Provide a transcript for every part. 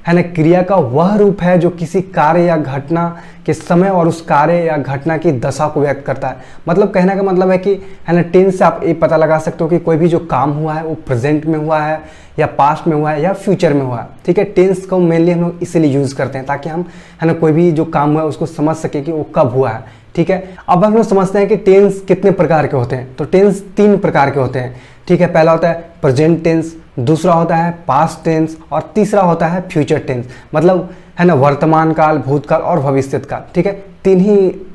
है ना क्रिया का वह रूप है जो किसी कार्य या घटना के समय और उस कार्य या घटना की दशा को व्यक्त करता है। मतलब कहने का मतलब है कि है ना टेंस से आप ये पता लगा सकते हो कि कोई भी जो काम हुआ है वो प्रेजेंट में हुआ है या पास्ट में हुआ है या फ्यूचर में हुआ है। ठीक है, टेंस को मेनली हम लोग इसीलिए यूज़ करते हैं ताकि हम है ना कोई भी जो काम हुआ है उसको समझ सके कि वो कब हुआ है। ठीक है, अब हम लोग समझते हैं कि टेंस कितने प्रकार के होते हैं। तो टेंस 3 प्रकार के होते हैं। ठीक है, पहला होता है प्रेजेंट टेंस, दूसरा होता है पास्ट टेंस और तीसरा होता है फ्यूचर टेंस। मतलब है ना वर्तमान काल, भूतकाल और भविष्य काल। ठीक है, तीन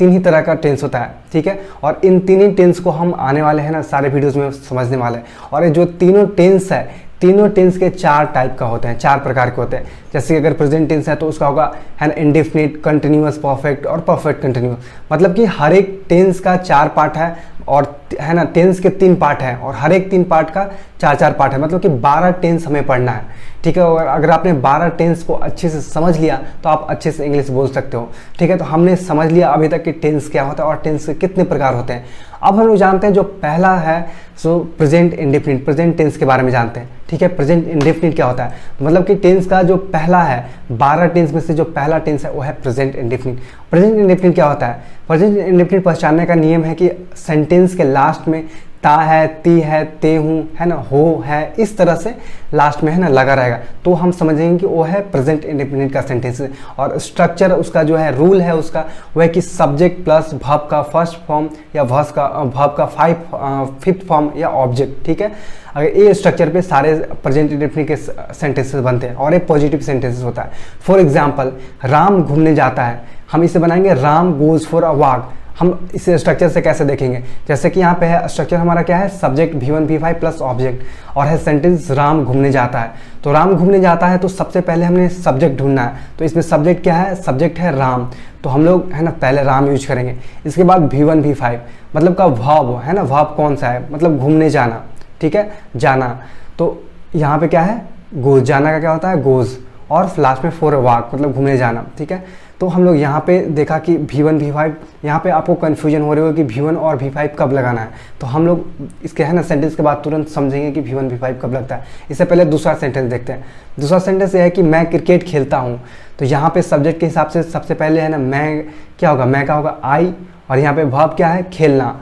ही तरह का टेंस होता है। ठीक है, और इन 3 ही टेंस को हम आने वाले हैं ना सारे वीडियोस में समझने वाले हैं। और ये जो तीनों टेंस है, तीनों टेंस के 4 टाइप का होते हैं, 4 प्रकार के होते हैं। जैसे कि अगर प्रेजेंट टेंस है तो उसका होगा है ना इंडेफिनिट, कंटिन्यूअस, परफेक्ट और परफेक्ट कंटिन्यूअस। मतलब कि हर एक टेंस का 4 पार्ट है और है ना टेंस के 3 पार्ट हैं और हर एक 3 पार्ट का 4 पार्ट है। मतलब कि 12 टेंस हमें पढ़ना है। ठीक है, और अगर आपने 12 टेंस को अच्छे से समझ लिया तो आप अच्छे से इंग्लिश बोल सकते हो। ठीक है, तो हमने समझ लिया अभी तक कि टेंस क्या होता है और टेंस के कितने प्रकार होते हैं। अब हम लोग जानते हैं जो पहला है so present indefinite, present tense के बारे में जानते हैं। ठीक है, प्रेजेंट इंडेफिनिट क्या होता है? मतलब कि टेंस का जो पहला है, 12 टेंस में से जो पहला टेंस है वो है प्रेजेंट इंडेफिनिट। प्रेजेंट इंडेफिनिट क्या होता है? प्रेजेंट इंडेफिनिट पहचानने का नियम है कि सेंटेंस के लास्ट में ता है, ती है, ते हूँ, है ना, हो है, इस तरह से लास्ट में है ना लगा रहेगा तो हम समझेंगे कि वो है प्रेजेंट इंडेफिनिट का सेंटेंस। और स्ट्रक्चर उसका जो है, रूल है उसका, वह है कि सब्जेक्ट प्लस वर्ब का फर्स्ट फॉर्म या वर्ब का 5th फॉर्म या ऑब्जेक्ट। ठीक है, अगर ये स्ट्रक्चर पे सारे प्रेजेंट इंडेफिनिट के सेंटेंसेस बनते हैं और ये पॉजिटिव सेंटेंसेस होता है। फॉर एग्जाम्पल, राम घूमने जाता है, हम इसे बनाएंगे Ram goes for a walk. हम इस स्ट्रक्चर से कैसे देखेंगे? जैसे कि यहाँ पे है स्ट्रक्चर हमारा क्या है, subject V1 V5 plus object और है सेंटेंस राम घूमने जाता है। तो राम घूमने जाता है तो सबसे पहले हमने सब्जेक्ट ढूंढना है। तो इसमें सब्जेक्ट क्या है? सब्जेक्ट है राम, तो हम लोग है ना पहले राम यूज करेंगे। इसके बाद V1 V5 मतलब का वर्ब है ना, वर्ब कौन सा है? मतलब घूमने जाना। ठीक है, जाना, तो यहाँ पे क्या है? गोज, जाना का क्या होता है? गोज, और लास्ट में फॉर अ वॉक मतलब घूमने जाना। ठीक है, तो हम लोग यहाँ पे देखा कि V1 V5, यहाँ पे आपको कन्फ्यूजन हो रही हो कि V1 और V5 कब लगाना है। तो हम लोग इसके है ना सेंटेंस के बाद तुरंत समझेंगे कि V1 V5 कब लगता है। इससे पहले दूसरा सेंटेंस देखते हैं। दूसरा सेंटेंस ये है कि मैं क्रिकेट खेलता हूँ। तो यहाँ पे सब्जेक्ट के हिसाब से सबसे पहले है ना मैं क्या होगा? मैं का होगा आई, और यहाँ पे वर्ब क्या है? खेलना।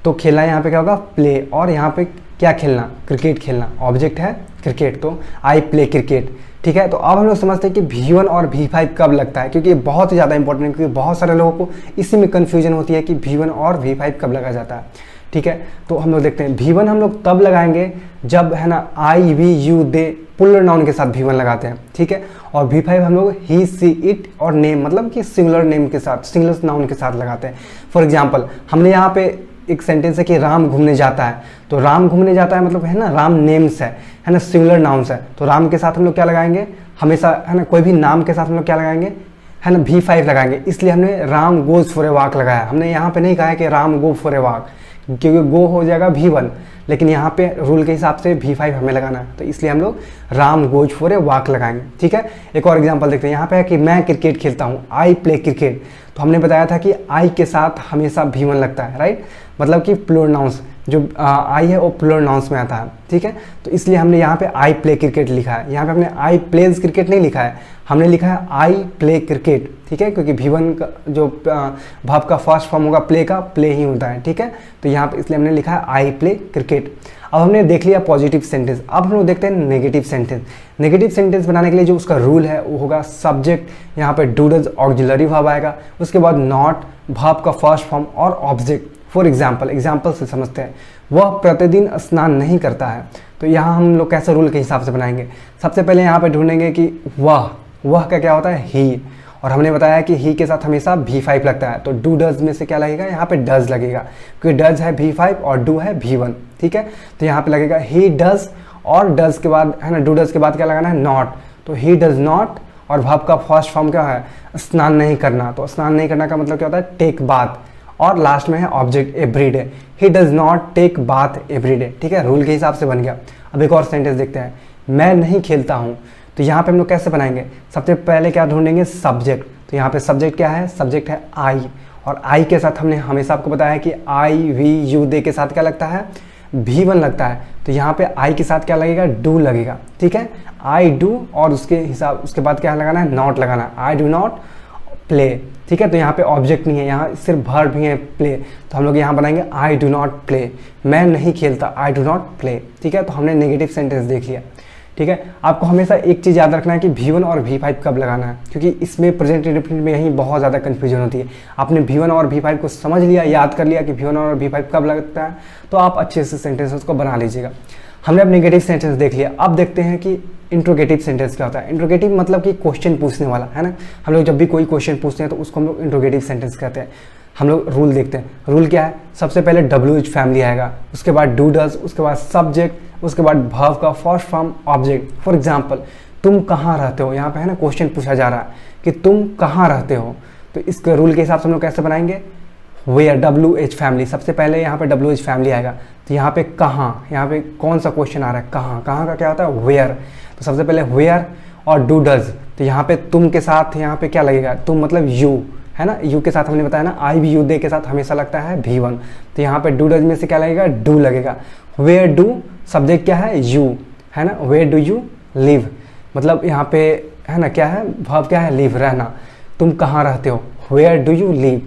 तो खेलना यहाँ पे क्या होगा? प्ले, और यहाँ पे क्या खेलना? क्रिकेट खेलना। ऑब्जेक्ट है क्रिकेट, तो आई प्ले क्रिकेट। ठीक है, तो अब हम लोग समझते हैं कि V1 और V5 कब लगता है, क्योंकि ये बहुत ही ज़्यादा इंपॉर्टेंट है, क्योंकि बहुत सारे लोगों को इसी में कन्फ्यूजन होती है कि V1 और V5 कब लगा जाता है। ठीक है, तो हम लोग देखते हैं V1 हम लोग तब लगाएंगे जब है ना I, we, you, they plural noun के साथ V1 लगाते हैं। ठीक है, और V5 हम लोग ही, सी, इट और नेम मतलब कि सिंगुलर नेम के साथ, सिंगुलर नाउन के साथ लगाते हैं। फॉर एग्जाम्पल, हमने यहाँ पे एक सेंटेंस है कि राम घूमने जाता है। तो राम घूमने जाता है मतलब है ना राम नेम्स है ना, सिंगुलर नाउन्स है। तो राम के साथ हम लोग क्या लगाएंगे? हमेशा है ना कोई भी नाम के साथ हम लोग क्या लगाएंगे? है ना V5 लगाएंगे। इसलिए हमने Ram goes for a walk लगाया। हमने यहाँ पे नहीं कहा है कि Ram go for a walk, क्योंकि गो हो जाएगा V1, लेकिन यहाँ पे रूल के हिसाब से V5 हमें लगाना है, तो इसलिए हम लोग Ram goes for a walk लगाएंगे। ठीक है, एक और एग्जांपल देखते हैं। यहाँ पे है कि मैं क्रिकेट खेलता हूँ, आई प्ले क्रिकेट। तो हमने बताया था कि आई के साथ हमेशा V1 लगता है, राइट, मतलब कि प्लूरल नाउंस जो आई है वो प्लूरल नाउंस में आता है। ठीक है, तो इसलिए हमने यहाँ पे आई प्ले क्रिकेट लिखा है। यहाँ पे हमने आई प्लेज क्रिकेट नहीं लिखा है, हमने लिखा है आई प्ले क्रिकेट। ठीक है, क्योंकि V1 का जो वर्ब का फर्स्ट फॉर्म होगा प्ले का, प्ले ही होता है। ठीक है, तो यहाँ पे इसलिए हमने लिखा है आई प्ले क्रिकेट। अब हमने देख लिया पॉजिटिव सेंटेंस, अब हम लोग देखते हैं नेगेटिव सेंटेंस। नेगेटिव सेंटेंस बनाने के लिए जो उसका रूल है वो होगा सब्जेक्ट, यहाँ पे डू डज ऑक्सिलरी वर्ब आएगा, उसके बाद नॉट, वर्ब का फर्स्ट फॉर्म और ऑब्जेक्ट। फॉर एग्जाम्पल से समझते हैं। वह प्रतिदिन स्नान नहीं करता है। तो यहाँ हम लोग कैसे रूल के हिसाब से बनाएंगे? सबसे पहले यहाँ पे ढूंढेंगे कि वह का क्या होता है? ही, और हमने बताया कि ही के साथ हमेशा V5 लगता है। तो डू डज में से क्या लगेगा? यहाँ पे डज लगेगा, क्योंकि डज है V5 और डू है V1। ठीक है, तो यहाँ पे लगेगा ही डज, और डज के बाद है ना डू डज के बाद क्या लगाना है? नॉट। तो ही डज नॉट, और वर्ब का फर्स्ट फॉर्म क्या है? स्नान नहीं करना। तो स्नान नहीं करना का मतलब क्या होता है? टेक बाथ, और लास्ट में है object everyday. He does not take bath everyday. ठीक है, रूल के हिसाब से बन गया। अब एक और सेंटेंस देखते हैं। मैं नहीं खेलता हूँ। तो यहाँ पे हम लोग कैसे बनाएंगे? सबसे पहले क्या ढूंढेंगे? सब्जेक्ट। तो यहाँ पे सब्जेक्ट क्या है? सब्जेक्ट है आई, और आई के साथ हमने हमेशा आपको बताया है कि आई, वी, यू, दे के साथ क्या लगता है? V1 लगता है, तो यहाँ पे I के साथ क्या लगेगा, डू लगेगा, ठीक है, आई डू, और उसके बाद क्या लगाना है, नॉट लगाना है, आई डू नॉट प्ले, ठीक है। तो यहाँ पे ऑब्जेक्ट नहीं है, यहाँ सिर्फ वर्ब ही है प्ले, तो हम लोग यहाँ बनाएंगे आई डू नॉट प्ले, मैं नहीं खेलता, आई डू नॉट प्ले, ठीक है। तो हमने नेगेटिव सेंटेंस देख लिया, ठीक है। आपको हमेशा एक चीज़ याद रखना है कि V1 और V5 कब लगाना है, क्योंकि इसमें प्रेजेंट इंडेफिनिट में यही बहुत ज़्यादा कन्फ्यूजन होती है। आपने V1 और V5 को समझ लिया, याद कर लिया कि V1 और V5 कब लगता है, तो आप अच्छे से सेंटेंसेस को बना लीजिएगा। हमने अब नेगेटिव सेंटेंस देख लिया, अब देखते हैं कि इंट्रोगेटिव सेंटेंस क्या होता है। इंट्रोगेटिव मतलब कि क्वेश्चन पूछने वाला, है ना। हम लोग जब भी कोई क्वेश्चन पूछते हैं तो उसको हम लोग इंट्रोगेटिव सेंटेंस कहते हैं। हम लोग रूल देखते हैं, रूल क्या है, सबसे पहले WH फैमिली आएगा, उसके बाद डू डज, उसके बाद सब्जेक्ट, उसके बाद वर्ब का first form object. For example, तुम कहाँ रहते हो, यहाँ पे है ना क्वेश्चन पूछा जा रहा है कि तुम कहाँ रहते हो, तो इसके रूल के हिसाब से हम लोग कैसे बनाएंगे, वेयर, WH फैमिली, सबसे पहले यहाँ पे WH फैमिली आएगा, तो यहाँ पे कहाँ, यहाँ पे कौन सा क्वेश्चन आ रहा है, कहाँ, कहाँ का क्या होता है, वेयर, तो सबसे पहले वेयर और डू डज, तो यहाँ पे तुम के साथ यहाँ पे क्या लगेगा, तुम मतलब यू, है ना, यू के साथ हमने बताया ना, आई भी यू दे के साथ हमेशा लगता है V1, तो यहाँ पे डू डज में से क्या लगेगा, डू लगेगा। वेयर डू, सब्जेक्ट क्या है, यू, है ना, वेयर डू यू लिव, मतलब यहाँ पे है ना क्या है, वर्ब क्या है, लिव, रहना, तुम कहाँ रहते हो, वेयर डू यू लिव,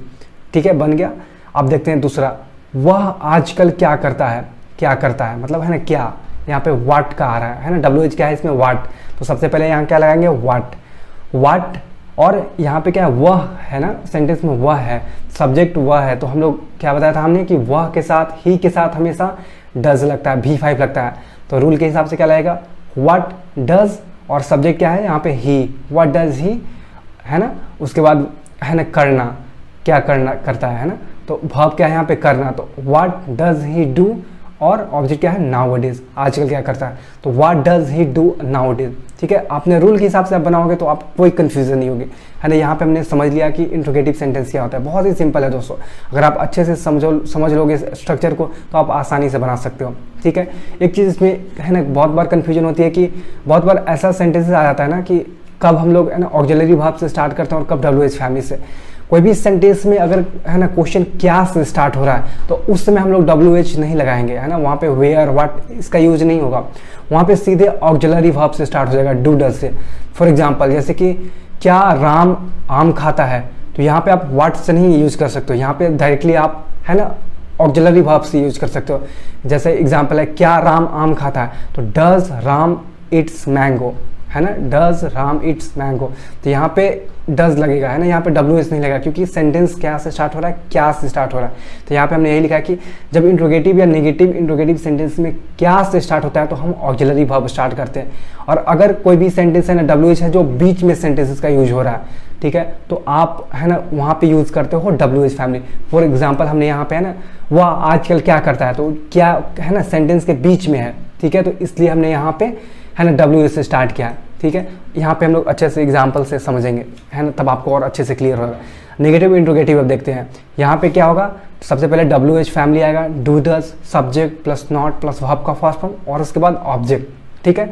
ठीक है, बन गया। अब देखते हैं दूसरा, वह आजकल क्या करता है, क्या करता है मतलब है ना क्या, यहाँ पे वाट का आ रहा है ना, WH क्या है इसमें, वाट, तो सबसे पहले यहाँ क्या लगाएंगे, वाट, वाट, और यहाँ पे क्या है, वह, है ना, सेंटेंस में वह है, सब्जेक्ट वह है, तो हम लोग क्या बताया था हमने कि वह के साथ, ही के साथ हमेशा डज लगता है, V5 लगता है, तो रूल के हिसाब से क्या लगेगा, व्हाट डज, और सब्जेक्ट क्या है यहाँ पे ही, व्हाट डज ही, है ना, उसके बाद है ना करना, क्या करना करता है ना, तो वर्ब क्या है यहाँ पे करना, तो व्हाट डज ही डू, और ऑब्जेक्ट क्या है, नाउअडेज, आजकल क्या करता है, तो what does he do nowadays, ठीक है। आपने रूल के हिसाब से आप बनाओगे तो आप कोई कंफ्यूजन नहीं होगी, है ना। यहाँ पे हमने समझ लिया कि इंट्रोगेटिव सेंटेंस क्या होता है, बहुत ही सिंपल है दोस्तों, अगर आप अच्छे से समझ लोगे स्ट्रक्चर को तो आप आसानी से बना सकते हो, ठीक है। एक चीज़ इसमें है ना बहुत बार कन्फ्यूजन होती है कि बहुत बार ऐसा सेंटेंसेस आ जाता है ना कि कब हम लोग है ना ऑक्सिलरी वर्ब से स्टार्ट करते हैं और कब WH फैमिली से। कोई भी सेंटेंस में अगर है ना क्वेश्चन क्या से स्टार्ट हो रहा है तो उस समय हम लोग WH नहीं लगाएंगे, है ना, वहाँ पे वेयर, व्हाट, इसका यूज नहीं होगा, वहाँ पे सीधे ऑक्सिलरी वर्ब से स्टार्ट हो जाएगा, डू डज से। फॉर एग्जांपल, जैसे कि क्या राम आम खाता है, तो यहाँ पे आप व्हाट से नहीं यूज कर सकते हो, यहाँ पे डायरेक्टली आप है ना ऑक्सिलरी वर्ब से यूज कर सकते हो। जैसे एग्जांपल है, क्या राम आम खाता है, तो डज राम इट्स मैंगो, है ना, डज राम इट्स मैंगो, तो यहाँ पे डज लगेगा, है ना, यहाँ पे WH नहीं लगेगा, क्योंकि सेंटेंस क्या से स्टार्ट हो रहा है, क्या से स्टार्ट हो रहा है। तो यहाँ पे हमने यही लिखा है कि जब इंट्रोगेटिव या नेगेटिव इंट्रोगेटिव सेंटेंस में क्या से स्टार्ट होता है तो हम ऑक्सिलरी वर्ब स्टार्ट करते हैं, और अगर कोई भी सेंटेंस है ना WH है जो बीच में सेंटेंसेस का यूज हो रहा है, ठीक है, तो आप है ना वहाँ पे यूज करते हो WH फैमिली। फॉर एग्जाम्पल, हमने यहाँ पे है ना वह आजकल क्या करता है, तो क्या है ना सेंटेंस के बीच में है, ठीक है, तो इसलिए हमने यहाँ पे है ना WH से स्टार्ट किया है, ठीक है। यहाँ पे हम लोग अच्छे से एग्जाम्पल से समझेंगे, है ना, तब आपको और अच्छे से क्लियर होगा। नेगेटिव इंट्रोगेटिव अब देखते हैं, यहाँ पे क्या होगा, सबसे पहले WH फैमिली आएगा, do does, subject plus not plus verb का फर्स्ट फॉर्म, और उसके बाद ऑब्जेक्ट, ठीक है।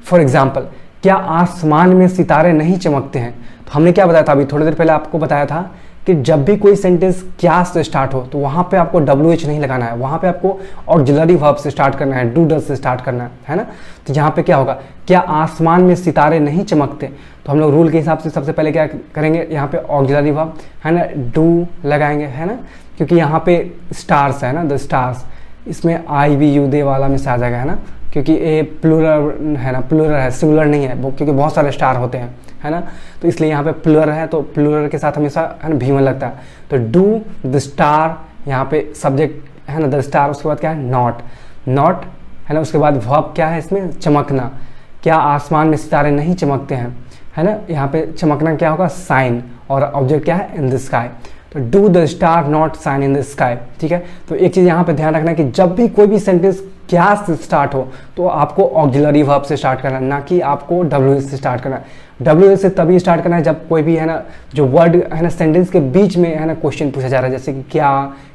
फॉर एग्जाम्पल, क्या आसमान में सितारे नहीं चमकते हैं, तो हमने क्या बताया था अभी थोड़ी देर पहले आपको बताया था कि जब भी कोई सेंटेंस क्या से स्टार्ट हो तो वहाँ पे आपको WH नहीं लगाना है, वहाँ पे आपको ऑक्सिलरी वर्ब से स्टार्ट करना है, डू डज से स्टार्ट करना है ना। तो यहाँ पे क्या होगा, क्या आसमान में सितारे नहीं चमकते, तो हम लोग रूल के हिसाब से सबसे पहले क्या करेंगे, यहाँ पे ऑक्सिलरी वर्ब है ना डू लगाएंगे, है ना, क्योंकि यहाँ पे स्टार्स है ना, द स्टार्स, इसमें आई भी यू दे वाला में से आ जाएगा, है ना, क्योंकि ये प्लूरल है ना, प्लूरल है, सिंगुलर नहीं है, क्योंकि बहुत सारे स्टार होते हैं, है ना, तो इसलिए यहाँ पे प्लूरल है, तो प्लूरल के साथ हमेशा है ना V1 लगता है, तो डू द स्टार, यहाँ पे सब्जेक्ट है ना द स्टार, उसके बाद क्या है नॉट, नॉट है ना, उसके बाद वर्ब क्या है इसमें, चमकना, क्या आसमान में सितारे नहीं चमकते हैं, है ना, यहाँ पे चमकना क्या होगा, साइन, और ऑब्जेक्ट क्या है, इन द स्काई, तो do the star not shine in the sky, ठीक है। तो एक चीज़ यहाँ पे ध्यान रखना है कि जब भी कोई भी सेंटेंस क्या से स्टार्ट हो तो आपको ऑक्सिलरी वर्ब से स्टार्ट करना है, ना कि आपको WH से स्टार्ट करना है। WH से तभी स्टार्ट करना है जब कोई भी है ना जो वर्ड है ना सेंटेंस के बीच में है ना क्वेश्चन पूछा जा रहा है, जैसे कि क्या,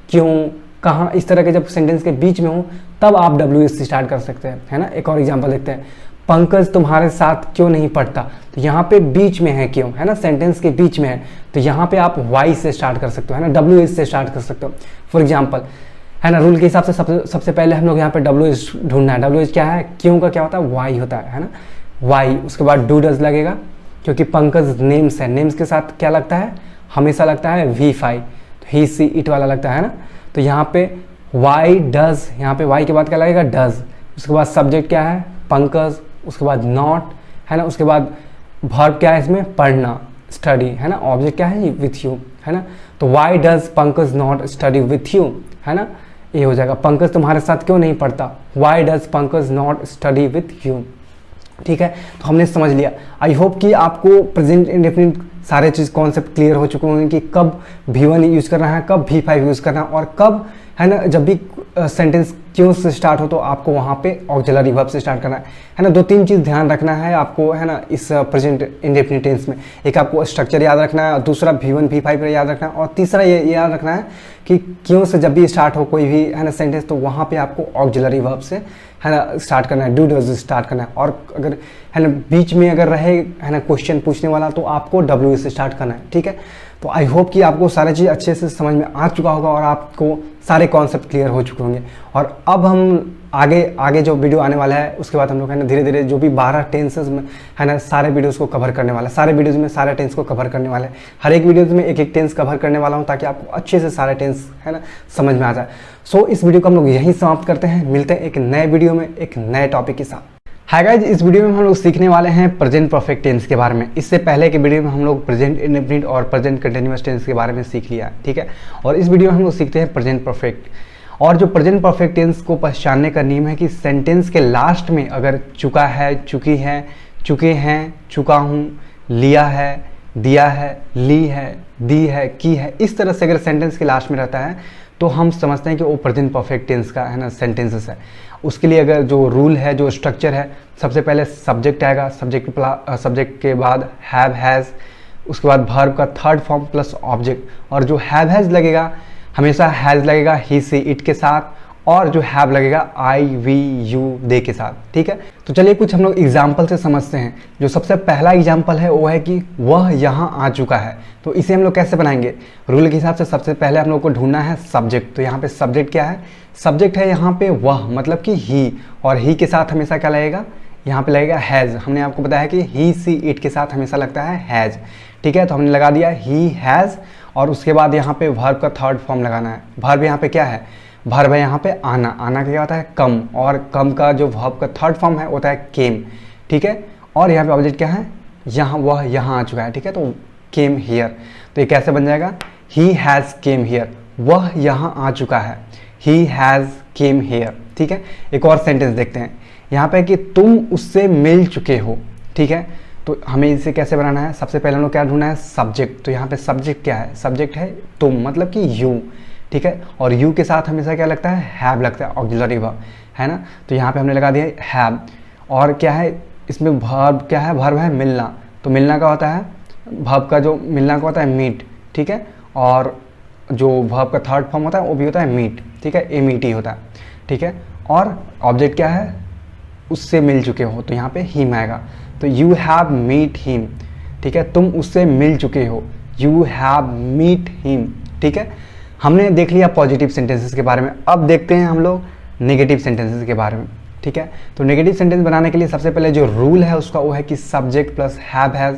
क्यों, कहाँ, इस तरह के जब सेंटेंस के बीच में हो तब आप WH से स्टार्ट कर सकते हैं, है ना। एक और एग्जाम्पल देखते हैं, पंकज तुम्हारे साथ क्यों नहीं पढ़ता, तो यहाँ पे बीच में है क्यों, है ना, सेंटेंस के बीच में है, तो यहाँ पे आप वाई से स्टार्ट कर सकते हो, है ना, WH से स्टार्ट कर सकते हो। फॉर एग्जाम्पल, है ना। रूल के हिसाब से सबसे पहले हम लोग यहाँ पे WH ढूंढना है। WH क्या है, क्यों का क्या होता है, वाई होता है ना, वाई। उसके बाद डू डज लगेगा क्योंकि पंकज नेम्स है, नेम्स के साथ क्या लगता है, हमेशा लगता है V5, तो ही सी इट वाला लगता है ना। तो यहाँ पे वाई डज, यहाँ पे वाई के बाद क्या लगेगा, डज। उसके बाद सब्जेक्ट क्या है, पंकज। उसके बाद नॉट, है ना। उसके बाद वर्ब क्या है इसमें, पढ़ना, स्टडी, है ना। ऑब्जेक्ट क्या है, विथ यू, है ना। तो why does Pankaj not study with you, है ना। ये हो जाएगा, पंकज तुम्हारे साथ क्यों नहीं पढ़ता, why does Pankaj not study with you. ठीक है, तो हमने समझ लिया। आई होप कि आपको प्रेजेंट इंडेफिनिट सारे चीज़ कॉन्सेप्ट क्लियर हो चुके होंगे कि कब V1 यूज़ करना है, कब V5 यूज़ करना है, और कब, है ना, जब भी सेंटेंस क्यों से स्टार्ट हो तो आपको वहाँ पे ऑक्सिलरी वर्ब से स्टार्ट करना है ना। 2-3 चीज़ ध्यान रखना है आपको, है ना, इस प्रेजेंट इंडेफिनिट टेंस में। एक आपको स्ट्रक्चर याद रखना है, और दूसरा V1 V5 याद रखना है, और तीसरा ये याद रखना है कि क्यों से जब भी स्टार्ट हो कोई भी, है ना, सेंटेंस, तो वहाँ पे आपको ऑक्सिलरी वर्ब से, है ना, स्टार्ट करना है, डू डज स्टार्ट करना है। और अगर, है ना, बीच में अगर रहे, है ना, क्वेश्चन पूछने वाला, तो आपको W से स्टार्ट करना है। ठीक है, तो आई होप कि आपको सारी चीज़ अच्छे से समझ में आ चुका होगा और आपको सारे कॉन्सेप्ट क्लियर हो चुके होंगे। और अब हम आगे जो वीडियो आने वाला है उसके बाद हम लोग, है ना, धीरे धीरे जो भी 12 टेंसेस में, है ना, सारे वीडियोस को कवर करने वाला है। सारे वीडियोस में सारे टेंस को कवर करने वाले हैं। हर एक वीडियोस में एक एक टेंस कवर करने वाला हूँ ताकि आपको अच्छे से सारे टेंस, है ना, समझ में आ जाए। सो इस वीडियो को हम लोग यहीं समाप्त करते हैं। मिलते हैं एक नए वीडियो में एक नए टॉपिक के साथ। हाय गाइस, इस वीडियो में हम लोग सीखने वाले हैं प्रेजेंट परफेक्ट टेंस के बारे में। इससे पहले के वीडियो में हम लोग प्रेजेंट इंडेफिनिट और प्रेजेंट कंटीन्यूअस टेंस के बारे में सीख लिया है। ठीक है, और इस वीडियो में हम लोग सीखते हैं प्रेजेंट परफेक्ट। और जो प्रेजेंट परफेक्ट टेंस को पहचानने का नियम है कि सेंटेंस के लास्ट में अगर चुका है, चुकी है, चुके हैं, चुका हूँ, लिया है, दिया है, ली है, दी है, की है, इस तरह से अगर सेंटेंस के लास्ट में रहता है तो हम समझते हैं कि वो प्रेजेंट परफेक्ट टेंस का, है ना, सेंटेंसेस है। उसके लिए अगर जो रूल है, जो स्ट्रक्चर है, सबसे पहले सब्जेक्ट आएगा, सब्जेक्ट के बाद हैव हैज़, उसके बाद वर्ब का थर्ड फॉर्म प्लस ऑब्जेक्ट, और जो हैव हैज़ लगेगा हमेशा हैज़ लगेगा ही सी इट के साथ, और जो हैव लगेगा आई वी यू दे के साथ। ठीक है, तो चलिए कुछ हम लोग एग्जाम्पल से समझते हैं। जो सबसे पहला एग्जाम्पल है वो है कि वह यहाँ आ चुका है। तो इसे हम लोग कैसे बनाएंगे, रूल के हिसाब से सबसे पहले हम लोग को ढूंढना है सब्जेक्ट। तो यहाँ पे सब्जेक्ट क्या है, सब्जेक्ट है यहाँ पे वह, मतलब कि ही, और ही के साथ हमेशा क्या लगेगा, यहाँ पे लगेगा हैज़। हमने आपको बताया कि ही सी इट के साथ हमेशा लगता है हैज़। ठीक है, तो हमने लगा दिया ही हैज़, और उसके बाद यहाँ पे वर्ब का थर्ड फॉर्म लगाना है। वर्ब यहाँ पे क्या है, वर्ब है यहाँ पे आना। आना क्या होता है, कम, और कम का जो वर्ब का थर्ड फॉर्म है होता है केम। ठीक है, और यहाँ पे ऑब्जेक्ट क्या है, यहाँ, वह यहाँ आ चुका है। ठीक है, तो केम हियर। तो ये कैसे बन जाएगा, ही हैज़ केम हियर, वह यहाँ आ चुका है, ही हैज़ केम हियर। ठीक है, एक और सेंटेंस देखते हैं यहाँ पे कि तुम उससे मिल चुके हो। ठीक है, तो हमें इसे कैसे बनाना है, सबसे पहले हम लोग क्या ढूंढना है, सब्जेक्ट। तो यहाँ पे सब्जेक्ट क्या है, सब्जेक्ट है तुम, मतलब कि यू। ठीक है, और यू के साथ हमेशा क्या लगता है, हैव लगता है, ऑक्सिलरी वर्ब, है ना। तो यहाँ पे हमने लगा दिया हैव, और क्या है इसमें वर्ब क्या है, वर्ब है मिलना। तो मिलना का होता है, वर्ब का जो मिलना का होता है मीट। ठीक है, और जो वर्ब का थर्ड फॉर्म होता है वो भी होता है मीट। ठीक है, एमीटी होता है। ठीक है, और ऑब्जेक्ट क्या है, उससे मिल चुके हो, तो यहाँ पे हिम आएगा। तो यू हैव मीट हिम। ठीक है, तुम उससे मिल चुके हो, यू हैव मीट हिम। ठीक है, हमने देख लिया पॉजिटिव सेंटेंसेस के बारे में। अब देखते हैं हम लोग नेगेटिव सेंटेंसेस के बारे में। ठीक है, तो नेगेटिव सेंटेंस बनाने के लिए सबसे पहले जो रूल है उसका वो है कि subject plus have has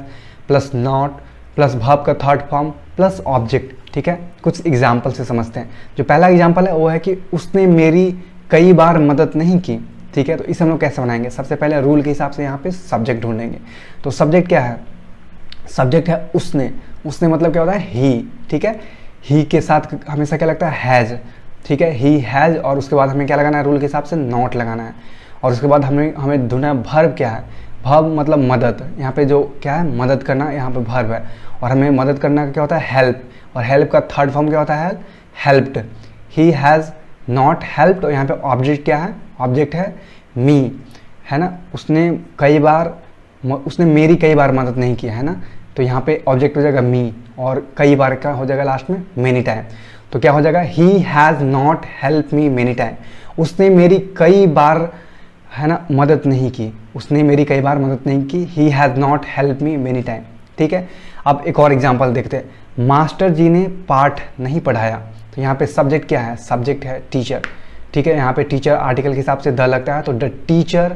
plus not plus verb का थर्ड फॉर्म प्लस ऑब्जेक्ट। ठीक है, कुछ एग्जाम्पल से समझते हैं। जो पहला एग्जाम्पल है वो है कि उसने मेरी कई बार मदद नहीं की। ठीक है, तो इसे हम लोग कैसे बनाएंगे, सबसे पहले रूल के हिसाब से यहाँ पे सब्जेक्ट ढूंढेंगे। तो सब्जेक्ट क्या है, सब्जेक्ट है उसने। उसने मतलब क्या होता है, ही। ठीक है, ही के साथ हमेशा क्या लगता है, हैज़। ठीक है, ही हैज़, और उसके बाद हमें क्या लगाना है, रूल के हिसाब से नॉट लगाना है। और उसके बाद हमें ढूंढना है वर्ब क्या है, वर्ब मतलब मदद। यहाँ पे जो क्या है, मदद करना, यहाँ पे वर्ब है, और हमें मदद करना क्या होता है, हेल्प, और हेल्प का थर्ड फॉर्म क्या होता है, helped. He has not helped, और यहाँ पे ऑब्जेक्ट क्या है, ऑब्जेक्ट है मी, है ना। उसने मेरी कई बार मदद नहीं की, है ना। तो यहाँ पे ऑब्जेक्ट हो जाएगा मी, और कई बार क्या हो जाएगा लास्ट में, मेनी टाइम। तो क्या हो जाएगा, he has not help me many time. उसने मेरी कई बार, है ना, मदद नहीं की, उसने मेरी कई बार मदद नहीं की, ही has not help me many time. ठीक है, अब एक और एग्जाम्पल देखते हैं। मास्टर जी ने पाठ नहीं पढ़ाया। तो यहाँ पे सब्जेक्ट क्या है, सब्जेक्ट है टीचर, ठीक है। यहाँ पे टीचर आर्टिकल के हिसाब से द लगता है, तो द टीचर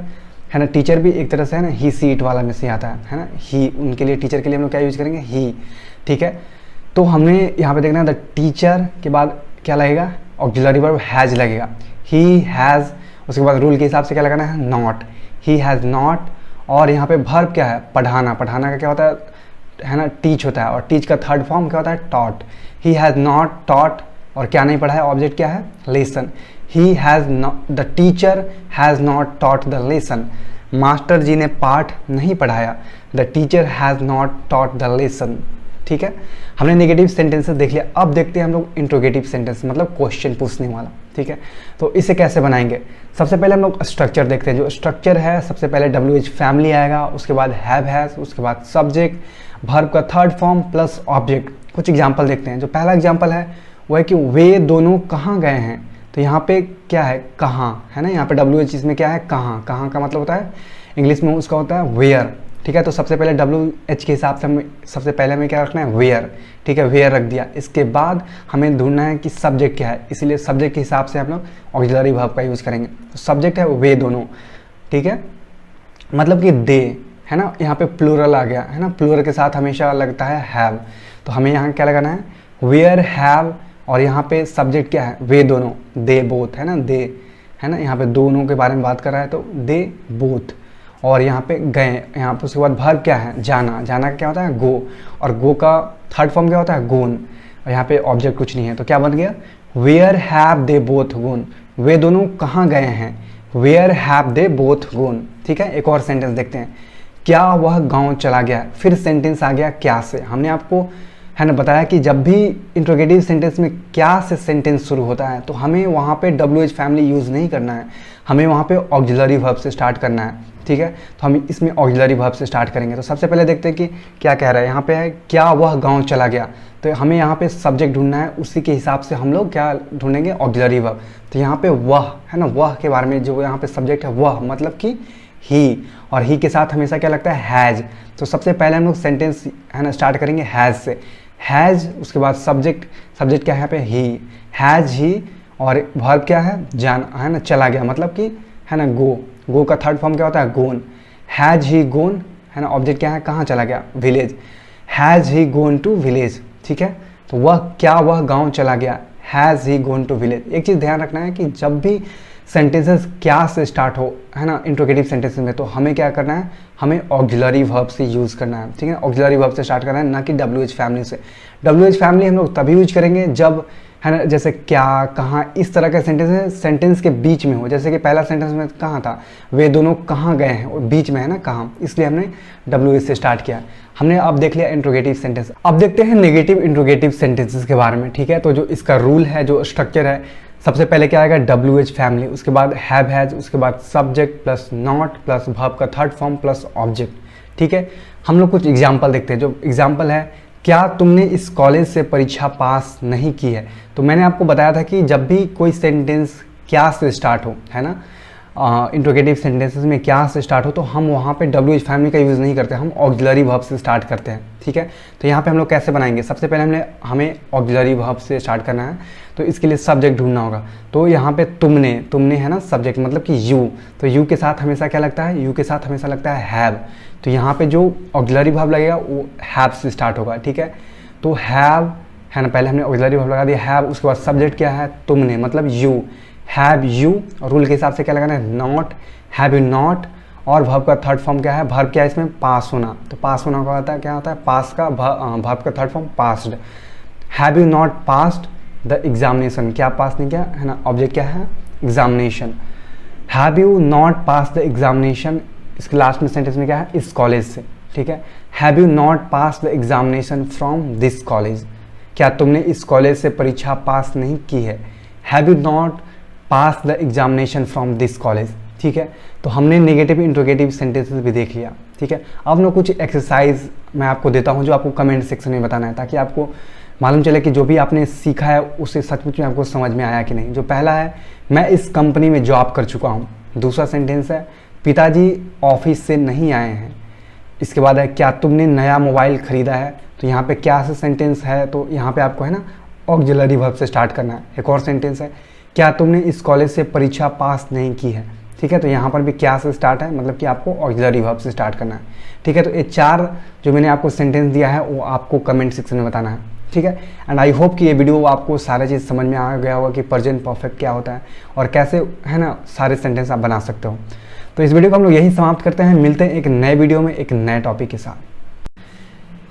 है ना, टीचर भी एक तरह से है ना ही सी इट वाला में से आता है ना, ही, उनके लिए टीचर के लिए हम लोग क्या यूज करेंगे, ही, ठीक है। तो हमने यहाँ पे देखना है द टीचर के बाद क्या लगेगा, ऑक्सिलरी वर्ब हैज लगेगा, ही हैज़, उसके बाद रूल के हिसाब से क्या लगाना है, नॉट, ही हैज़ नॉट, और यहाँ पे वर्ब क्या है, पढ़ाना, पढ़ाना का क्या होता है ना, टीच होता है, और टीच का थर्ड फॉर्म क्या होता है, taught, he has not taught, और क्या नहीं पढ़ा है, ऑब्जेक्ट क्या है, lesson, he has not, the teacher has not taught the lesson, master ji ने पाठ नहीं पढ़ाया, the teacher has not taught the lesson, ठीक है। हमने नेगेटिव सेंटेंसेस देख लिया, अब देखते हैं हम लोग इंट्रोगेटिव सेंटेंस, मतलब क्वेश्चन पूछने वाला, ठीक है। तो इसे कैसे बनाएंगे, सबसे पहले हम लोग स्ट्रक्चर देखते हैं। जो स्ट्रक्चर है, सबसे पहले WH फैमिली आएगा, उसके बाद हैव हैज, उसके बाद सब्जेक्ट, वर्ब का थर्ड फॉर्म प्लस ऑब्जेक्ट। कुछ एग्जाम्पल देखते हैं। जो पहला एग्जाम्पल है वो है कि वे दोनों कहाँ गए हैं, तो यहाँ पे क्या है, कहाँ, है ना, यहाँ पे WH इसमें क्या है, कहाँ, कहाँ का मतलब होता है इंग्लिश में उसका होता है वेयर, ठीक है। तो सबसे पहले WH के हिसाब से हमें सबसे पहले हमें क्या रखना है, वेयर, ठीक है, वेयर रख दिया। इसके बाद हमें ढूंढना है कि सब्जेक्ट क्या है, इसीलिए सब्जेक्ट के हिसाब से हम लोग ऑक्सिलरी वर्ब का यूज़ करेंगे। तो सब्जेक्ट है वे दोनों, ठीक है, मतलब कि दे, है ना, यहाँ पे प्लूरल आ गया, है ना, प्लूरल के साथ हमेशा लगता है हैव, तो हमें यहाँ क्या लगाना है, वेयर हैव, और यहाँ पे सब्जेक्ट क्या है, वे दोनों, दे बोथ, है ना, दे, है ना, यहाँ पे दोनों के बारे में बात कर रहा है तो दे बोथ, और यहाँ पे गए, यहाँ पे उसके बाद वर्ब क्या है, जाना, जाना का क्या होता है, गो, और गो का थर्ड फॉर्म क्या होता है, गोन, और यहाँ पे ऑब्जेक्ट कुछ नहीं है, तो क्या बन गया, वेयर हैव दे बोथ गोन, वे दोनों कहाँ गए हैं, वेयर हैव दे बोथ गोन, ठीक है। एक और सेंटेंस देखते हैं, क्या वह गाँव चला गया, फिर सेंटेंस आ गया क्या से। हमने आपको है ना बताया कि जब भी इंट्रोगेटिव सेंटेंस में क्या से सेंटेंस शुरू होता है तो हमें वहाँ पे WH फैमिली यूज़ नहीं करना है, हमें वहाँ पे ऑक्सिलरी वर्ब से स्टार्ट करना है, ठीक है। तो हम इसमें ऑक्सिलरी वर्ब से स्टार्ट करेंगे। तो सबसे पहले देखते हैं कि क्या कह रहा है, यहाँ पे है क्या वह गाँव चला गया, तो हमें यहाँ पे सब्जेक्ट ढूंढना है, उसी के हिसाब से हम लोग क्या ढूंढेंगे, ऑक्सिलरी वर्ब। तो यहाँ पे वह है ना, वह के बारे में जो यहाँ पे सब्जेक्ट है वह मतलब कि ही, और ही के साथ हमेशा क्या लगता है, हैज़। तो सबसे पहले हम लोग सेंटेंस है ना स्टार्ट करेंगे हैज़ से, हैज़, उसके बाद सब्जेक्ट, सब्जेक्ट क्या है यहाँ पे, ही, हैज़ ही, और वर्ब क्या है, जान, है ना, चला गया, मतलब कि है ना गो, गो का थर्ड फॉर्म क्या होता है, गोन, हैज़ ही गोन, है ना, ऑब्जेक्ट क्या है, कहाँ चला गया, village, has he gone to village, ठीक है। तो वह क्या वह गाँव चला गया, has he gone to village. एक चीज़ ध्यान रखना है कि जब भी सेंटेंसेस क्या से स्टार्ट हो, है ना, इंट्रोगेटिव सेंटेंसेस में, तो हमें क्या करना है, हमें ऑक्सिलरी वर्ब से यूज़ करना है, ठीक है, ऑक्सिलरी वर्ब से स्टार्ट करना है, ना कि WH फैमिली से। WH फैमिली हम लोग तभी यूज करेंगे जब है ना, जैसे क्या, कहाँ, इस तरह का सेंटेंस के बीच में हो, जैसे कि पहला सेंटेंस में कहाँ था, वे दोनों कहाँ गए हैं, और बीच में है ना कहाँ, इसलिए हमने WH से स्टार्ट किया। हमने अब देख लिया इंट्रोगेटिव सेंटेंस। अब देखते हैं नेगेटिव इंट्रोगेटिव सेंटेंसेस के बारे में, ठीक है। तो जो इसका रूल है, जो स्ट्रक्चर है, सबसे पहले क्या आएगा, WH फैमिली, उसके बाद हैव हैज, उसके बाद subject plus not plus verb का थर्ड फॉर्म प्लस ऑब्जेक्ट, ठीक है। हम लोग कुछ एग्जाम्पल देखते हैं। जो एग्जाम्पल है, क्या तुमने इस कॉलेज से परीक्षा पास नहीं की है, तो मैंने आपको बताया था कि जब भी कोई सेंटेंस क्या से स्टार्ट हो, है ना, इंट्रोगेटिव सेंटेंसेस में क्या से स्टार्ट हो, तो हम वहाँ पे WH फैमिली का यूज़ नहीं करते, हम ऑक्सिलरी वर्ब से स्टार्ट करते हैं, ठीक है। तो यहाँ पे हम लोग कैसे बनाएंगे, सबसे पहले हमें ऑक्सिलरी वर्ब से स्टार्ट करना है, तो इसके लिए सब्जेक्ट ढूंढना होगा। तो यहाँ पे तुमने है ना सब्जेक्ट, मतलब कि यू, तो यू के साथ हमेशा क्या लगता है, यू के साथ हमेशा लगता है हैव, तो यहाँ पे जो ऑक्सिलरी वर्ब लगेगा वो हैव से स्टार्ट होगा, ठीक है। तो हैव है ना, पहले हमने ऑक्सिलरी वर्ब लगा दिया हैव, उसके बाद सब्जेक्ट क्या है, तुमने, मतलब यू, हैव यू, और रूल के हिसाब से क्या लगाना है, नॉट, हैव यू नॉट, और वर्ब का थर्ड फॉर्म क्या है, वर्ब क्या है इसमें, पास होना, तो पास होना का होता है, क्या होता है, पास का वर्ब का third form passed. Have you not passed the examination, क्या पास नहीं किया, है ना, ऑब्जेक्ट क्या है, examination. Have you not pass the examination, इसके लास्ट में सेंटेंस में क्या है, इस कॉलेज से, ठीक है। Have you not pass the examination from this college, क्या तुमने इस कॉलेज से परीक्षा पास नहीं की है, have you not pass the examination from this college, ठीक है। तो हमने नेगेटिव इंट्रोगेटिव सेंटेंसेस भी देख लिया, ठीक है। अब ना कुछ एक्सरसाइज मैं आपको देता हूँ जो आपको कमेंट सेक्शन में बताना है, ताकि आपको मालूम चले कि जो भी आपने सीखा है उसे सचमुच में आपको समझ में आया कि नहीं। जो पहला है, मैं इस कंपनी में जॉब कर चुका हूँ। दूसरा सेंटेंस है, पिताजी ऑफिस से नहीं आए हैं। इसके बाद है, क्या तुमने नया मोबाइल खरीदा है, तो यहाँ पे क्या से सेंटेंस है, तो यहाँ पे आपको है ना ऑक्सिलरी वर्ब से स्टार्ट करना है। एक और सेंटेंस है, क्या तुमने इस कॉलेज से परीक्षा पास नहीं की है। ठीक है, तो यहाँ पर भी क्या से स्टार्ट है, मतलब कि आपको ऑक्सिलरी वर्ब से स्टार्ट करना है। ठीक है, तो ये 4 जो मैंने आपको सेंटेंस दिया है वो आपको कमेंट सेक्शन में बताना है। ठीक है, एंड आई होप कि ये वीडियो आपको सारा चीज़ समझ में आ गया होगा कि प्रेजेंट परफेक्ट क्या होता है और कैसे है ना सारे सेंटेंस आप बना सकते हो। तो इस वीडियो को हम लोग यही समाप्त करते हैं, मिलते हैं एक नए वीडियो में एक नए टॉपिक के साथ।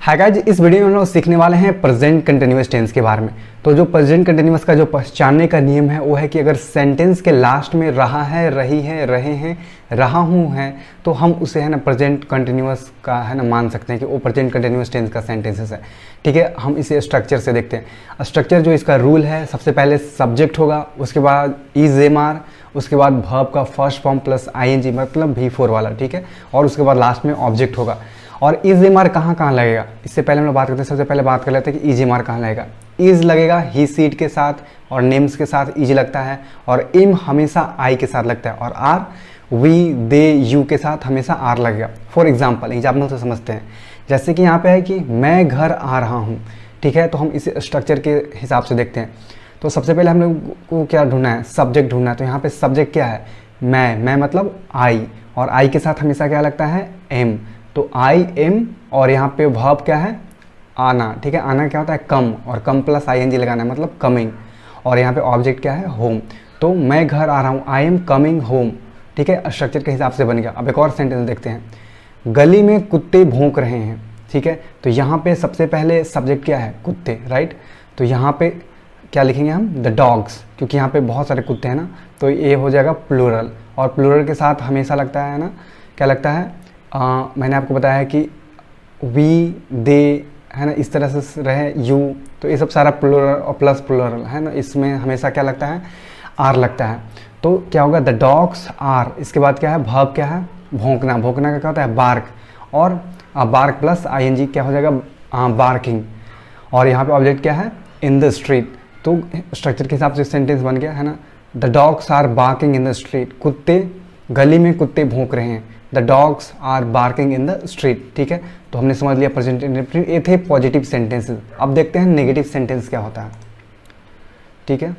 हाय गाइस, इस वीडियो में हम लोग सीखने वाले हैं प्रेजेंट कंटिन्यूअस टेंस के बारे में। तो जो प्रेजेंट कंटिन्यूअस का जो पहचानने का नियम है वो है कि अगर सेंटेंस के लास्ट में रहा है, रही है, रहे हैं, रहा हूँ है, तो हम उसे है ना प्रेजेंट कंटिन्यूअस का है ना मान सकते हैं कि वो प्रेजेंट कंटिन्यूअस टेंस का सेंटेंसेस है। ठीक है, हम इसे स्ट्रक्चर से देखते हैं। स्ट्रक्चर जो इसका रूल है, सबसे पहले सब्जेक्ट होगा, उसके बाद इज एम आर, उसके बाद वर्ब का फर्स्ट फॉर्म प्लस आईएनजी मतलब V4 वाला। ठीक है, और उसके बाद लास्ट में ऑब्जेक्ट होगा। और इज एम आर कहाँ लगेगा, इससे पहले हम लोग बात करते हैं, सबसे पहले बात कर लेते हैं कि इज एम आर कहाँ लगेगा। इज लगेगा ही सीट के साथ और नेम्स के साथ इज लगता है, और इम हमेशा आई के साथ लगता है, और आर वी दे यू के साथ हमेशा आर लगेगा। फॉर एग्जाम्पल से समझते हैं, जैसे कि यहाँ पे है कि मैं घर आ रहा हूँ। ठीक है, तो हम इसे स्ट्रक्चर के हिसाब से देखते हैं। तो सबसे पहले हम लोग को क्या ढूंढना है, सब्जेक्ट ढूंढना है। तो यहाँ पे सब्जेक्ट क्या है, मैं मतलब आई, और आई के साथ हमेशा क्या लगता है, एम। तो आई एम, और यहाँ पे वर्ब क्या है, आना। ठीक है, आना क्या होता है, कम, और कम प्लस आईएनजी लगाना है मतलब कमिंग। और यहाँ पे ऑब्जेक्ट क्या है, होम। तो मैं घर आ रहा हूँ, आई एम कमिंग होम। ठीक है, स्ट्रक्चर के हिसाब से बन गया। अब एक और सेंटेंस देखते हैं, गली में कुत्ते भौंक रहे हैं। ठीक है, तो यहाँ पे सबसे पहले सब्जेक्ट क्या है, कुत्ते, राइट। तो यहाँ पे क्या लिखेंगे हम, द डॉग्स, क्योंकि यहाँ पे बहुत सारे कुत्ते हैं ना, तो ये हो जाएगा प्लूरल। और प्लूरल के साथ हमेशा लगता है ना, क्या लगता है, मैंने आपको बताया कि वी दे है ना, इस तरह से रहे, यू, तो ये सब सारा प्लूरल और प्लस प्लूरल है ना, इसमें हमेशा क्या लगता है, आर लगता है। तो क्या होगा, द डॉग्स आर, इसके बाद क्या है, वर्ब क्या है, भौंकना। भौंकना का क्या होता है, बार्क, और बार्क प्लस आईएनजी क्या हो जाएगा, बार्किंग। और यहाँ पे ऑब्जेक्ट क्या है, इन द स्ट्रीट। तो स्ट्रक्चर के हिसाब से सेंटेंस बन गया है ना, the dogs are barking in the street, कुत्ते गली में कुत्ते भौंक रहे हैं, the dogs are barking in the street. ठीक है, तो हमने समझ लिया प्रेजेंट इंडेफिनिट, ये थे पॉजिटिव सेंटेंसेस। अब देखते हैं नेगेटिव सेंटेंस क्या होता है। ठीक है,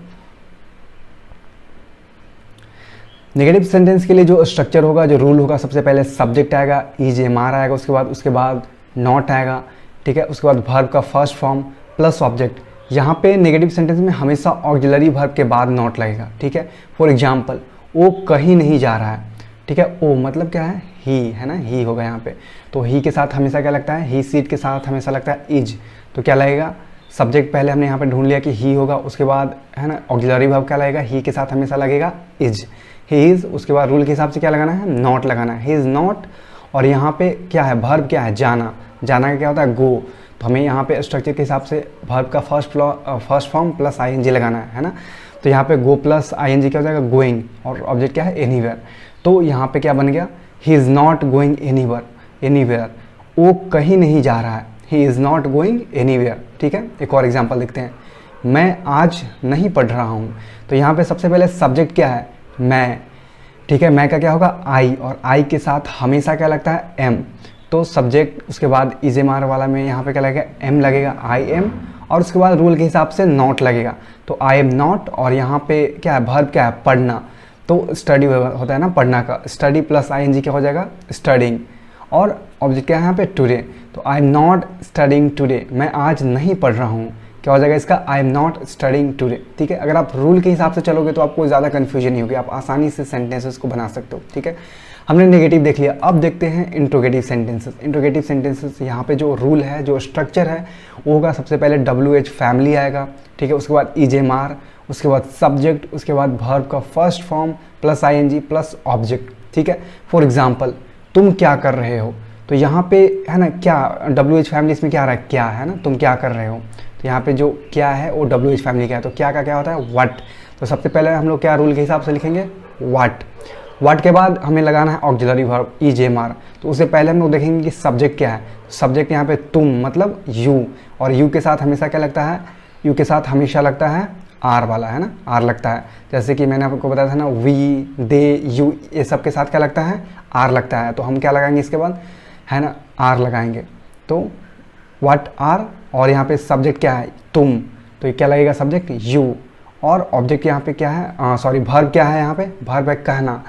नेगेटिव सेंटेंस के लिए जो स्ट्रक्चर होगा, जो रूल होगा, सबसे पहले सब्जेक्ट आएगा, इज एम आर आएगा, उसके बाद नॉट आएगा। ठीक है, उसके बाद वर्ब का फर्स्ट फॉर्म प्लस ऑब्जेक्ट। यहाँ पे नेगेटिव सेंटेंस में हमेशा ऑक्सिलरी वर्ब के बाद नॉट लगेगा। ठीक है, फॉर एग्जाम्पल, वो कहीं नहीं जा रहा है। ठीक है, ओ मतलब क्या है, ही है ना, ही होगा यहाँ पे। तो ही के साथ हमेशा क्या लगता है, ही सीट के साथ हमेशा लगता है इज। तो क्या लगेगा, सब्जेक्ट पहले हमने यहाँ पे ढूंढ लिया कि ही होगा, उसके बाद है ना ऑक्सिलरी वर्ब क्या लगेगा, ही के साथ हमेशा लगेगा इज, ही इज। उसके बाद रूल के हिसाब से क्या लगाना है, नॉट लगाना है, ही इज नॉट। और यहाँ पे क्या है, वर्ब क्या है, जाना। जाना का क्या होता है, गो। तो हमें यहाँ पे स्ट्रक्चर के हिसाब से वर्ब का फर्स्ट फॉर्म प्लस आईएनजी लगाना है ना। तो यहाँ पे गो प्लस आईएनजी क्या हो जाएगा, गोइंग, और ऑब्जेक्ट क्या है, एनीवेयर। तो यहाँ पे क्या बन गया, he is not going anywhere, वो कहीं नहीं जा रहा है, he is not going anywhere. ठीक है, एक और एग्जांपल देखते हैं, मैं आज नहीं पढ़ रहा हूँ। तो यहाँ पे सबसे पहले सब्जेक्ट क्या है, मैं। ठीक है, मैं का क्या होगा, आई, और आई के साथ हमेशा क्या लगता है, एम। तो सब्जेक्ट, उसके बाद इज एम आर वाला में यहाँ पे क्या लगेगा, एम लगेगा, आई एम, और उसके बाद रूल के हिसाब से नॉट लगेगा। तो आई एम नॉट, और यहाँ पे क्या है, वर्ब क्या है, पढ़ना। तो स्टडी होता है ना पढ़ना का, स्टडी प्लस आईएनजी क्या हो जाएगा, स्टडिंग। और ऑब्जेक्ट क्या है यहाँ पे, टुडे। तो I am not studying today, मैं आज नहीं पढ़ रहा हूँ, क्या हो जाएगा इसका, I am not studying today. ठीक है, अगर आप रूल के हिसाब से चलोगे तो आपको ज़्यादा कन्फ्यूजन नहीं होगी, आप आसानी से सेंटेंसेस को बना सकते हो। ठीक है, हमने नेगेटिव देख लिया, अब देखते हैं इंट्रोगेटिव सेंटेंसेस। इंट्रोगेटिव सेंटेंसेस यहाँ पे जो रूल है, जो स्ट्रक्चर है, वो होगा सबसे पहले WH फैमिली आएगा। ठीक है, उसके बाद इज एम आर, उसके बाद सब्जेक्ट, उसके बाद वर्ब का first form plus ING plus object. ठीक है, फॉर एग्जांपल, तुम क्या कर रहे हो। तो यहाँ पे है ना क्या, WH फैमिली इसमें क्या आ रहा है, क्या है ना, तुम क्या कर रहे हो। तो यहाँ पे जो क्या है वो WH फैमिली का है। तो क्या का क्या होता है, व्हाट। तो सबसे पहले हम लोग क्या रूल के हिसाब से लिखेंगे, व्हाट। व्हाट के बाद हमें लगाना है auxiliary verb is am are. तो उससे पहले हम लोग देखेंगे कि सब्जेक्ट क्या है। सब्जेक्ट यहाँ पे तुम मतलब यू, और यू के साथ हमेशा क्या लगता है, यू के साथ हमेशा लगता है आर वाला, है ना, आर लगता है। जैसे कि मैंने आपको बताया था ना, वी दे यू, ये सब के साथ क्या लगता है, आर लगता है। तो हम क्या लगाएंगे इसके बाद, है ना, आर लगाएंगे। तो व्हाट आर, और यहाँ पे सब्जेक्ट क्या है, तुम। तो ये क्या लगेगा सब्जेक्ट यू, और ऑब्जेक्ट यहाँ पे क्या है, सॉरी वर्ब क्या है यहाँ पे, वर्ब है कहना,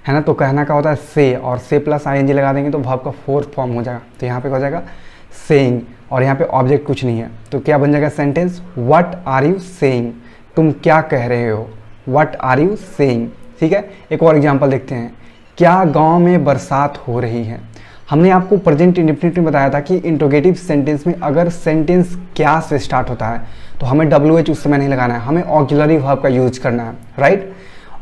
है ना। तो कहना का होता है से, और से प्लस आईएनजी लगा देंगे तो वर्ब का फोर्थ फॉर्म हो जाएगा, तो यहाँ पे हो जाएगा सेइंग, और यहाँ पे ऑब्जेक्ट कुछ नहीं है, तो क्या बन जाएगा sentence, what are you saying, तुम क्या कह रहे हो, व्हाट आर यू सेइंग। ठीक है, एक और एग्जांपल देखते हैं, क्या गांव में बरसात हो रही है। हमने आपको प्रेजेंट इंडेफिनिट में बताया था कि इंट्रोगेटिव सेंटेंस में अगर सेंटेंस क्या से स्टार्ट होता है तो हमें WH उस समय नहीं लगाना है, हमें ऑक्सिलरी वर्ब का यूज करना है, राइट,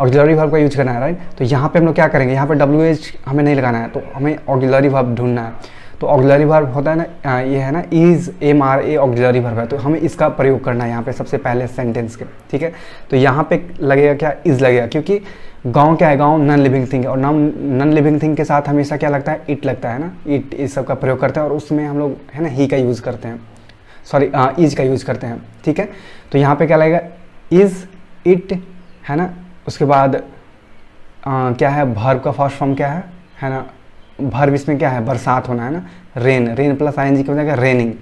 ऑक्सिलरी वर्ब का यूज करना है, राइट। तो यहाँ पे हम लोग क्या करेंगे, यहाँ पे WH हमें नहीं लगाना है, तो हमें ऑक्सिलरी वर्ब ढूंढना है। तो ऑक्सिलरी वर्ब होता है ना, ये है ना इज, MRA ऑक्सिलरी वर्ब है, तो हमें इसका प्रयोग करना है यहाँ पे सबसे पहले सेंटेंस के। ठीक है, तो यहाँ पे लगेगा क्या, इज लगेगा, क्योंकि गांव क्या है, गांव नॉन लिविंग थिंग है, और नॉन लिविंग थिंग के साथ हमेशा क्या लगता है, इट लगता है ना, इट इस सब का प्रयोग करते हैं, और उसमें हम लोग है ना ही का यूज़ करते हैं, सॉरी इज का यूज़ करते हैं। ठीक है, तो यहाँ पे क्या लगेगा, इज, इट, है ना। उसके बाद क्या है, वर्ब का फर्स्ट फॉर्म क्या है ना, वर्ब इसमें क्या है, बरसात होना है ना, रेन, रेन प्लस आईएनजी क्या हो जाएगा, रेनिंग,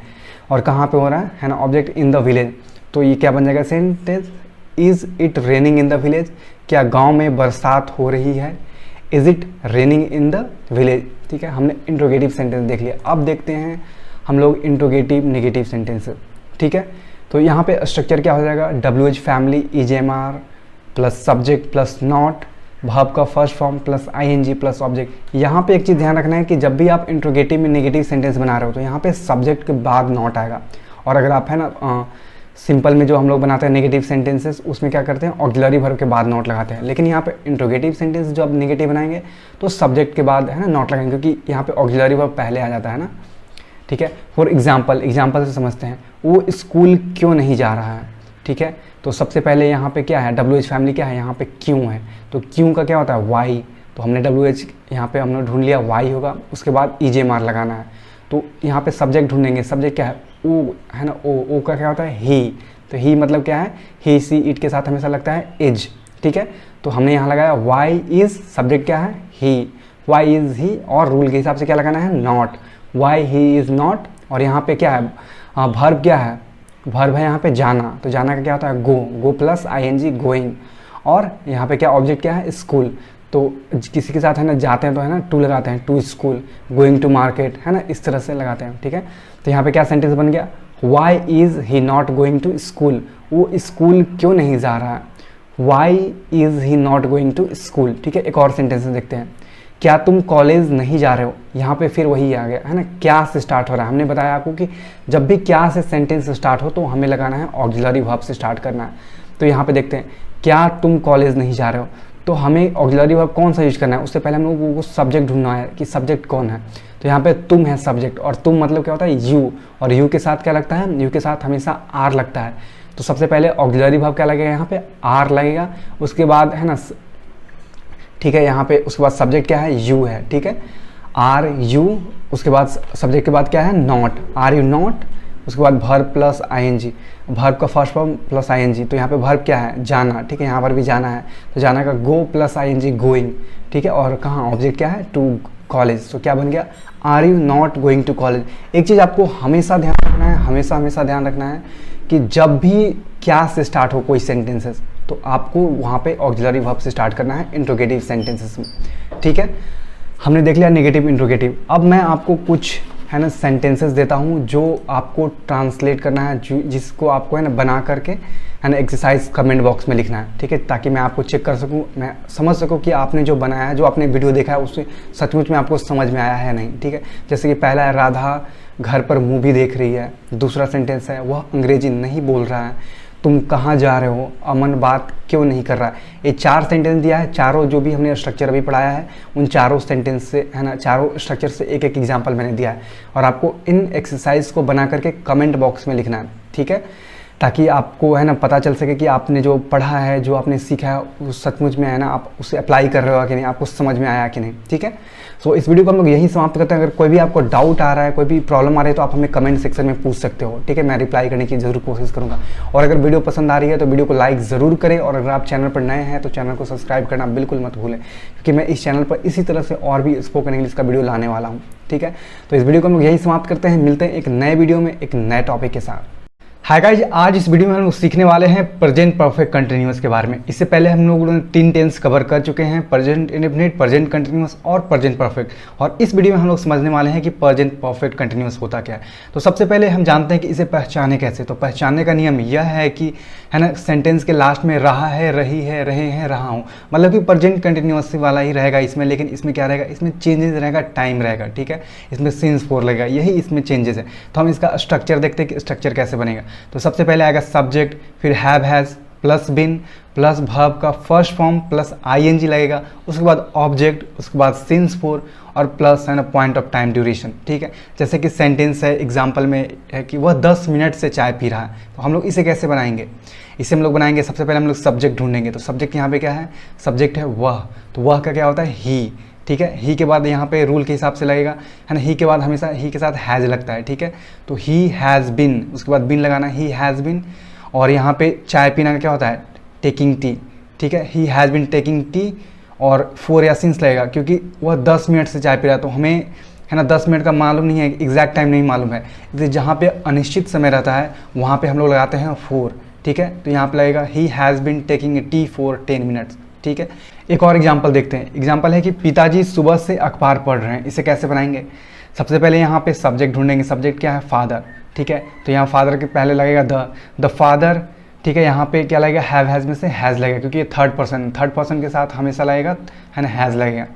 और कहाँ पे हो रहा है ना, ऑब्जेक्ट इन द विलेज, तो ये क्या बन जाएगा sentence, is it raining in the village, क्या गांव में बरसात हो रही है, is it raining in the village. ठीक है, हमने इंट्रोगेटिव सेंटेंस देख लिया, अब देखते हैं हम लोग इंट्रोगेटिव नेगेटिव सेंटेंस। ठीक है, तो यहाँ पे स्ट्रक्चर क्या हो जाएगा, WH family, EJMR plus subject plus not, verb का first form plus ING plus object. यहाँ पे एक चीज़ ध्यान रखना है कि जब भी आप इंट्रोगेटिव में नेगेटिव सेंटेंस बना रहे हो तो यहाँ पे सब्जेक्ट के बाद नॉट आएगा, और अगर आप है ना सिंपल में जो हम लोग बनाते हैं नेगेटिव सेंटेंसेस, उसमें क्या करते हैं, ऑक्सिलरी वर्ब के बाद नॉट लगाते हैं, लेकिन यहाँ पे इंट्रोगेटिव सेंटेंस जो आप नेगेटिव बनाएंगे तो सब्जेक्ट के बाद है ना नॉट लगाएंगे, क्योंकि यहाँ पे ऑक्सिलरी वर्ब पहले आ जाता है ना। ठीक है, फॉर एग्जाम्पल से समझते हैं, वो स्कूल क्यों नहीं जा रहा है। ठीक है, तो सबसे पहले यहाँ पे क्या है, WH फैमिली क्या है, यहाँ पे क्यों है, तो क्यों का क्या होता है, वाई, तो हमने WH यहाँ पे हमने ढूंढ लिया, वाई होगा, उसके बाद EJMR लगाना है, तो यहाँ पे सब्जेक्ट ढूंढेंगे, सब्जेक्ट क्या है, ओ है ना, ओ का क्या होता है, ही, तो ही मतलब क्या है, ही, सी, इट के साथ हमेशा लगता है इज। ठीक है, तो हमने यहाँ लगाया वाई इज, सब्जेक्ट क्या है, ही, वाई इज ही, और रूल के हिसाब से क्या लगाना है, not, why he is not, और यहाँ पे क्या है, वर्ब क्या है, वर्ब है यहाँ पे जाना, तो जाना का क्या होता है, गो प्लस ING गोइंग, और यहाँ पे क्या ऑब्जेक्ट क्या है, स्कूल, तो किसी के साथ है ना जाते हैं तो है ना टू लगाते हैं, to school, going to market, है ना, इस तरह से लगाते हैं। ठीक है, तो यहाँ पे क्या सेंटेंस बन गया, why is he not going to school, वो स्कूल क्यों नहीं जा रहा है, why is he not going to school. ठीक है, एक और सेंटेंस देखते हैं, क्या तुम कॉलेज नहीं जा रहे हो, यहाँ पे फिर वही आ गया है ना, क्या से स्टार्ट हो रहा है। हमने बताया आपको कि जब भी क्या से सेंटेंस स्टार्ट हो तो हमें लगाना है ऑक्सिलरी वर्ब से स्टार्ट करना है। तो यहाँ पे देखते हैं, क्या तुम कॉलेज नहीं जा रहे हो, तो हमें ऑक्सिलरी वर्ब कौन सा यूज करना है, उससे पहले हम लोगों को सब्जेक्ट ढूंढना है कि सब्जेक्ट कौन है। तो यहाँ पे तुम है सब्जेक्ट, और तुम मतलब क्या होता है, यू, और यू के साथ क्या लगता है, यू के साथ हमेशा आर लगता है, तो सबसे पहले ऑक्सिलरी वर्ब क्या लगेगा, यहाँ पे आर लगेगा, उसके बाद है ना, ठीक है, यहाँ पे उसके बाद सब्जेक्ट क्या है, यू है। ठीक है, आर यू, उसके बाद सब्जेक्ट के बाद क्या है, नॉट, आर यू नॉट, उसके बाद वर्ब प्लस ING, वर्ब का फर्स्ट फॉर्म प्लस ING, तो यहाँ पे वर्ब क्या है, जाना। ठीक है, यहाँ पर भी जाना है, तो जाना का गो प्लस ING गोइंग। ठीक है, और कहाँ ऑब्जेक्ट क्या है, टू कॉलेज, तो क्या बन गया, are you not going to college. एक चीज़ आपको हमेशा ध्यान रखना है, हमेशा ध्यान रखना है कि जब भी क्या से स्टार्ट हो कोई सेंटेंसेस तो आपको वहाँ पे ऑक्सिलरी वर्ब से स्टार्ट करना है इंट्रोगेटिव सेंटेंसेस में। ठीक है, हमने देख लिया नेगेटिव इंट्रोगेटिव। अब मैं आपको कुछ है ना सेंटेंसेस देता हूँ जो आपको ट्रांसलेट करना है, जिसको आपको है ना बना करके है ना एक्सरसाइज कमेंट बॉक्स में लिखना है। ठीक है, ताकि मैं आपको चेक कर सकूँ, मैं समझ सकूँ कि आपने जो बनाया है, जो आपने वीडियो देखा है उससे सचमुच में आपको समझ में आया है नहीं। ठीक है, जैसे कि पहला है, राधा घर पर मूवी देख रही है। दूसरा सेंटेंस है, वह अंग्रेजी नहीं बोल रहा है। तुम कहाँ जा रहे हो, अमन बात क्यों नहीं कर रहा है। ये 4 सेंटेंस दिया है, चारों जो भी हमने स्ट्रक्चर अभी पढ़ाया है उन चारों सेंटेंस से है ना, चारों स्ट्रक्चर से एक एक एग्जांपल मैंने दिया है, और आपको इन एक्सरसाइज को बना करके कमेंट बॉक्स में लिखना है। ठीक है, ताकि आपको है ना पता चल सके कि आपने जो पढ़ा है, जो आपने सीखा है, वो सचमुच में है ना आप उसे अप्लाई कर रहे हो कि नहीं, आपको समझ में आया कि नहीं। ठीक है, सो इस वीडियो को हम लोग यही समाप्त करते हैं। अगर कोई भी आपको डाउट आ रहा है, कोई भी प्रॉब्लम आ रही है, तो आप हमें कमेंट सेक्शन में पूछ सकते हो। ठीक है, मैं रिप्लाई करने की जरूर कोशिश करूंगा। और अगर वीडियो पसंद आ रही है तो वीडियो को लाइक ज़रूर करें, और अगर आप चैनल पर नए हैं तो चैनल को सब्सक्राइब करना बिल्कुल मत भूलें, क्योंकि मैं इस चैनल पर इसी तरह से और भी स्पोकन इंग्लिश का वीडियो लाने वाला हूँ। ठीक है, तो इस वीडियो को हम लोग यही समाप्त करते हैं। मिलते हैं एक नए वीडियो में एक नए टॉपिक के साथ। हाय गाइस, आज इस वीडियो में हम लोग सीखने वाले हैं प्रेजेंट परफेक्ट कंटिन्यूअस के बारे में। इससे पहले हम लोगों ने 3 टेंस कवर कर चुके हैं, प्रेजेंट इंडेफिनिट, प्रेजेंट कंटिन्यूअस और प्रेजेंट परफेक्ट। और इस वीडियो में हम लोग समझने वाले हैं कि प्रेजेंट परफेक्ट कंटिन्यूअस होता क्या है। तो सबसे पहले हम जानते हैं कि इसे पहचाने कैसे। तो पहचानने का नियम यह है कि है ना, सेंटेंस के लास्ट में रहा है, रही है, रहे हैं, रहा हूँ, मतलब कि प्रेजेंट कंटिन्यूअस वाला ही रहेगा इसमें। लेकिन इसमें क्या रहेगा, इसमें चेंजेस रहेगा, टाइम रहेगा, ठीक है। इसमें सिंस फोर लगेगा, यही इसमें चेंजेस है। तो हम इसका स्ट्रक्चर देखते हैं कि स्ट्रक्चर कैसे बनेगा। तो सबसे पहले आएगा सब्जेक्ट, फिर have has plus been plus verb का फर्स्ट फॉर्म प्लस आईएनजी लगेगा, उसके बाद ऑब्जेक्ट, उसके बाद सिंस फोर और प्लस है ना पॉइंट ऑफ टाइम ड्यूरेशन, ठीक है। जैसे कि सेंटेंस है, एग्जांपल में है कि वह 10 मिनट से चाय पी रहा है। तो हम लोग इसे कैसे बनाएंगे, इसे हम लोग बनाएंगे, सबसे पहले हम लोग सब्जेक्ट ढूंढेंगे। तो सब्जेक्ट यहाँ पे क्या है, सब्जेक्ट है वह। तो वह का क्या होता है, ही, ठीक है। ही के बाद यहाँ पे रूल के हिसाब से लगेगा, है ना। ही के बाद हमेशा ही के साथ हैज़ लगता है, ठीक है। तो ही हैज़ बिन, उसके बाद बिन लगाना, ही हैज़ बिन। और यहाँ पे चाय पीना का क्या होता है, टेकिंग टी, ठीक है। He has been taking tea और फोर या सिंस लगेगा, क्योंकि वह 10 मिनट से चाय पी रहा है। तो हमें है ना 10 मिनट का मालूम नहीं है, एग्जैक्ट टाइम नहीं मालूम है, इसलिए जहाँ पे अनिश्चित समय रहता है वहाँ पे हम लोग लगाते हैं फोर, ठीक है। तो यहाँ पे लगेगा he has been taking A T for 10 minutes, ठीक है। एक और एग्जाम्पल देखते हैं। एग्जाम्पल है कि पिताजी सुबह से अखबार पढ़ रहे हैं। इसे कैसे बनाएंगे, सबसे पहले यहाँ पे सब्जेक्ट ढूंढेंगे। सब्जेक्ट क्या है, फादर, ठीक है। तो यहाँ फादर के पहले लगेगा द फादर, ठीक है। यहाँ पे क्या लगेगा, हैव हैज़ में से हैज़ लगेगा, क्योंकि ये थर्ड पर्सन के साथ हमेशा लगेगा, है ना, हैज़ लगेगा।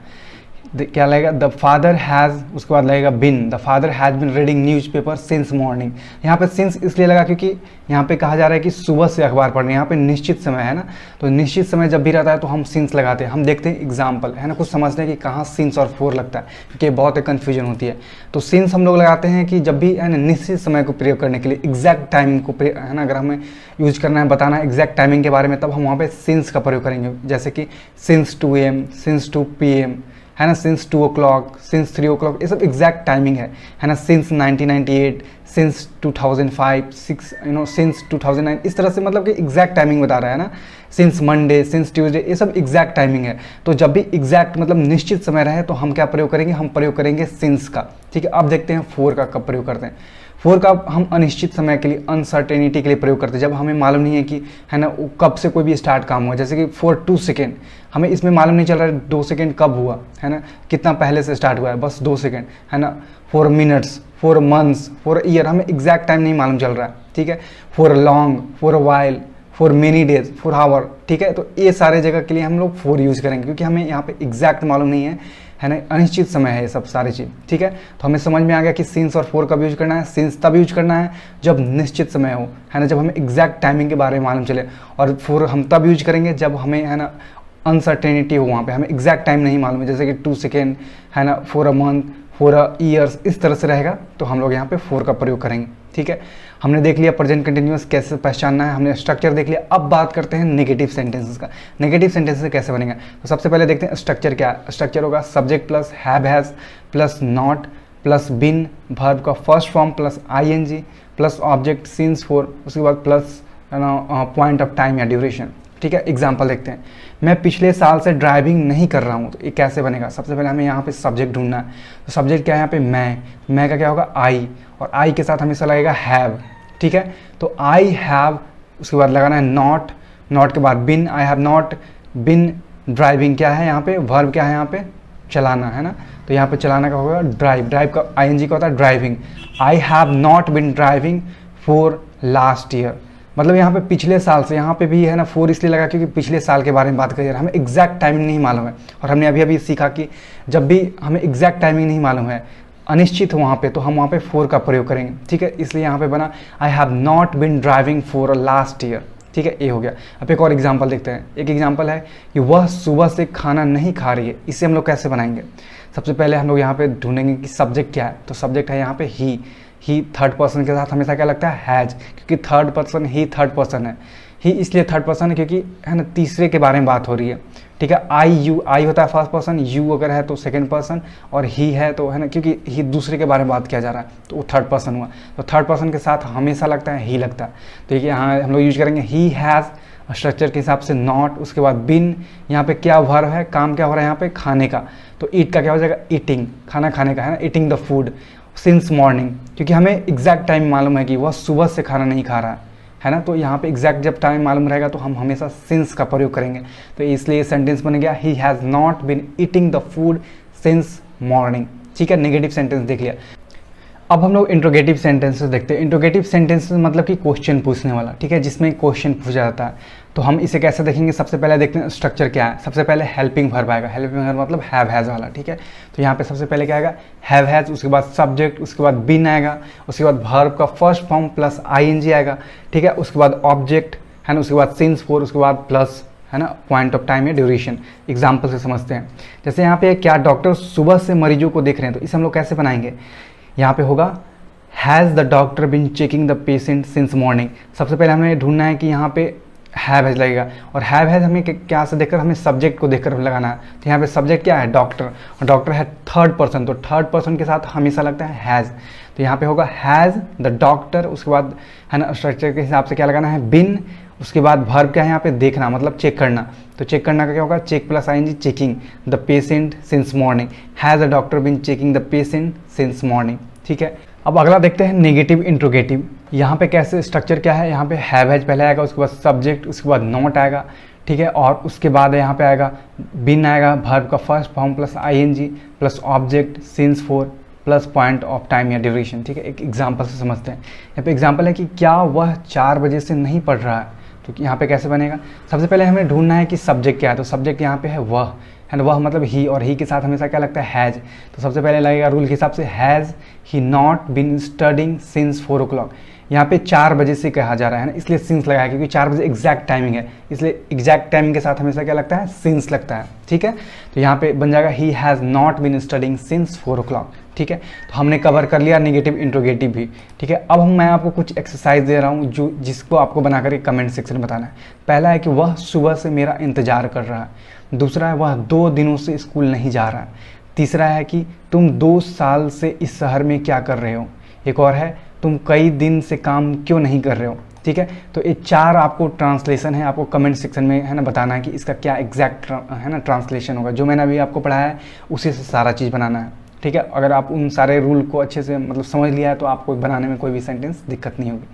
क्या लगेगा, द फादर हैज़, उसके बाद लगेगा been, the father has been reading newspaper since morning. यहाँ पे सिंस इसलिए लगा क्योंकि यहाँ पे कहा जा रहा है कि सुबह से अखबार पढ़ने, यहाँ पे निश्चित समय है ना। तो निश्चित समय जब भी रहता है तो हम सिंस लगाते हैं। हम देखते हैं एग्जाम्पल, है ना, कुछ समझते हैं कि कहाँ सिंस और फोर लगता है, क्योंकि बहुत कन्फ्यूजन होती है। तो सिंस हम लोग लगाते हैं कि जब भी है ना निश्चित समय को प्रयोग करने के लिए, एग्जैक्ट टाइमिंग को, है ना, अगर हमें यूज करना है, बताना है एग्जैक्ट टाइमिंग के बारे में, तब हम वहाँ पे सिंस का प्रयोग करेंगे। जैसे कि सिंस 2 AM, सिंस 2 PM, है ना, सिंस 2 o'clock, सिंस 3 o'clock, ये सब एग्जैक्ट टाइमिंग है ना। सिंस 1998, सिंस 2005, सिंस 2009, इस तरह से मतलब कि एग्जैक्ट टाइमिंग बता रहा है ना। सिंस मंडे, सिंस ट्यूसडे, ये सब एग्जैक्ट टाइमिंग है। तो जब भी एग्जैक्ट मतलब निश्चित समय रहे तो हम क्या प्रयोग करेंगे, हम प्रयोग करेंगे सिंस का, ठीक है। अब देखते हैं फोर का कब प्रयोग करते हैं। फोर का हम अनिश्चित समय के लिए, अनसर्टेनिटी के लिए प्रयोग करते हैं, जब हमें मालूम नहीं है कि है ना कब से कोई भी स्टार्ट काम हुआ। जैसे कि फॉर 2 सेकेंड, हमें इसमें मालूम नहीं चल रहा है 2 सेकेंड कब हुआ, है ना, कितना पहले से स्टार्ट हुआ है, बस 2 सेकेंड, है ना। 4 मिनट्स, 4 मंथ्स, 4 ईयर, हमें एग्जैक्ट टाइम नहीं मालूम चल रहा है, ठीक है। For long, for while, for many days, for hour, ठीक है। तो ये सारे जगह के लिए हम लोग फोर यूज करेंगे, क्योंकि हमें यहाँ पे एग्जैक्ट मालूम नहीं है ना, अनिश्चित समय है ये सब सारी चीज़, ठीक है। तो हमें समझ में आ गया कि सिंस और फोर कब यूज करना है। सिंस तब यूज करना है जब निश्चित समय हो, है ना, जब हमें एग्जैक्ट टाइमिंग के बारे में मालूम चले। और फोर हम तब यूज करेंगे जब हमें है ना अनसर्टेनिटी हो, वहाँ पे हमें एग्जैक्ट टाइम नहीं मालूम है। जैसे कि 2 सेकेंड, है ना, for a month, for a years, इस तरह से रहेगा, तो हम लोग यहाँ पे फोर का प्रयोग करेंगे, ठीक है। हमने देख लिया प्रेजेंट कंटिन्यूअस कैसे पहचानना है, हमने स्ट्रक्चर देख लिया। अब बात करते हैं नेगेटिव सेंटेंसेस का। नेगेटिव सेंटेंसेस कैसे बनेगा, तो सबसे पहले देखते हैं स्ट्रक्चर क्या है। स्ट्रक्चर होगा subject plus have has plus not plus been, verb का first form plus ING plus object since for, उसके बाद प्लस पॉइंट ऑफ टाइम या ड्यूरेशन, ठीक है। एग्जाम्पल देखते हैं। मैं पिछले साल से ड्राइविंग नहीं कर रहा हूँ। तो ये कैसे बनेगा, सबसे पहले हमें यहाँ पे सब्जेक्ट ढूंढना है। तो सब्जेक्ट क्या है यहाँ पे, मैं का क्या होगा, आई, और आई के साथ हमेशा लगेगा हैव, ठीक है। तो आई हैव, उसके बाद लगाना है नॉट, नॉट के बाद been, I have not been driving, क्या है यहाँ पे, वर्ब क्या है यहाँ पे, चलाना, है ना। तो यहाँ पे चलाना का होगा ड्राइव, ड्राइव का आईएनजी का होता है driving. I have not been driving for last year, मतलब यहाँ पे पिछले साल से, यहाँ पे भी है ना फोर इसलिए लगा क्योंकि पिछले साल के बारे में बात करिए, हमें एग्जैक्ट टाइमिंग नहीं मालूम है। और हमने अभी अभी सीखा कि जब भी हमें एग्जैक्ट टाइमिंग नहीं मालूम है, अनिश्चित हो वहाँ पे, तो हम वहाँ पे फोर का प्रयोग करेंगे, ठीक है। इसलिए यहाँ पे बना आई have not been driving for a last year, ठीक है, ये हो गया। अब एक और एग्जाम्पल देखते हैं। एक एग्जाम्पल है कि वह सुबह से खाना नहीं खा रही है। इसे हम लोग कैसे बनाएंगे, सबसे पहले हम लोग यहाँ पे ढूंढेंगे कि सब्जेक्ट क्या है। तो सब्जेक्ट है यहाँ पे ही थर्ड पर्सन के साथ हमेशा क्या लगता है, हैज, क्योंकि थर्ड पर्सन ही थर्ड पर्सन है। ही इसलिए थर्ड पर्सन है क्योंकि है ना तीसरे के बारे में बात हो रही है, ठीक है। आई होता है फर्स्ट पर्सन, यू अगर है तो सेकंड पर्सन, और ही है तो है ना, क्योंकि ही दूसरे के बारे में बात किया जा रहा है तो वो थर्ड पर्सन हुआ। तो थर्ड पर्सन के साथ हमेशा लगता है ही लगता है। तो ये यहाँ हम लोग यूज करेंगे ही हैज़, स्ट्रक्चर के हिसाब से नॉट, उसके बाद बिन, यहाँ पे क्या वर्ब है, काम क्या हो रहा है यहाँ पे, खाने का। तो ईट का क्या हो जाएगा, ईटिंग, खाना खाने का, है ना, eating the food. Since morning, क्योंकि हमें एग्जैक्ट टाइम मालूम है कि वह सुबह से खाना नहीं खा रहा है ना, तो यहाँ पे एग्जैक्ट जब टाइम मालूम रहेगा तो हम हमेशा सिंस का प्रयोग करेंगे। तो इसलिए सेंटेंस बन गया he has not been eating the food since morning. ठीक है, नेगेटिव सेंटेंस देख लिया। अब हम लोग इंट्रोगेटिव सेंटेंसेस देखते हैं। इंट्रोगेटिव सेंटेंसेस मतलब कि क्वेश्चन पूछने वाला, ठीक है, जिसमें क्वेश्चन पूछा जाता है। तो हम इसे कैसे देखेंगे, सबसे पहले देखते हैं स्ट्रक्चर क्या है। सबसे पहले हेल्पिंग वर्ब आएगा, हेल्पिंग वर्ब मतलब हैव हैज़ वाला, ठीक है। तो यहाँ पे सबसे पहले क्या आएगा, हैव हैज़, उसके बाद सब्जेक्ट, उसके बाद बीन आएगा, उसके बाद वर्ब का फर्स्ट फॉर्म प्लस आईएनजी आएगा, ठीक है, उसके बाद ऑब्जेक्ट है ना, उसके बाद सिंस फॉर, उसके बाद प्लस है ना पॉइंट ऑफ टाइम या ड्यूरेशन। एग्जाम्पल से समझते हैं, जैसे यहाँ पे क्या डॉक्टर सुबह से मरीजों को देख रहे हैं, तो इसे हम लोग कैसे बनाएंगे। यहाँ पे होगा has the doctor been checking the patient since morning. सबसे पहले हमें ढूंढना है कि यहाँ पे हैव हैज़ लगेगा, और हैव हैज़ हमें क्या से देखकर, हमें सब्जेक्ट को देखकर लगाना है। तो यहाँ पे सब्जेक्ट क्या है, डॉक्टर, और डॉक्टर है थर्ड पर्सन, तो थर्ड पर्सन के साथ हमेशा लगता है हैज़। तो यहाँ पे होगा हैज़ द डॉक्टर, उसके बाद है ना स्ट्रक्चर के हिसाब से क्या लगाना है, बिन, उसके बाद वर्ब क्या है यहाँ पे देखना, मतलब चेक करना। तो चेक करना का क्या होगा, check plus ING, checking the patient since morning, has the doctor been checking the patient since morning. ठीक है, अब अगला देखते हैं नेगेटिव इंट्रोगेटिव। यहाँ पे कैसे स्ट्रक्चर क्या है, यहाँ पे हैव हैज पहले आएगा, उसके बाद सब्जेक्ट, उसके बाद नॉट आएगा, ठीक है, और उसके बाद यहाँ पे आएगा बिन आएगा, वर्ब का first form plus ING plus object since for plus point of time या ड्यूरेशन। ठीक है, एक एग्जाम्पल से समझते हैं। यहाँ पे एग्जाम्पल है कि क्या वह 4 बजे से नहीं पढ़ रहा है, तो यहाँ पे कैसे बनेगा, सबसे पहले हमें ढूंढना है कि सब्जेक्ट क्या है। तो सब्जेक्ट यहाँ पे है वह, है ना, वह मतलब ही, और ही के साथ हमेशा क्या लगता है, हैज़। तो सबसे पहले लगेगा रूल के हिसाब से, he has not been studying since 4 o'clock। यहाँ पे 4 बजे से कहा जा रहा है ना, इसलिए सिंस लगाया, क्योंकि 4 बजे एग्जैक्ट टाइमिंग है, इसलिए एग्जैक्ट टाइमिंग के साथ हमेशा क्या लगता है, सिंस लगता है। ठीक है, तो यहाँ पे बन जाएगा he has not been studying since 4 o'clock। ठीक है, तो हमने कवर कर लिया नेगेटिव इंट्रोगेटिव भी। ठीक है, अब मैं आपको कुछ एक्सरसाइज दे रहा हूँ जिसको आपको बना करके कमेंट सेक्शन में बताना है। पहला है कि वह सुबह से मेरा इंतजार कर रहा है। दूसरा है वह 2 दिनों से स्कूल नहीं जा रहा है। तीसरा है कि तुम 2 साल से इस शहर में क्या कर रहे हो। एक और है, तुम कई दिन से काम क्यों नहीं कर रहे हो। ठीक है, तो ये 4 आपको ट्रांसलेशन है, आपको कमेंट सेक्शन में है ना बताना है कि इसका क्या एग्जैक्ट है ना ट्रांसलेशन होगा। जो मैंने अभी आपको पढ़ाया है उसी से सारा चीज़ बनाना है। ठीक है, अगर आप उन सारे रूल को अच्छे से मतलब समझ लिया है तो आपको बनाने में कोई भी सेंटेंस दिक्कत नहीं होगी।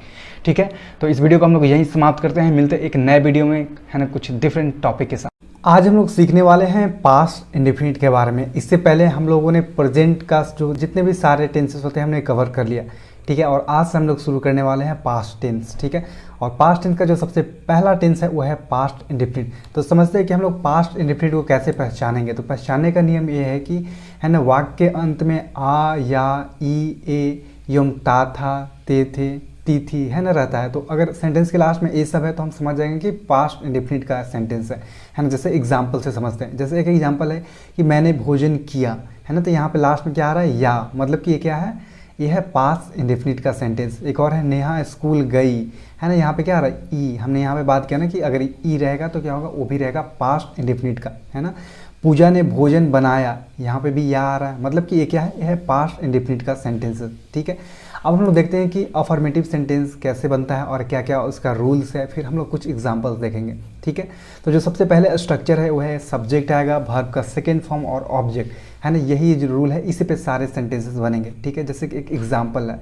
ठीक है, तो इस वीडियो को हम लोग यहीं समाप्त करते हैं, मिलते हैं एक नए वीडियो में है ना कुछ डिफरेंट टॉपिक के साथ। आज हम लोग सीखने वाले हैं पास्ट इंडेफिनिट के बारे में। इससे पहले हम लोगों ने प्रेजेंट का जो जितने भी सारे टेंसेस होते हैं हमने कवर कर लिया। ठीक है, और आज से हम लोग शुरू करने वाले हैं पास्ट टेंस। ठीक है, और पास्ट टेंस का जो सबसे पहला टेंस है वो है पास्ट इंडेफिनिट। तो समझते हैं कि हम लोग पास्ट इंडेफिनिट को कैसे पहचानेंगे। तो पहचानने का नियम ये है कि है ना वाक्य के अंत में आ, या, ई, ए, यम, ता, था, ते, थे, ती, थी है ना रहता है। तो अगर सेंटेंस के लास्ट में ये सब है तो हम समझ जाएंगे कि पास्ट इंडेफिनिट का सेंटेंस है ना। जैसे एग्जाम्पल से समझते हैं, जैसे एक एग्जाम्पल है कि मैंने भोजन किया, है ना, तो यहाँ पे लास्ट में क्या आ रहा है, या, मतलब कि ये क्या है, ये है पास्ट इंडेफिनिट का सेंटेंस। एक और है नेहा स्कूल गई, है ना, यहाँ पे क्या आ रहा है, ई। हमने यहाँ पे बात किया ना कि अगर ई रहेगा तो क्या होगा, वो भी रहेगा पास्ट इंडेफिनिट का, है ना। पूजा ने भोजन बनाया, यहाँ पे भी या आ रहा है, मतलब कि ये क्या है, ये है पास्ट इंडेफिनिट का सेंटेंस। ठीक है, अब हम लोग देखते हैं कि अफर्मेटिव सेंटेंस कैसे बनता है और क्या क्या उसका रूल्स है, फिर हम लोग कुछ एग्जांपल्स देखेंगे। ठीक है, तो जो सबसे पहले स्ट्रक्चर है वो है सब्जेक्ट आएगा, वर्ब का सेकेंड फॉर्म और ऑब्जेक्ट, है ना, यही जो रूल है इसी पे सारे सेंटेंसेस बनेंगे। ठीक है, जैसे एक एग्जाम्पल है,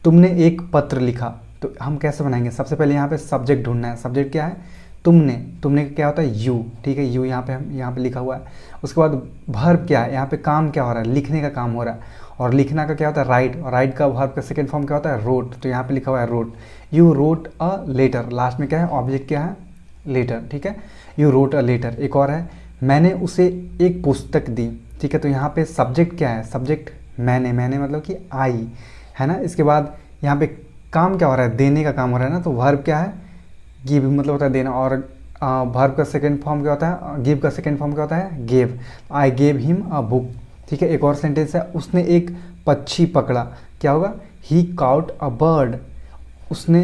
तुमने एक पत्र लिखा, तो हम कैसे बनाएंगे, सबसे पहले यहाँ पे सब्जेक्ट ढूंढना है। सब्जेक्ट क्या है, तुमने क्या होता है, यू। ठीक है, यू यहाँ पे लिखा हुआ है। उसके बाद वर्ब क्या है, यहाँ पे काम क्या हो रहा है, लिखने का काम हो रहा है, और लिखना का क्या होता है, राइट, और राइट का वर्ब का सेकेंड फॉर्म क्या होता है, रोट। तो यहाँ पे लिखा हुआ है wrote, you wrote a letter. Last में क्या है, ऑब्जेक्ट क्या है, लेटर। ठीक है, यू रोट अ लेटर। एक और है, मैंने उसे एक पुस्तक दी। ठीक है, तो यहाँ पे सब्जेक्ट क्या है, सब्जेक्ट मैंने मतलब कि आई, है ना। इसके बाद यहाँ पे काम क्या हो रहा है, देने का काम हो रहा है ना, तो वर्ब क्या है, गिव, मतलब होता है देना, और वर्ब का सेकेंड फॉर्म क्या होता है, गिव का सेकेंड फॉर्म क्या होता है, gave. I gave him a book. ठीक है, एक और सेंटेंस है, उसने एक पक्षी पकड़ा, क्या होगा, ही कॉट अ बर्ड। उसने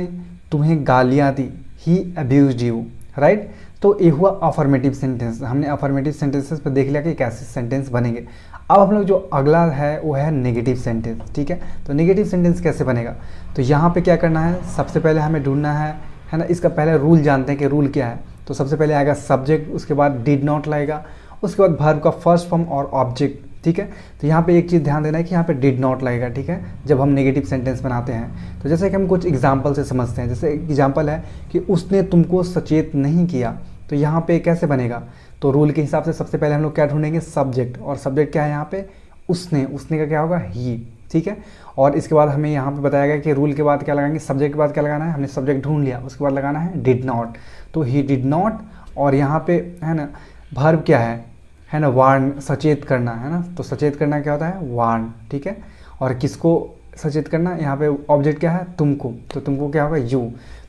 तुम्हें गालियाँ दी, ही अब्यूज्ड यू, राइट। तो ये हुआ अफर्मेटिव सेंटेंस। हमने अफर्मेटिव सेंटेंसेस पे देख लिया कि कैसे सेंटेंस बनेंगे। अब हम लोग जो अगला है वो है नेगेटिव सेंटेंस। ठीक है, तो नेगेटिव सेंटेंस कैसे बनेगा, तो यहाँ पे क्या करना है, सबसे पहले हमें ढूंढना है ना, इसका पहले रूल जानते हैं कि रूल क्या है। तो सबसे पहले आएगा सब्जेक्ट, उसके बाद डिड नॉट लगेगा, उसके बाद वर्ब का फर्स्ट फॉर्म और ऑब्जेक्ट, ठीक है। तो यहाँ पे एक चीज़ ध्यान देना है कि यहाँ पे डिड नॉट लगेगा, ठीक है, जब हम नेगेटिव सेंटेंस बनाते हैं। तो जैसे कि हम कुछ एग्जाम्पल से समझते हैं, जैसे एग्जाम्पल है कि उसने तुमको सचेत नहीं किया, तो यहाँ पे कैसे बनेगा। तो रूल के हिसाब से सबसे पहले हम लोग क्या ढूंढेंगे, सब्जेक्ट, और सब्जेक्ट क्या है यहाँ पे, उसने का क्या होगा, ही, ठीक है। और इसके बाद हमें यहाँ पे बताया गया कि रूल के बाद क्या लगाएंगे, सब्जेक्ट के बाद क्या लगाना है, हमने सब्जेक्ट ढूंढ लिया, उसके बाद लगाना है डिड नॉट। तो ही डिड नॉट, और यहाँ पे है ना वर्ब क्या है ना, वार्न, सचेत करना, है ना। तो सचेत करना क्या होता है, वार्न, ठीक है। और किसको सचेत करना, यहाँ पे ऑब्जेक्ट क्या है, तुमको, तो तुमको क्या होगा, यू।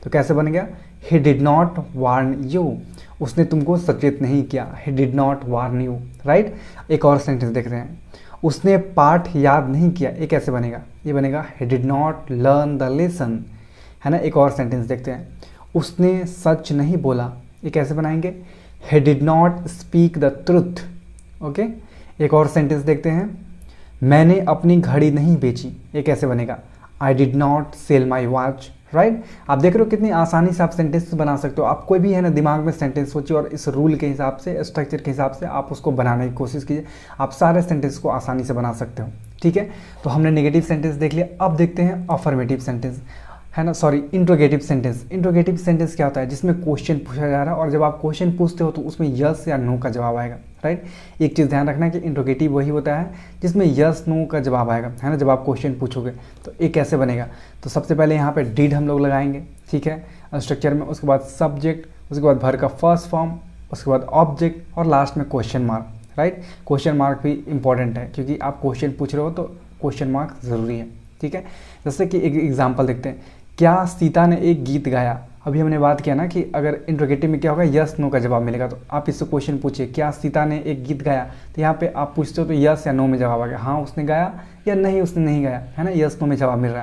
तो कैसे बन गया, he did not warn you, उसने तुमको सचेत नहीं किया, he did not warn you, right. एक और सेंटेंस देख रहे हैं, उसने पाठ याद नहीं किया, ये कैसे बनेगा, ये बनेगा ही did not learn the lesson, है ना। एक और सेंटेंस देखते हैं, उसने सच नहीं बोला, ये कैसे बनाएंगे, he did not speak the truth, okay. एक और सेंटेंस देखते हैं, मैंने अपनी घड़ी नहीं बेची, ये कैसे बनेगा, I did not sell my watch, right. आप देख रहे हो कितनी आसानी से आप सेंटेंस बना सकते हो। आप कोई भी है ना दिमाग में सेंटेंस सोचिए और इस रूल के हिसाब से, स्ट्रक्चर के हिसाब से आप उसको बनाने की कोशिश कीजिए, आप सारे सेंटेंस को आसानी से बना सकते हो, ठीक है। तो हमने नेगेटिव सेंटेंस देख लिया, अब देखते हैं अफर्मेटिव सेंटेंस, है ना, sorry interrogative sentence. Interrogative sentence क्या होता है, जिसमें क्वेश्चन पूछा जा रहा है और जब आप क्वेश्चन पूछते हो तो उसमें यस या नो का जवाब आएगा, राइट। एक चीज़ ध्यान रखना है कि इंट्रोगेटिव वही होता है जिसमें यस नो का जवाब आएगा, है ना, जब आप क्वेश्चन पूछोगे। तो ये कैसे बनेगा, तो सबसे पहले यहाँ पे डिड हम लोग लगाएंगे, ठीक है, स्ट्रक्चर में, उसके बाद सब्जेक्ट, उसके बाद भर का फर्स्ट फॉर्म, उसके बाद ऑब्जेक्ट और लास्ट में question mark, right. Question mark भी इंपॉर्टेंट है क्योंकि आप क्वेश्चन पूछ रहे हो तो क्वेश्चन मार्क ज़रूरी है, ठीक है। जैसे कि एक एग्जाम्पल देखते हैं, क्या सीता ने एक गीत गाया। अभी हमने बात किया ना कि अगर इंट्रोगेटिव में क्या होगा, यस नो का जवाब मिलेगा। तो आप इससे क्वेश्चन पूछिए, क्या सीता ने एक गीत गाया, तो यहाँ पे आप पूछते हो तो यस या नो में जवाब आ गया, हाँ उसने गाया या नहीं उसने नहीं गाया, है ना, यस नो में जवाब मिल रहा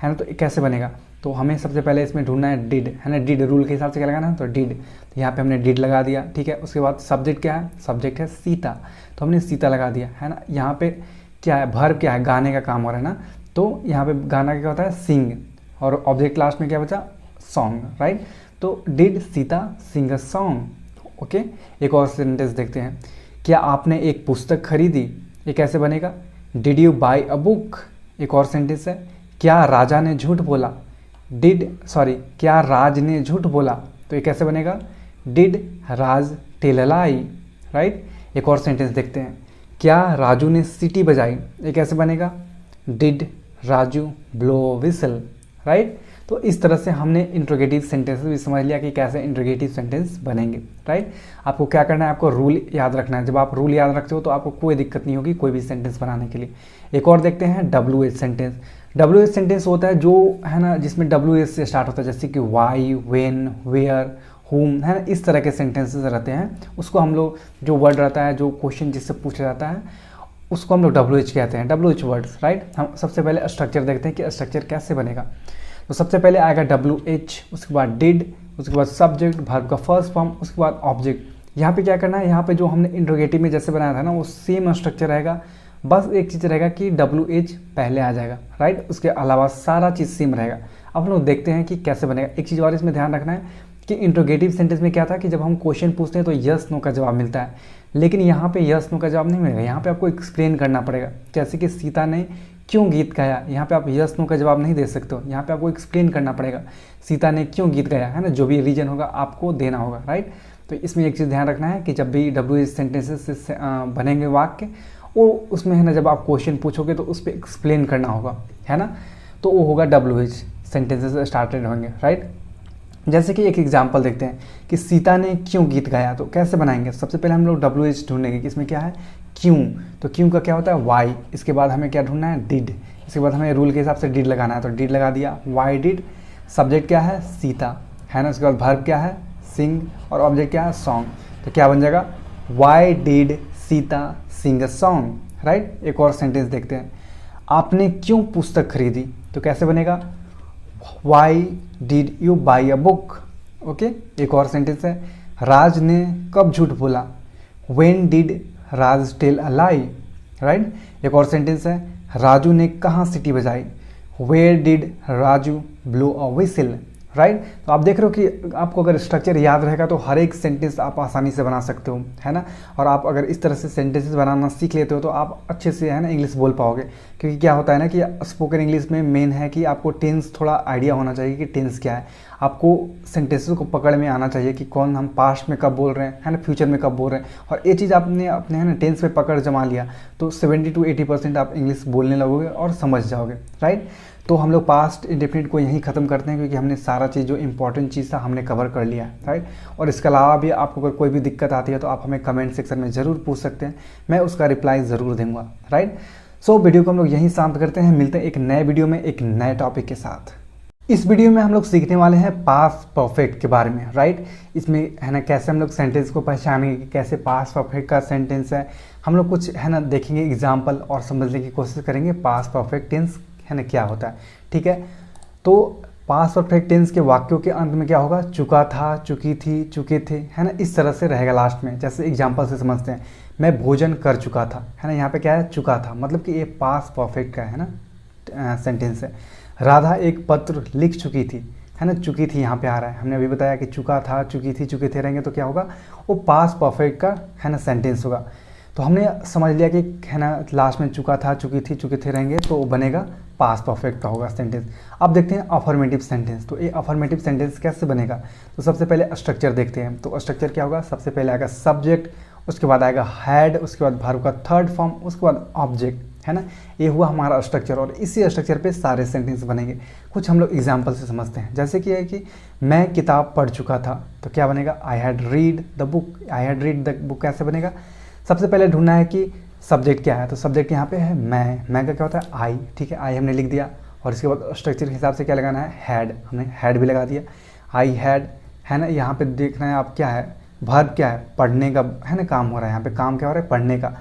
है ना। तो कैसे बनेगा, तो हमें सबसे पहले इसमें ढूंढना है डिड, है ना, डिड रूल के हिसाब से क्या लगाना है, तो डिड। तो यहाँ पे हमने डिड लगा दिया, ठीक है। उसके बाद सब्जेक्ट क्या है, सब्जेक्ट है सीता, तो हमने सीता लगा दिया, है ना। यहाँ पे क्या है, वर्ब क्या है, गाने का काम हो रहा है ना, तो यहाँ पे गाना क्या होता है, सिंग, और ऑब्जेक्ट लास्ट में क्या बचा, सॉन्ग, राइट। तो did Sita sing a song, okay. एक और सेंटेंस देखते हैं, क्या आपने एक पुस्तक खरीदी, ये कैसे बनेगा, did you buy a book. एक और सेंटेंस है, क्या राजा ने झूठ बोला, क्या राज ने झूठ बोला, तो ये कैसे बनेगा, did Raj tell a lie, right. एक और सेंटेंस देखते हैं, क्या राजू ने सीटी बजाई, ये कैसे बनेगा, did Raju blow whistle, right. तो इस तरह से हमने इंट्रोगेटिव सेंटेंसेस भी समझ लिया कि कैसे इंट्रोगेटिव सेंटेंस बनेंगे, राइट। आपको क्या करना है, आपको रूल याद रखना है। जब आप रूल याद रखते हो तो आपको कोई दिक्कत नहीं होगी कोई भी सेंटेंस बनाने के लिए। एक और देखते हैं WH सेंटेंस। WH सेंटेंस होता है जो है ना जिसमें WH से स्टार्ट होता है, जैसे कि वाई, वेन, वेयर, होम, है ना, इस तरह के सेंटेंसेस रहते हैं। उसको हम लोग जो वर्ड रहता है, जो क्वेश्चन जिससे पूछा जाता है, उसको हम लोग WH कहते हैं, WH वर्ड्स, राइट। हम सबसे पहले स्ट्रक्चर देखते हैं कि स्ट्रक्चर कैसे बनेगा। तो सबसे पहले आएगा WH, उसके बाद डिड, उसके बाद सब्जेक्ट, वर्ब का फर्स्ट फॉर्म, उसके बाद ऑब्जेक्ट। यहाँ पे क्या करना है, यहाँ पे जो हमने इंट्रोगेटिव में जैसे बनाया था ना वो सेम स्ट्रक्चर रहेगा, बस एक चीज़ रहेगा कि WH पहले आ जाएगा, राइट। उसके अलावा सारा चीज़ सेम रहेगा। अब हम लोग देखते हैं कि कैसे बनेगा। एक चीज़ और इसमें ध्यान रखना है कि इंट्रोगेटिव सेंटेंस में क्या था कि जब हम क्वेश्चन पूछते हैं तो यस नो का जवाब मिलता है, लेकिन यहाँ पे यस नो का जवाब नहीं मिलेगा। यहाँ पे आपको एक्सप्लेन करना पड़ेगा, जैसे कि सीता ने क्यों गीत गाया, यहाँ पे आप यस नो का जवाब नहीं दे सकते हो, यहाँ पे आपको एक्सप्लेन करना पड़ेगा सीता ने क्यों गीत गाया, है ना, जो भी रीजन होगा आपको देना होगा, राइट। तो इसमें एक चीज़ ध्यान रखना है कि जब भी WH सेंटेंसेस से बनेंगे वाक्य, वो उसमें है ना जब आप क्वेश्चन पूछोगे तो उस पर एक्सप्लेन करना होगा, है ना, तो वो होगा WH सेंटेंसेस स्टार्टेड होंगे, राइट। जैसे कि एक एग्जांपल देखते हैं कि सीता ने क्यों गीत गाया, तो कैसे बनाएंगे। सबसे पहले हम लोग WH ढूंढेंगे कि इसमें क्या है, क्यों, तो क्यों का क्या होता है, वाई। इसके बाद हमें क्या ढूंढना है, डिड। इसके बाद हमें रूल के हिसाब से डिड लगाना है, तो डिड लगा दिया, वाई डिड। सब्जेक्ट क्या है, सीता, है ना। उसके बाद वर्ब क्या है, सिंग, और ऑब्जेक्ट क्या है, सॉन्ग। तो क्या बन जाएगा, why did Sita sing a song, right. एक और सेंटेंस देखते हैं, आपने क्यों पुस्तक खरीदी, तो कैसे बनेगा, why did you buy a book, okay. एक और सेंटेंस है, राज ने कब झूठ बोला, when did Raj tell a lie, right. एक और सेंटेंस है, राजू ने कहाँ सीटी बजाई, where did Raju blow a whistle, right. तो आप देख रहे हो कि आपको अगर स्ट्रक्चर याद रहेगा तो हर एक सेंटेंस आप आसानी से बना सकते हो, है ना। और आप अगर इस तरह से सेंटेंसेस बनाना सीख लेते हो तो आप अच्छे से, है ना, इंग्लिश बोल पाओगे। क्योंकि क्या होता है ना कि स्पोकन इंग्लिश में मेन है कि आपको टेंस थोड़ा आइडिया होना चाहिए कि टेंस क्या है। आपको सेंटेंसेस को पकड़ में आना चाहिए कि कौन हम पास्ट में कब बोल रहे हैं, है ना, फ्यूचर में कब बोल रहे हैं। और ये चीज़ आपने अपने, है ना, टेंस पे पकड़ जमा लिया तो 70 to 80% आप इंग्लिश बोलने लगोगे और समझ जाओगे, राइट। तो हम लोग पास्ट इंडेफिनिट को यहीं ख़त्म करते हैं क्योंकि हमने सारा चीज़ जो इंपॉर्टेंट चीज़ था हमने कवर कर लिया है, राइट। और इसके अलावा भी आपको अगर कोई भी दिक्कत आती है तो आप हमें कमेंट सेक्शन में ज़रूर पूछ सकते हैं, मैं उसका रिप्लाई ज़रूर दूंगा, राइट। सो वीडियो को हम लोग यहीं शांत करते हैं, मिलते हैं एक नए वीडियो में एक नए टॉपिक के साथ। इस वीडियो में हम लोग सीखने वाले हैं पास्ट परफेक्ट के बारे में, राइट। इसमें, है ना, कैसे हम लोग सेंटेंस को पहचानेंगे कि कैसे पास्ट परफेक्ट का सेंटेंस है। हम लोग कुछ, है ना, देखेंगे एग्जाम्पल और समझने की कोशिश करेंगे पास्ट परफेक्ट टेंस, है ना, क्या होता है, ठीक है। तो पास्ट परफेक्ट टेंस के वाक्यों के अंत में क्या होगा, चुका था, चुकी थी, चुके थे, है ना, इस तरह से रहेगा लास्ट में। जैसे एग्जाम्पल से समझते हैं, मैं भोजन कर चुका था, है ना, यहाँ पे क्या है, चुका था, मतलब कि ये पास्ट परफेक्ट का, है ना, सेंटेंस है। राधा एक पत्र लिख चुकी थी, है ना, चुकी थी यहाँ पे आ रहा है। हमने अभी बताया कि चुका था, चुकी थी, चुके थे रहेंगे तो क्या होगा, वो पास्ट परफेक्ट का, है ना, सेंटेंस होगा। तो हमने समझ लिया कि, है ना, लास्ट में चुका था, चुकी थी, चुके थे रहेंगे तो वो बनेगा पास्ट परफेक्ट का होगा सेंटेंस। अब देखते हैं अफर्मेटिव सेंटेंस। तो ये अफर्मेटिव सेंटेंस कैसे बनेगा, तो सबसे पहले स्ट्रक्चर देखते हैं। तो स्ट्रक्चर क्या होगा, सबसे पहले आएगा सब्जेक्ट, उसके बाद आएगा हैड, उसके बाद वर्ब का थर्ड फॉर्म, उसके बाद ऑब्जेक्ट, है ना। ये हुआ हमारा स्ट्रक्चर और इसी स्ट्रक्चर पे सारे सेंटेंस बनेंगे। कुछ हम लोग एग्जाम्पल से समझते हैं। जैसे कि है कि मैं किताब पढ़ चुका था, तो क्या बनेगा, I had read the book. I had read the book कैसे बनेगा, सबसे पहले ढूंढना है कि सब्जेक्ट क्या है। तो सब्जेक्ट यहाँ पे है मैं का क्या होता है, आई, ठीक है, आई हमने लिख दिया। और इसके बाद स्ट्रक्चर के हिसाब से क्या लगाना है, हैड, हमने हैड भी लगा दिया, आई हैड, है ना। यहाँ पे देखना है आप क्या है, वर्ब क्या है, पढ़ने का, है ना, काम हो रहा है। यहाँ पे काम क्या हो रहा है, पढ़ने का।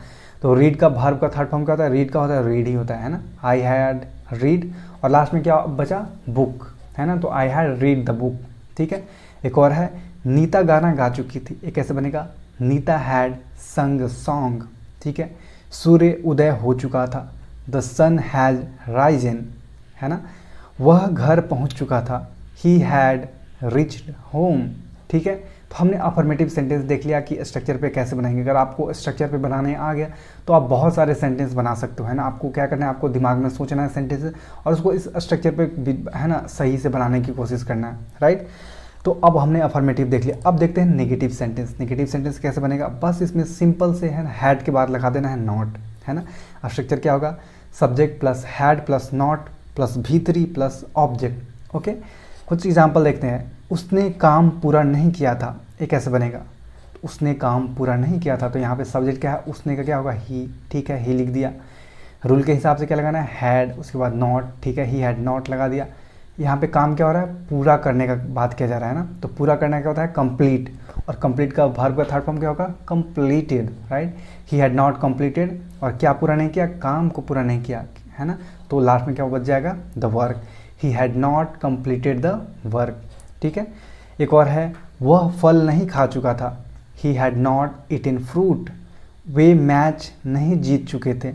तो रीड का वर्ब का थर्ड फॉर्म क्या होता है, रीड का होता है, रीड ही होता है ना। आई हैड रीड, और लास्ट में क्या बचा, बुक, है ना। तो I had read the book, ठीक है। एक और है, नीता गाना गा चुकी थी, ये कैसे बनेगा, नीता हैड संग सॉन्ग, ठीक है। सूर्य उदय हो चुका था, द सन हैज राइजन, है ना। वह घर पहुंच चुका था, ही हैड रिच्ड होम, ठीक है। तो हमने अफर्मेटिव सेंटेंस देख लिया कि स्ट्रक्चर पे कैसे बनाएंगे। अगर आपको स्ट्रक्चर पे बनाने आ गया तो आप बहुत सारे सेंटेंस बना सकते हो, है ना। आपको क्या करना है, आपको दिमाग में सोचना है सेंटेंस और उसको इस स्ट्रक्चर पे, है ना, सही से बनाने की कोशिश करना है, राइट। तो अब हमने अफर्मेटिव देख लिया। अब देखते हैं नेगेटिव सेंटेंस। नेगेटिव सेंटेंस कैसे बनेगा, बस इसमें सिंपल से, है ना, हैड के बाद लगा देना है नॉट, है ना। अब स्ट्रक्चर क्या होगा, subject plus had plus not plus भीतरी प्लस ऑब्जेक्ट, ओके। कुछ एग्जाम्पल देखते हैं। उसने काम पूरा नहीं किया था, ये कैसे बनेगा, तो उसने काम पूरा नहीं किया था, तो यहाँ पे सब्जेक्ट क्या है, उसने का क्या होगा, ही, ठीक है, ही लिख दिया। रूल के हिसाब से क्या लगाना है, हैड, उसके बाद नॉट, ठीक है, ही हैड नॉट लगा दिया। यहाँ पे काम क्या हो रहा है, पूरा करने का बात किया जा रहा है ना। तो पूरा करना क्या होता है, कंप्लीट, और कंप्लीट का वर्ब का थर्ड फॉर्म क्या होगा, completed, right. He had not completed, और क्या पूरा नहीं किया, काम को पूरा नहीं किया, है ना। तो लास्ट में क्या बच जाएगा, the work, he had not completed the work, ठीक है। एक और है, वह फल नहीं खा चुका था, he had not eaten fruit. वे मैच नहीं जीत चुके थे,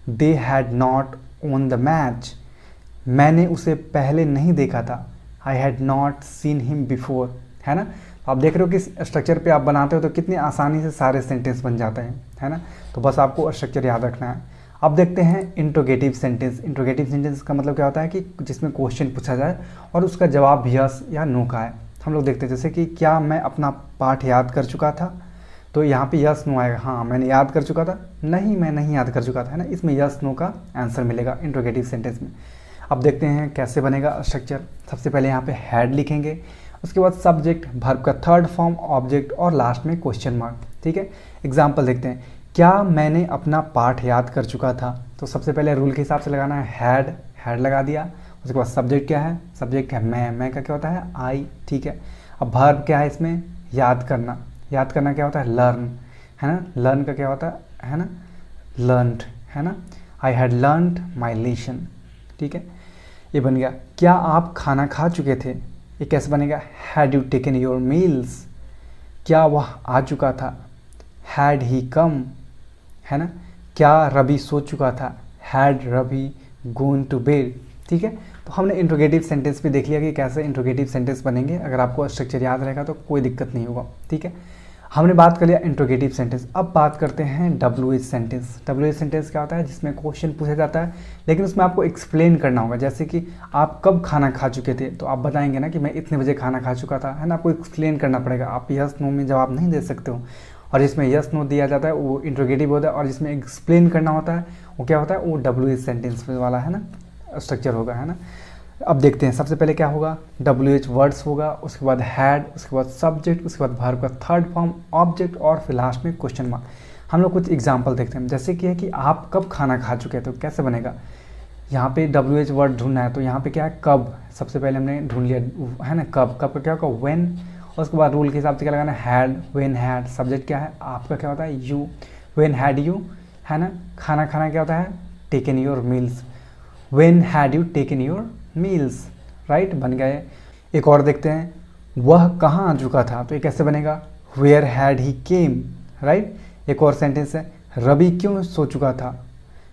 they had not won the match. मैंने उसे पहले नहीं देखा था, I had not seen him before, है ना। तो आप देख रहे हो कि स्ट्रक्चर पे आप बनाते हो तो कितनी आसानी से सारे सेंटेंस बन जाते हैं, है ना। तो बस आपको स्ट्रक्चर याद रखना है। अब देखते हैं इंट्रोगेटिव सेंटेंस। इंट्रोगेटिव सेंटेंस का मतलब क्या होता है कि जिसमें क्वेश्चन पूछा जाए और उसका जवाब यस या नो का है। हम लोग देखते हैं जैसे कि क्या मैं अपना पाठ याद कर चुका था, तो यहाँ पे यस नो आएगा, हाँ मैंने याद कर चुका था, नहीं मैं नहीं याद कर चुका था, है ना। इसमें यस नो का आंसर मिलेगा इंट्रोगेटिव सेंटेंस में। अब देखते हैं कैसे बनेगा स्ट्रक्चर। सबसे पहले यहाँ पे हैड लिखेंगे, उसके बाद सब्जेक्ट, वर्ब का थर्ड फॉर्म, ऑब्जेक्ट और लास्ट में क्वेश्चन मार्क, ठीक है। एग्जाम्पल देखते हैं, क्या मैंने अपना पाठ याद कर चुका था, तो सबसे पहले रूल के हिसाब से लगाना है हैड, हैड लगा दिया। उसके बाद सब्जेक्ट क्या है, सब्जेक्ट है मैं का क्या होता है, आई, ठीक है। अब वर्ब क्या है इसमें, याद करना, याद करना क्या होता है, लर्न, है ना। लर्न का क्या होता है ना, लर्नड, है ना। I had learned my lesson, ठीक है, ये बन गया। क्या आप खाना खा चुके थे, ये कैसे बनेगा, had you taken your meals. क्या वह आ चुका था, हैड ही कम, है ना। क्या रवि सो चुका था, had Ravi gone to bed, ठीक है। तो हमने इंट्रोगेटिव सेंटेंस भी देख लिया कि कैसे इंट्रोगेटिव सेंटेंस बनेंगे। अगर आपको स्ट्रक्चर याद रहेगा तो कोई दिक्कत नहीं होगा, ठीक है। हमने बात कर लिया इंट्रोगेटिव सेंटेंस। अब बात करते हैं WH सेंटेंस। WH सेंटेंस क्या होता है? जिसमें क्वेश्चन पूछा जाता है लेकिन उसमें आपको एक्सप्लेन करना होगा। जैसे कि आप कब खाना खा चुके थे, तो आप बताएंगे ना कि मैं इतने बजे खाना खा चुका था, है ना। आपको एक्सप्लेन करना पड़ेगा। आप यस नो में जवाब नहीं दे सकते हो। और जिसमें यस नो दिया जाता है वो इंट्रोगेटिव होता है, और जिसमें एक्सप्लेन करना होता है वो क्या होता है? वो WH सेंटेंस वाला, है ना, स्ट्रक्चर होगा, है ना। अब देखते हैं सबसे पहले क्या होगा। WH वर्ड्स होगा, उसके बाद हैड, उसके बाद सब्जेक्ट, उसके बाद वर्ब का थर्ड फॉर्म ऑब्जेक्ट, और फिर लास्ट में क्वेश्चन मार्क। हम लोग कुछ एग्जांपल देखते हैं। जैसे कि है कि आप कब खाना खा चुके हैं, तो कैसे बनेगा? यहाँ पे WH वर्ड ढूंढना है, तो यहाँ पे क्या है? कब। सबसे पहले हमने ढूंढ लिया, है ना, कब। कब का क्या होगा? व्हेन। उसके बाद रूल के हिसाब से क्या लगाना है? Had, when had. सब्जेक्ट क्या है? आपका क्या होता है? यू। व्हेन हैड यू, है ना। खाना खाना क्या होता है? Taken your meals. When had you taken your meals, right, बन गए। एक और देखते हैं, वह कहाँ आ चुका था, तो ये कैसे बनेगा? Where had he came, right. एक और सेंटेंस है, रवि क्यों सो चुका था,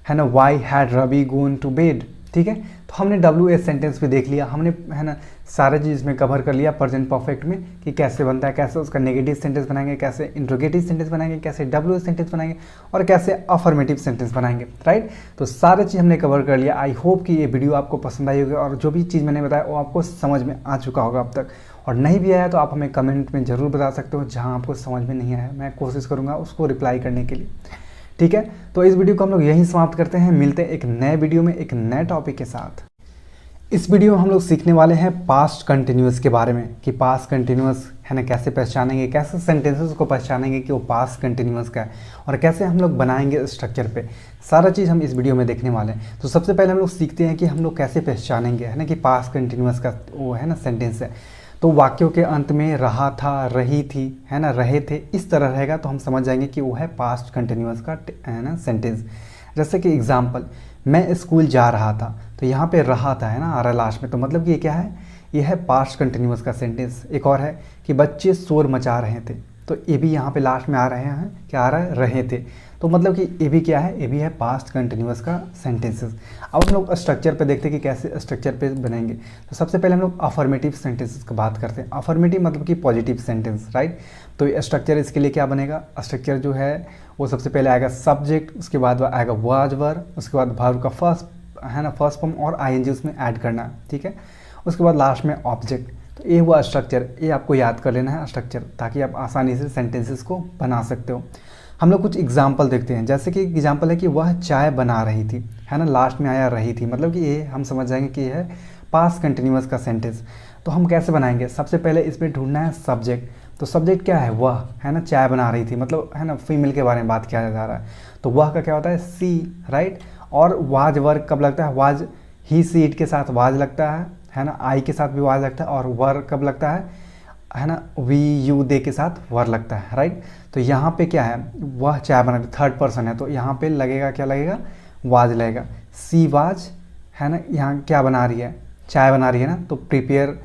है ना, why had Ravi gone to bed, ठीक है। तो हमने WH सेंटेंस भी देख लिया, हमने, है ना, सारे चीज़ में कवर कर लिया प्रेजेंट परफेक्ट में कि कैसे बनता है, कैसे उसका नेगेटिव सेंटेंस बनाएंगे, कैसे इंट्रोगेटिव सेंटेंस बनाएंगे, कैसे WH सेंटेंस बनाएंगे, और कैसे अफर्मेटिव सेंटेंस बनाएंगे, राइट। तो सारे चीज़ हमने कवर कर लिया। आई होप कि ये वीडियो आपको पसंद आई होगी और जो भी चीज़ मैंने बताया वो आपको समझ में आ चुका होगा अब तक। और नहीं भी आया तो आप हमें कमेंट में ज़रूर बता सकते हो, जहाँ आपको समझ में नहीं आया मैं कोशिश करूँगा उसको रिप्लाई करने के लिए, ठीक है। तो इस वीडियो को हम लोग यहीं समाप्त करते हैं। मिलते हैं एक नए वीडियो में एक नए टॉपिक के साथ। इस वीडियो में हम लोग सीखने वाले हैं पास्ट कंटिन्यूअस के बारे में कि पास्ट कंटिन्यूअस, है ना, कैसे पहचानेंगे, कैसे सेंटेंसेस को पहचानेंगे कि वो पास्ट कंटिन्यूअस का है, और कैसे हम लोग बनाएंगे स्ट्रक्चर पे। सारा चीज़ हम इस वीडियो में देखने वाले हैं। तो सबसे पहले हम लोग सीखते हैं कि हम लोग कैसे पहचानेंगे, है ना, कि पास्ट कंटिन्यूअस का वो, है ना, सेंटेंस है। तो वाक्यों के अंत में रहा था, रही थी, है ना, रहे थे, इस तरह रहेगा तो हम समझ जाएंगे कि वो है पास्ट कंटिन्यूअस का, है ना, सेंटेंस। जैसे कि एग्जाम्पल, मैं स्कूल जा रहा था, तो यहाँ पे रहा था, है ना, आ रहा लास्ट में, तो मतलब कि ये क्या है? ये है पास्ट कंटिन्यूअस का सेंटेंस। एक और है कि बच्चे शोर मचा रहे थे, तो ये भी यहाँ पे लास्ट में आ रहे हैं, क्या आ रहा है? रहे थे। तो मतलब कि ये भी क्या है? ये भी है पास्ट कंटिन्यूअस का सेंटेंसेस। अब हम लोग स्ट्रक्चर पे देखते हैं कि कैसे स्ट्रक्चर पे बनेंगे। तो सबसे पहले हम लोग अफर्मेटिव सेंटेंसेस की बात करते हैं। अफर्मेटिव मतलब कि पॉजिटिव सेंटेंस, राइट। तो ये स्ट्रक्चर इसके लिए क्या बनेगा? स्ट्रक्चर जो है वो सबसे पहले आएगा सब्जेक्ट, उसके बाद आएगा वाज वर्ब, उसके बाद वर्ब का फर्स्ट, है ना, फर्स्ट फॉर्म और ING उसमें ऐड करना, ठीक है। उसके बाद लास्ट में ऑब्जेक्ट। तो ये हुआ स्ट्रक्चर, ये आपको याद कर लेना है स्ट्रक्चर, ताकि आप आसानी से सेंटेंसेस को बना सकते हो। हम लोग कुछ एग्जाम्पल देखते हैं। जैसे कि एग्जाम्पल है कि वह चाय बना रही थी, है ना, लास्ट में आया रही थी, मतलब कि ये हम समझ जाएंगे कि ये है पास्ट कंटिन्यूअस का सेंटेंस। तो हम कैसे बनाएंगे? सबसे पहले इसमें ढूंढना है सब्जेक्ट। तो सब्जेक्ट क्या है? वह, है ना, चाय बना रही थी, मतलब, है ना, फीमेल के बारे में बात किया जा रहा है, तो वह का क्या होता है? सी, राइट। और वाज वर्ग कब लगता है? वाज, ही सी इट के साथ वाज लगता है ना, आई के साथ भी वाज लगता है, और वर्ग कब लगता है ना, वी यू दे के साथ वर्ग लगता है, राइट। तो यहाँ पे क्या है? वह चाय बना रही, थर्ड पर्सन है, तो यहाँ पे लगेगा, क्या लगेगा? वाज लगेगा। सी वाज, है ना, यहाँ क्या बना रही है? चाय बना रही है ना, तो प्रिपेयर,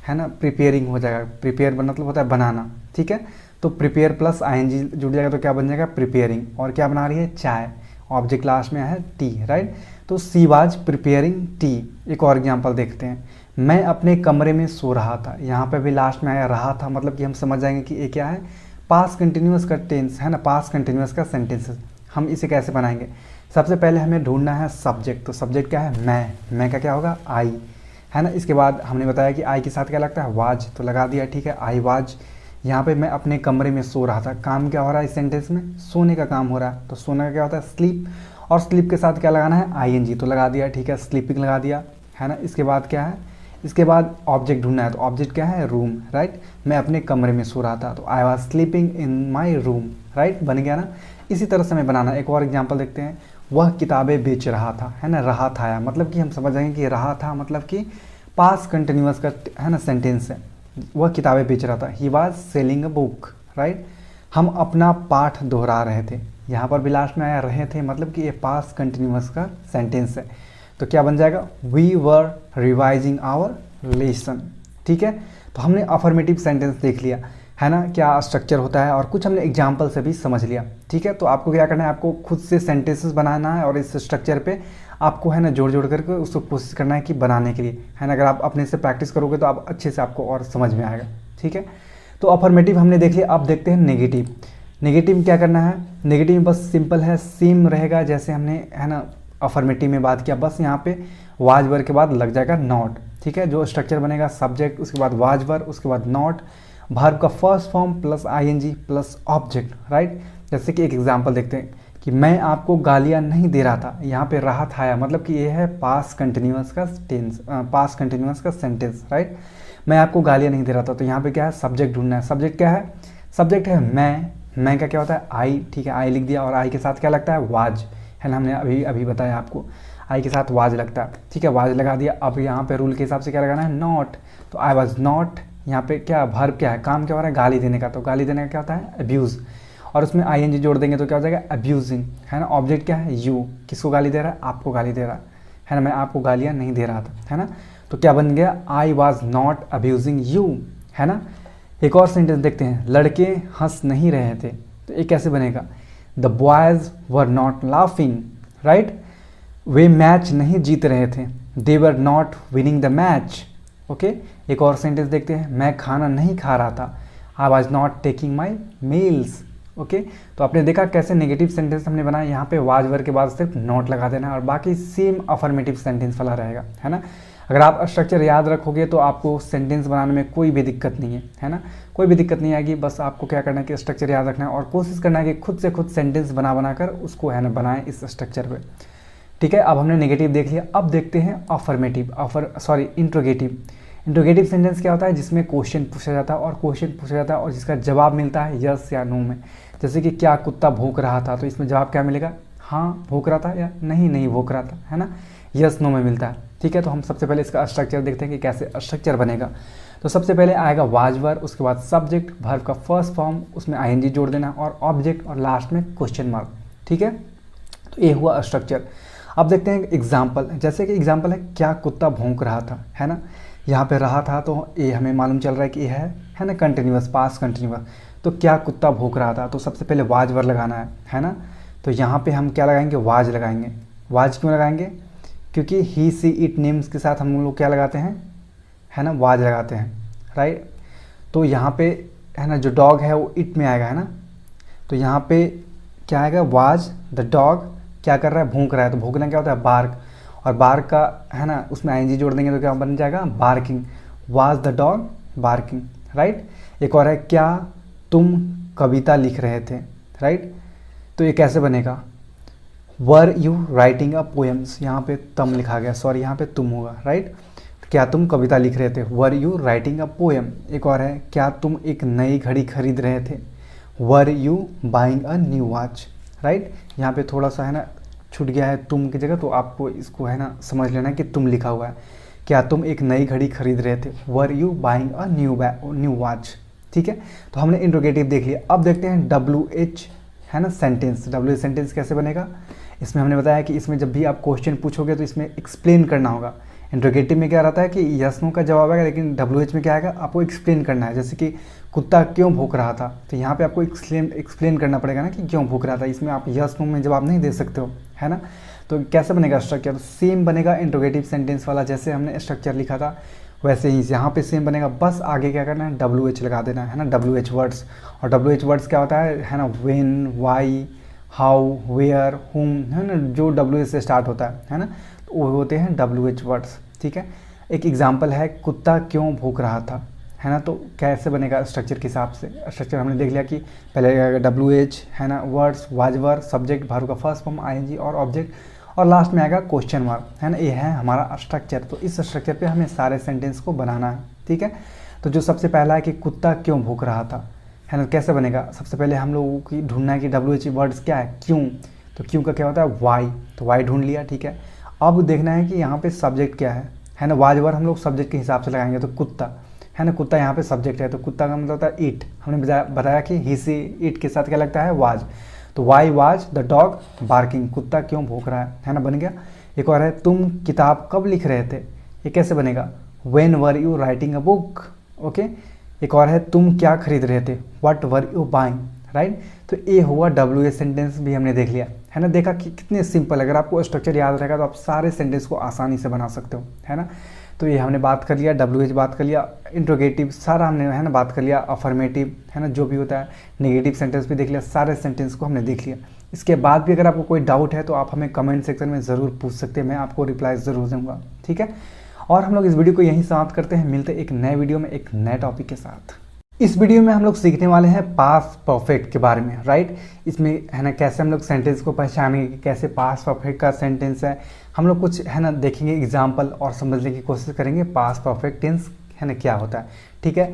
है ना, प्रिपेयरिंग हो जाएगा। प्रिपेयर मतलब होता है बनाना, ठीक है। तो प्रिपेयर प्लस ING जुड़ जाएगा तो क्या बन जाएगा? प्रिपेयरिंग। और क्या बना रही है? चाय। ऑब्जेक्ट लास्ट में है टी, राइट। तो सी वाज प्रिपेयरिंग टी। एक और एग्जांपल देखते हैं, मैं अपने कमरे में सो रहा था, यहाँ पे भी लास्ट में आया रहा था, मतलब कि हम समझ जाएंगे कि ये क्या है? पास्ट कंटिन्यूअस का टेंस, है ना, पास्ट कंटिन्यूअस का सेंटेंसेस। हम इसे कैसे बनाएंगे? सबसे पहले हमें ढूंढना है सब्जेक्ट। तो सब्जेक्ट क्या है? मैं का क्या होगा? आई, है ना। इसके बाद हमने बताया कि आई के साथ क्या लगता है? वाज, तो लगा दिया, ठीक है, आई वाज। यहाँ पे मैं अपने कमरे में सो रहा था, काम क्या हो रहा है इस सेंटेंस में? सोने का काम हो रहा है, तो सोने का क्या होता है? स्लीप। और स्लीप के साथ क्या लगाना है? ING, तो लगा दिया, ठीक है, स्लीपिंग लगा दिया, है ना। इसके बाद क्या है? इसके बाद ऑब्जेक्ट ढूंढना है, तो ऑब्जेक्ट क्या है? Room, right. मैं अपने कमरे में सो रहा था, तो I was sleeping in my room, right, बन गया ना। इसी तरह से हमें बनाना है। एक और एग्जाम्पल देखते हैं, वह किताबें बेच रहा था, है ना, रहा था आया, मतलब कि हम समझ जाएंगे कि रहा था मतलब कि पास्ट कंटिन्यूअस का, है ना, सेंटेंस है। वह किताबें बेच रहा था, he was selling a book, right. हम अपना पाठ दोहरा रहे थे, यहाँ पर भी लास्ट में आया रहे थे, मतलब कि ये पास्ट कंटिन्यूअस का सेंटेंस है। तो क्या बन जाएगा? We were revising our lesson, ठीक है। तो हमने अफर्मेटिव सेंटेंस देख लिया। है ना क्या स्ट्रक्चर होता है, और कुछ हमने एग्जाम्पल से भी समझ लिया। ठीक है, तो आपको क्या करना है, आपको खुद से सेंटेंसेस बनाना है और इस स्ट्रक्चर पे आपको है ना जोड़ जोड़ करके उसको कोशिश करना है कि बनाने के लिए, है ना। अगर आप अपने से प्रैक्टिस करोगे तो आप अच्छे से आपको और समझ में आएगा। ठीक है, तो अफर्मेटिव हमने देख लिया। अब देखते हैं नेगेटिव। नेगेटिव में क्या करना है, नेगेटिव में बस सिंपल है, सेम रहेगा जैसे हमने है ना अफर्मेटिव में बात किया, बस यहाँ पे वाज वर्ड के बाद लग जाएगा नॉट। ठीक है, जो स्ट्रक्चर बनेगा सब्जेक्ट, उसके बाद वाज वर्ड, उसके बाद नॉट, वर्ब का first form plus ING plus object, right. जैसे कि एक एग्जांपल देखते हैं कि मैं आपको गालियां नहीं दे रहा था, यहाँ पे रहा था आया, मतलब कि ये है पास्ट कंटिन्यूअस का टेंस, पास्ट कंटिन्यूअस का सेंटेंस, राइट। मैं आपको गालियां नहीं दे रहा था, तो यहाँ पे क्या है, सब्जेक्ट ढूंढना है। सब्जेक्ट क्या है, सब्जेक्ट है मैं का क्या होता है आई। ठीक है, आई लिख दिया, और आई के साथ क्या लगता है, वाज, है ना, हमने अभी अभी बताया आपको, आई के साथ वाज लगता है। ठीक है, वाज लगा दिया। अब यहाँ पे रूल के हिसाब से क्या लगाना है, नॉट, तो आई वाज नॉट, यहाँ पे क्या वर्ब क्या है, काम क्या हो रहा है, गाली देने का, तो गाली देने का क्या होता है, अब्यूज़, और उसमें आईएनजी जोड़ देंगे तो क्या हो जाएगा, अब्यूजिंग, है ना। ऑब्जेक्ट क्या है, यू, किसको गाली दे रहा है, आपको गाली दे रहा है ना, मैं आपको गालियाँ नहीं दे रहा था, है ना। तो क्या बन गया, I was not abusing you, है ना। एक और सेंटेंस देखते हैं, लड़के हंस नहीं रहे थे, तो ये कैसे बनेगा, the boys were not laughing, right. वे मैच नहीं जीत रहे थे, they were not winning the match. Okay, एक और सेंटेंस देखते हैं, मैं खाना नहीं खा रहा था, I was not taking my meals. Okay, तो आपने देखा कैसे नेगेटिव सेंटेंस हमने बनाया, यहाँ पे वाज वर्ड के बाद सिर्फ नॉट लगा देना और बाकी सेम अफर्मेटिव सेंटेंस वाला रहेगा, है ना। अगर आप स्ट्रक्चर याद रखोगे तो आपको सेंटेंस बनाने में कोई भी दिक्कत नहीं है ना, कोई भी दिक्कत नहीं आएगी। बस आपको क्या करना है कि स्ट्रक्चर याद रखना है और कोशिश करना है कि खुद से खुद सेंटेंस बना कर उसको है ना बनाएं इस स्ट्रक्चर पे। ठीक है, अब हमने नेगेटिव देख लिया, अब देखते हैं अफर्मेटिव, इंट्रोगेटिव। इंट्रोगेटिव सेंटेंस क्या होता है, जिसमें क्वेश्चन पूछा जाता है और क्वेश्चन पूछा जाता है और जिसका जवाब मिलता है यस या नो में। जैसे कि क्या कुत्ता भौंक रहा था, तो इसमें जवाब क्या मिलेगा, हाँ भौंक रहा था, या नहीं भौंक रहा था, है ना, यस नो में मिलता है। ठीक है, तो हम सबसे पहले इसका स्ट्रक्चर देखते हैं कि कैसे स्ट्रक्चर बनेगा। तो सबसे पहले आएगा वाज वर्ब, उसके बाद सब्जेक्ट, वर्ब का फर्स्ट फॉर्म, उसमें आईएनजी जोड़ देना और ऑब्जेक्ट, और लास्ट में क्वेश्चन मार्क। ठीक है, तो ये हुआ स्ट्रक्चर। अब देखते हैं एग्जाम्पल, जैसे कि एग्जाम्पल है क्या कुत्ता भौंक रहा था, है ना। यहाँ पे रहा था तो ये हमें मालूम चल रहा है कि ये है ना कंटिन्यूअस, पास्ट कंटिन्यूअस। तो क्या कुत्ता भौंक रहा था, तो सबसे पहले वाज वर्ब लगाना है ना। तो यहाँ पे हम क्या लगाएंगे, वाज लगाएंगे। वाज क्यों लगाएंगे, क्योंकि ही सी इट नेम्स के साथ हम लोग क्या लगाते हैं, है ना, वाज लगाते हैं, राइट। तो यहाँ पे है ना जो डॉग है वो इट में आएगा, है ना। तो यहाँ पे क्या आएगा, वाज द डॉग क्या कर रहा है, भौंक रहा है। तो भौंकना क्या होता है, बार्क, और बार्क का है ना उसमें आईएनजी जोड़ देंगे तो क्या बन जाएगा, barking, was the dog barking, right. एक और है क्या तुम कविता लिख रहे थे, राइट। तो ये कैसे बनेगा, were you writing a poems, यहाँ पे तम लिखा गया, सॉरी यहाँ पे तुम होगा, राइट। क्या तुम कविता लिख रहे थे, were you writing a poem. एक और है क्या तुम एक नई घड़ी खरीद रहे थे, were you buying a new watch, right. यहाँ पे थोड़ा सा है ना छूट गया है तुम की जगह, तो आपको इसको है ना समझ लेना कि तुम लिखा हुआ है। क्या तुम एक नई घड़ी खरीद रहे थे, were you buying a new watch. ठीक है, तो हमने इंट्रोगेटिव देख लिया। अब देखते हैं WH, है ना सेंटेंस। WH सेंटेंस कैसे बनेगा, इसमें हमने बताया कि इसमें जब भी आप क्वेश्चन पूछोगे तो इसमें एक्सप्लेन करना होगा। इंट्रोगेटिव में क्या रहता है कि यस नो का जवाब आएगा, लेकिन WH में क्या आएगा, आपको एक्सप्लेन करना है। जैसे कि कुत्ता क्यों भौंक रहा था, तो यहाँ पे आपको एक्सप्लेन करना पड़ेगा ना कि क्यों भौंक रहा था। इसमें आप यस नो में जवाब नहीं दे सकते हो, है ना। तो कैसे बनेगा स्ट्रक्चर, तो सेम बनेगा इंट्रोगेटिव सेंटेंस वाला, जैसे हमने स्ट्रक्चर लिखा था वैसे ही यहाँ पे सेम बनेगा। बस आगे क्या करना है, WH लगा देना है ना, WH वर्ड्स। और WH वर्ड्स क्या होता है ना, व्हेन, वाई, हाउ, वेयर, हुम, है ना, जो WH से स्टार्ट होता है ना, तो वो होते हैं WH वर्ड्स। ठीक है, एक एग्जांपल है कुत्ता क्यों भौंक रहा था, है ना। तो कैसे बनेगा स्ट्रक्चर के हिसाब से, स्ट्रक्चर हमने देख लिया कि पहले WH है ना, words, was verb, subject, verb का फर्स्ट फॉर्म, आईएनजी और ऑब्जेक्ट, और लास्ट में आएगा क्वेश्चन मार्क, है ना। ये है हमारा स्ट्रक्चर। तो इस स्ट्रक्चर पे हमें सारे सेंटेंस को बनाना है। ठीक है, तो जो सबसे पहला है कि कुत्ता क्यों भौंक रहा था, है ना, कैसे बनेगा। सबसे पहले हम लोगों की ढूंढना है कि WH वर्ड्स क्या है, क्यों। तो क्यों का क्या होता है, वाई, तो वाई ढूंढ लिया। ठीक है, अब देखना है कि यहाँ पे सब्जेक्ट क्या है ना। वाज वर्ब हम लोग सब्जेक्ट के हिसाब से लगाएंगे, तो कुत्ता, है ना, कुत्ता यहाँ पे सब्जेक्ट है, तो कुत्ता का मतलब होता है ईट। हमने बताया कि ही सी ईट के साथ क्या लगता है, वाज। तो why was the dog barking, कुत्ता क्यों भौंक रहा है ना, बन गया। एक और है तुम किताब कब लिख रहे थे, ये कैसे बनेगा, when were you writing a book. Okay, एक और है तुम क्या खरीद रहे थे, what were you buying, right. तो ये हुआ WH सेंटेंस भी हमने देख लिया है ना। देखा कि कितने सिंपल, अगर आपको स्ट्रक्चर याद रहेगा तो आप सारे सेंटेंस को आसानी से बना सकते हो, है ना। तो ये हमने बात कर लिया, WH बात कर लिया, इंट्रोगेटिव सारा हमने है ना बात कर लिया, अफर्मेटिव है ना जो भी होता है, नेगेटिव सेंटेंस भी देख लिया, सारे सेंटेंस को हमने देख लिया। इसके बाद भी अगर आपको कोई डाउट है तो आप हमें कमेंट सेक्शन में ज़रूर पूछ सकते हैं, मैं आपको रिप्लाई ज़रूर दूंगा, ठीक है। और हम लोग इस वीडियो को यहीं समाप्त करते हैं, मिलते हैं एक नए वीडियो में एक नए टॉपिक के साथ। इस वीडियो में हम लोग सीखने वाले हैं पास्ट परफेक्ट के बारे में, राइट। इसमें है ना कैसे हम लोग सेंटेंस को पहचानेंगे कि कैसे पास्ट परफेक्ट का सेंटेंस है, हम लोग कुछ है ना देखेंगे एग्जाम्पल और समझने की कोशिश करेंगे पास्ट परफेक्ट टेंस है ना क्या होता है, ठीक है।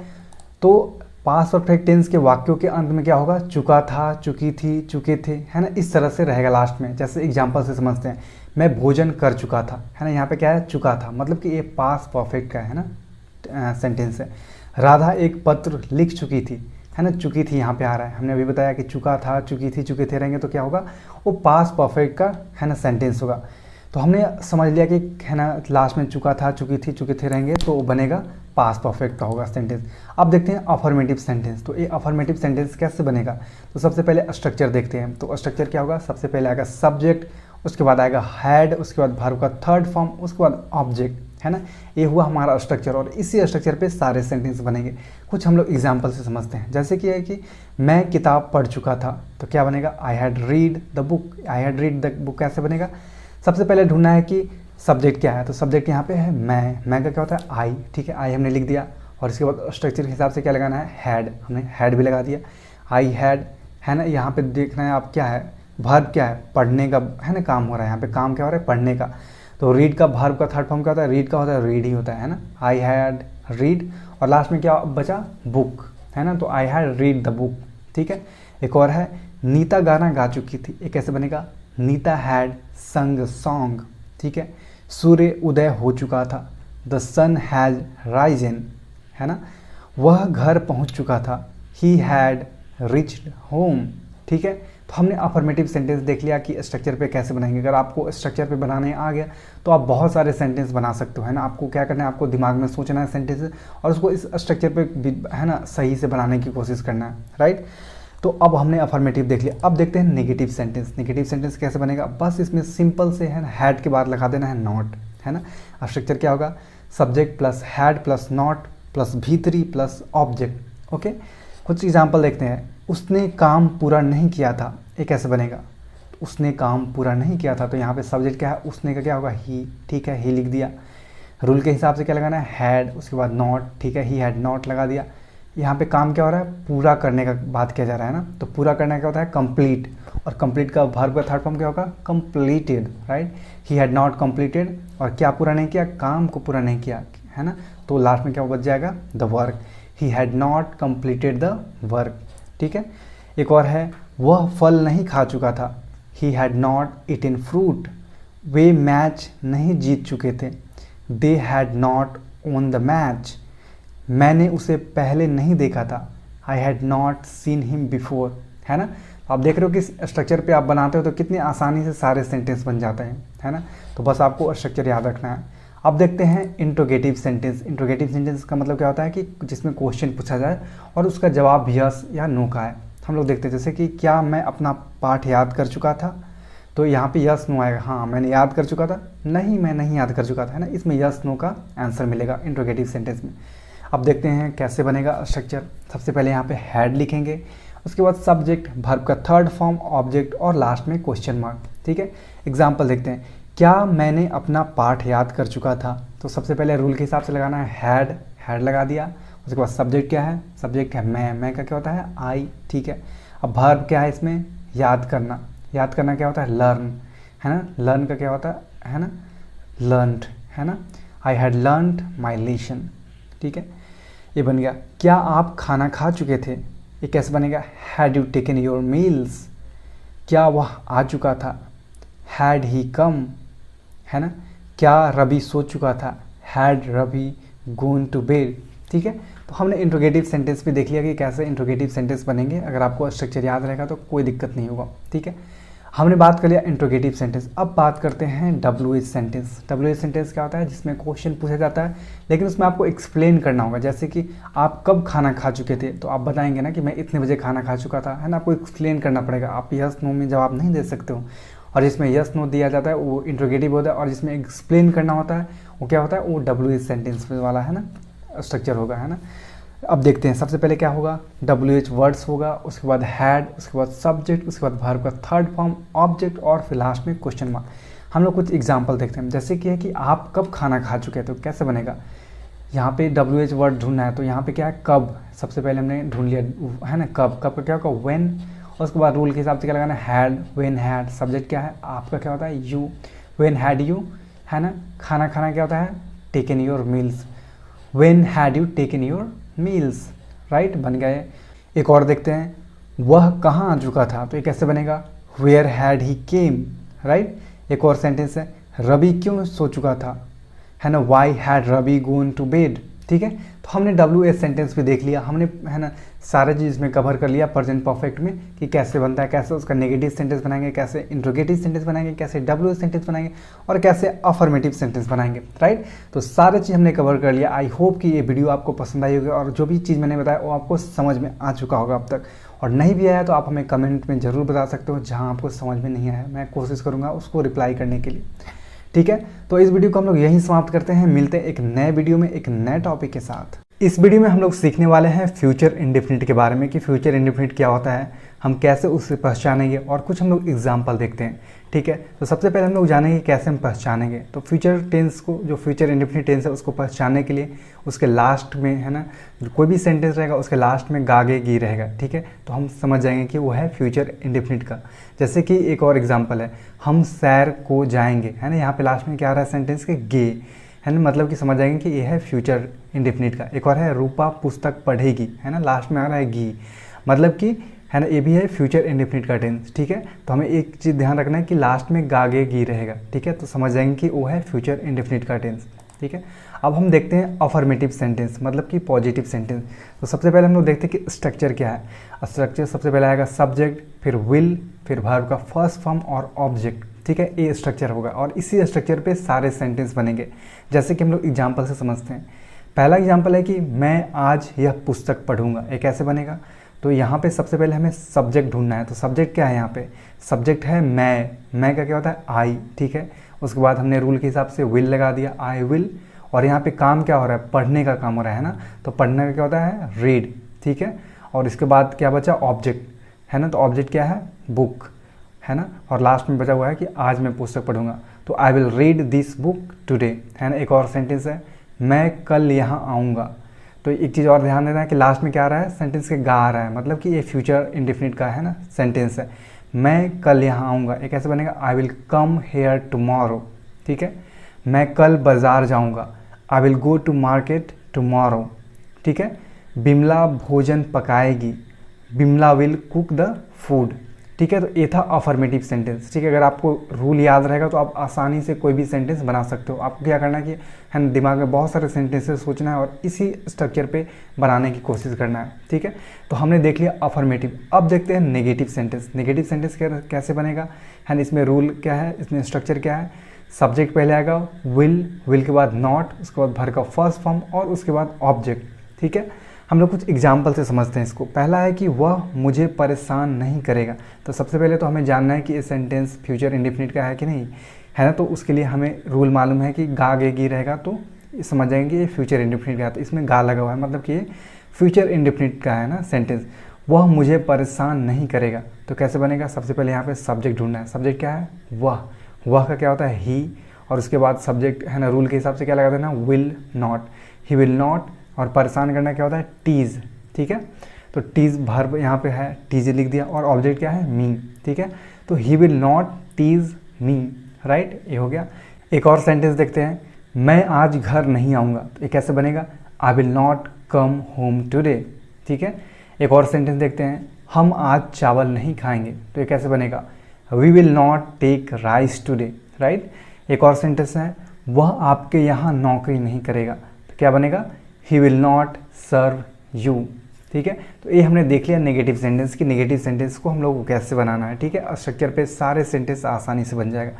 तो पास्ट परफेक्ट टेंस के वाक्यों के अंत में क्या होगा, चुका था, चुकी थी, चुके थे, है ना, इस तरह से रहेगा लास्ट में। जैसे एग्जाम्पल से समझते हैं, मैं भोजन कर चुका था, है ना, यहाँ पे क्या है, चुका था, मतलब कि ये पास्ट परफेक्ट का है ना सेंटेंस है। राधा एक पत्र लिख चुकी थी, है ना, चुकी थी यहाँ पे आ रहा है, हमने अभी बताया कि चुका था, चुकी थी, चुके थे रहेंगे तो क्या होगा, वो पास्ट परफेक्ट का है ना सेंटेंस होगा। तो हमने समझ लिया कि है ना लास्ट में चुका था, चुकी थी, चुके थे रहेंगे तो वो बनेगा पास्ट परफेक्ट का होगा सेंटेंस। अब देखते हैं अफर्मेटिव सेंटेंस। तो ये अफर्मेटिव सेंटेंस कैसे बनेगा, तो सबसे पहले स्ट्रक्चर देखते हैं। तो स्ट्रक्चर क्या होगा, सबसे पहले आएगा सब्जेक्ट, उसके बाद आएगा हैड, उसके बाद वर्ब का थर्ड फॉर्म, उसके बाद ऑब्जेक्ट, है ना। ये हुआ हमारा स्ट्रक्चर और इसी स्ट्रक्चर पे सारे सेंटेंस बनेंगे। कुछ हम लोग एग्जांपल से समझते हैं, जैसे कि है कि मैं किताब पढ़ चुका था, तो क्या बनेगा, I had read the book. I had read the book कैसे बनेगा, सबसे पहले ढूंढना है कि सब्जेक्ट क्या है, तो सब्जेक्ट यहाँ पे है मैं का क्या होता है, आई, ठीक है, आई हमने लिख दिया। और इसके बाद स्ट्रक्चर के हिसाब से क्या लगाना है, हैड, हमने हैड भी लगा दिया, आई हैड, है ना। यहाँ पे देखना है आप क्या है, वर्ब क्या है, पढ़ने का है ना काम हो रहा है, यहाँ पे काम क्या हो रहा है, पढ़ने का। तो रीड का वर्ब का थर्ड फॉर्म क्या होता है, रीड का होता है, रीड ही होता है ना। आई हैड रीड, और लास्ट में क्या बचा, बुक, है ना। तो I had read the book, ठीक है। एक और है नीता गाना गा चुकी थी, ये कैसे बनेगा, नीता हैड संग सॉन्ग, ठीक है। सूर्य उदय हो चुका था, द सन हैज राइजन, है ना। वह घर पहुंच चुका था, ही हैड रिच्ड होम, ठीक है। तो हमने अफर्मेटिव सेंटेंस देख लिया कि स्ट्रक्चर पे कैसे बनाएंगे। अगर आपको स्ट्रक्चर पे बनाने आ गया तो आप बहुत सारे सेंटेंस बना सकते हो, है ना। आपको क्या करना है, आपको दिमाग में सोचना है सेंटेंस और उसको इस स्ट्रक्चर पे है ना सही से बनाने की कोशिश करना है, राइट। तो अब हमने अफर्मेटिव देख लिया, अब देखते हैं नेगेटिव सेंटेंस। नेगेटिव सेंटेंस कैसे बनेगा, बस इसमें सिंपल से है ना हैड के बाद लगा देना है नॉट, है ना। अब स्ट्रक्चर क्या होगा, subject plus had plus not plus V3 plus object, okay. कुछ एग्जाम्पल देखते हैं, उसने काम पूरा नहीं किया था, ये कैसे बनेगा, उसने काम पूरा नहीं किया था, तो यहाँ पे सब्जेक्ट क्या है, उसने का क्या होगा, ही, ठीक है, ही लिख दिया। रूल के हिसाब से क्या लगाना है, हैड, उसके बाद नॉट, ठीक है, ही हैड नॉट लगा दिया। यहाँ पे काम क्या हो रहा है, पूरा करने का बात किया जा रहा है ना, तो पूरा करना क्या होता है, कंप्लीट, और कंप्लीट का वर्ब का थर्ड फॉर्म क्या होगा, completed, right. He had not completed, और क्या पूरा नहीं किया, काम को पूरा नहीं किया, है ना। तो लास्ट में क्या बच जाएगा, the work, he had not completed the work, ठीक है। एक और है वह फल नहीं खा चुका था, he had not eaten fruit. वे मैच नहीं जीत चुके थे, they had not won the match. मैंने उसे पहले नहीं देखा था, I had not seen him before, है ना। आप देख रहे हो कि स्ट्रक्चर पे आप बनाते हो तो कितनी आसानी से सारे सेंटेंस बन जाते हैं, है ना। तो बस आपको स्ट्रक्चर याद रखना है। अब देखते हैं इंट्रोगेटिव सेंटेंस। इंट्रोगेटिव सेंटेंस का मतलब क्या होता है कि जिसमें क्वेश्चन पूछा जाए और उसका जवाब यस या नो का है। हम लोग देखते हैं जैसे कि क्या मैं अपना पाठ याद कर चुका था, तो यहाँ पे यस नो आएगा, हाँ मैंने याद कर चुका था, नहीं मैं नहीं याद कर चुका था, है ना। इसमें यस नो का आंसर मिलेगा इंट्रोगेटिव सेंटेंस में। अब देखते हैं कैसे बनेगा स्ट्रक्चर। सबसे पहले यहाँ पे हैड लिखेंगे, उसके बाद सब्जेक्ट, वर्ब का थर्ड फॉर्म, ऑब्जेक्ट और लास्ट में क्वेश्चन मार्क, ठीक है। एग्जाम्पल देखते हैं, क्या मैंने अपना पाठ याद कर चुका था, तो सबसे पहले रूल के हिसाब से लगाना है हैड, हैड लगा दिया। उसके बाद सब्जेक्ट क्या है, सब्जेक्ट है मैं का क्या होता है, आई, ठीक है। अब वर्ब क्या है इसमें, याद करना, याद करना क्या होता है, लर्न, है ना। लर्न का क्या होता है ना, लर्नड, है ना। I had learned my lesson, ठीक है, ये बन गया। क्या आप खाना खा चुके थे, ये कैसे बनेगा, had you taken your meals. क्या वह आ चुका था, हैड ही कम, है ना। क्या रवि सो चुका था, had Ravi gone to bed, ठीक है। तो हमने इंट्रोगेटिव सेंटेंस भी देख लिया कि कैसे इंट्रोगेटिव सेंटेंस बनेंगे। अगर आपको स्ट्रक्चर याद रहेगा तो कोई दिक्कत नहीं होगा, ठीक है। हमने बात कर लिया इंट्रोगेटिव सेंटेंस। अब बात करते हैं WH सेंटेंस। WH सेंटेंस क्या होता है? जिसमें क्वेश्चन पूछा जाता है लेकिन उसमें आपको एक्सप्लेन करना होगा। जैसे कि आप कब खाना खा चुके थे, तो आप बताएंगे ना कि मैं इतने बजे खाना खा चुका था, है ना। आपको एक्सप्लेन करना पड़ेगा। आप यस नो में जवाब नहीं दे सकते हो। और जिसमें यस नो दिया जाता है वो इंट्रोगेटिव होता है, और जिसमें एक्सप्लेन करना होता है वो क्या होता है? वो WH सेंटेंस वाला, है ना, स्ट्रक्चर होगा, है ना। अब देखते हैं सबसे पहले क्या होगा। WH वर्ड्स होगा, उसके बाद हैड, उसके बाद सब्जेक्ट, उसके बाद वर्ब का थर्ड फॉर्म, ऑब्जेक्ट, और फिर लास्ट में क्वेश्चन मार्क। हम लोग कुछ एग्जांपल देखते हैं। जैसे कि है कि आप कब खाना खा चुके हैं, तो कैसे बनेगा? यहाँ पे WH वर्ड ढूंढना है, तो यहाँ पे क्या है? कब। सबसे पहले हमने ढूंढ लिया, है ना। कब का क्या होगा? व्हेन। और उसके बाद रूल के हिसाब से क्या लगाना है? Had, when had. सब्जेक्ट क्या है? आपका क्या होता है? यू। व्हेन हैड यू, है ना। खाना खाना क्या होता है? Taken your meals. When had you taken your meals, right, बन गए। एक और देखते हैं, वह कहाँ आ चुका था, तो ये कैसे बनेगा? Where had he came, right. एक और सेंटेंस है, रवि क्यों सो चुका था, है ना। Why had Ravi gone to bed, ठीक है। तो हमने WH सेंटेंस भी देख लिया, हमने, है ना, सारे चीज़ में कवर कर लिया प्रेजेंट परफेक्ट में कि कैसे बनता है, कैसे उसका नेगेटिव सेंटेंस बनाएंगे, कैसे इंट्रोगेटिव सेंटेंस बनाएंगे, कैसे WH सेंटेंस बनाएंगे, और कैसे अफर्मेटिव सेंटेंस बनाएंगे, राइट। तो सारे चीज़ हमने कवर कर लिया। आई होप कि ये वीडियो आपको पसंद आई होगी और जो भी चीज़ मैंने बताया वो आपको समझ में आ चुका होगा अब तक। और नहीं भी आया तो आप हमें कमेंट में ज़रूर बता सकते हो, जहाँ आपको समझ में नहीं आया मैं कोशिश करूँगा उसको रिप्लाई करने के लिए, ठीक है। तो इस वीडियो को हम लोग यहीं समाप्त करते हैं। मिलते हैं एक नए वीडियो में एक नए टॉपिक के साथ। इस वीडियो में हम लोग सीखने वाले हैं फ्यूचर इंडेफिनिट के बारे में कि फ्यूचर इंडेफिनिट क्या होता है, हम कैसे उसे पहचानेंगे, और कुछ हम लोग एग्जाम्पल देखते हैं, ठीक है। तो सबसे पहले हम लोग जानेंगे कैसे हम पहचानेंगे। तो फ्यूचर टेंस को, जो फ्यूचर इंडेफिनिट टेंस है, उसको पहचानने के लिए उसके लास्ट में, है ना, कोई भी सेंटेंस रहेगा उसके लास्ट में गागे गी रहेगा, ठीक है। तो हम समझ जाएंगे कि वो है फ्यूचर इंडेफिनिट का। जैसे कि एक और एग्जाम्पल है, हम सैर को जाएंगे, है ना। यहाँ पे लास्ट में क्या आ रहा है सेंटेंस के? गे, है ना। मतलब कि समझ जाएंगे कि ये है फ्यूचर इंडेफिनिट का। एक और है, रूपा पुस्तक पढ़ेगी, है ना, लास्ट में आ रहा है गी, मतलब कि, है ना, ये भी है फ्यूचर इंडेफिनिट का टेंस, ठीक है। तो हमें एक चीज़ ध्यान रखना है कि लास्ट में गागे गी रहेगा, ठीक है। तो समझ जाएंगे कि वो है फ्यूचर इंडेफिनिट का टेंस, ठीक है। अब हम देखते हैं अफर्मेटिव सेंटेंस, मतलब कि पॉजिटिव सेंटेंस। तो सबसे पहले हम लोग देखते हैं कि स्ट्रक्चर क्या है। स्ट्रक्चर सबसे पहले आएगा सब्जेक्ट, फिर विल, फिर वर्ब का फर्स्ट फॉर्म और ऑब्जेक्ट, ठीक है। ये स्ट्रक्चर होगा और इसी स्ट्रक्चर पे सारे सेंटेंस बनेंगे। जैसे कि हम लोग एग्जाम्पल से समझते हैं। पहला एग्जाम्पल है कि मैं आज यह पुस्तक पढ़ूंगा, ये कैसे बनेगा? तो यहाँ पे सबसे पहले हमें सब्जेक्ट ढूंढना है। तो सब्जेक्ट क्या है? यहाँ पे सब्जेक्ट है मैं का क्या होता है? आई, ठीक है। उसके बाद हमने रूल के हिसाब से विल लगा दिया, आई विल। और यहाँ पे काम क्या हो रहा है? पढ़ने का काम हो रहा है ना। तो पढ़ने का क्या होता है? रीड, ठीक है। और इसके बाद क्या बचा? ऑब्जेक्ट, है ना। तो ऑब्जेक्ट क्या है? बुक, है ना। और लास्ट में बचा हुआ है कि आज मैं पुस्तक पढ़ूंगा, तो I will read this book today, है ना। एक और सेंटेंस है, मैं कल यहाँ आऊँगा। तो एक चीज़ और ध्यान देना है कि लास्ट में क्या आ रहा है? सेंटेंस के गा आ रहा है, मतलब कि ये फ्यूचर इंडेफिनिट का, है ना, सेंटेंस है। मैं कल यहाँ आऊँगा, ये कैसे बनेगा? I will come here tomorrow, ठीक है। मैं कल बाज़ार जाऊँगा, I will go to market tomorrow, ठीक है। बिमला भोजन पकाएगी, Bimla will cook the food, ठीक है। तो ये था अफर्मेटिव सेंटेंस, ठीक है। अगर आपको रूल याद रहेगा तो आप आसानी से कोई भी सेंटेंस बना सकते हो। आपको क्या करना है कि, है ना, दिमाग में बहुत सारे सेंटेंसेस सोचना है और इसी स्ट्रक्चर पे बनाने की कोशिश करना है, ठीक है। तो हमने देख लिया अफर्मेटिव। अब देखते हैं नेगेटिव सेंटेंस। नेगेटिव सेंटेंस कैसे बनेगा, है ना। इसमें रूल क्या है, इसमें स्ट्रक्चर क्या है? सब्जेक्ट पहले आएगा विल के बाद नॉट, उसके बाद वर्ब का फर्स्ट फॉर्म और उसके बाद ऑब्जेक्ट, ठीक है। हम लोग कुछ एग्जाम्पल से समझते हैं इसको। पहला है कि वह मुझे परेशान नहीं करेगा। तो सबसे पहले तो हमें जानना है कि ये सेंटेंस फ्यूचर इंडेफिनिट का है कि नहीं, है ना। तो उसके लिए हमें रूल मालूम है कि गा गे गी रहेगा, तो समझ जाएंगे ये फ्यूचर इंडेफिनिट का है। तो इसमें गा लगा हुआ है, मतलब कि ये फ्यूचर इंडेफिनिट का है ना सेंटेंस। वह मुझे परेशान नहीं करेगा, तो कैसे बनेगा? सबसे पहले यहाँ पे सब्जेक्ट ढूंढना है। सब्जेक्ट क्या है? वह का क्या होता है? ही। और उसके बाद सब्जेक्ट, है ना, रूल के हिसाब से क्या लगाते हैं ना? Will not, he will not. और परेशान करना क्या होता है? टीज, ठीक है। तो टीज वर्ब यहाँ पे है, टीज लिख दिया। और ऑब्जेक्ट क्या है? मी, ठीक है। तो he will not tease me, right, ये हो गया। एक और सेंटेंस देखते हैं, मैं आज घर नहीं आऊँगा। तो ये कैसे बनेगा? I will not come home today, ठीक है। एक और सेंटेंस देखते हैं, हम आज चावल नहीं खाएंगे। तो ये कैसे बनेगा? We will not take rice today, right. एक और सेंटेंस है, वह आपके यहाँ नौकरी नहीं करेगा। तो क्या बनेगा? He will not serve you, ठीक है। तो ये हमने देख लिया नेगेटिव सेंटेंस की, नेगेटिव सेंटेंस को हम लोग को कैसे बनाना है, ठीक है। स्ट्रक्चर पे सारे सेंटेंस आसानी से बन जाएगा।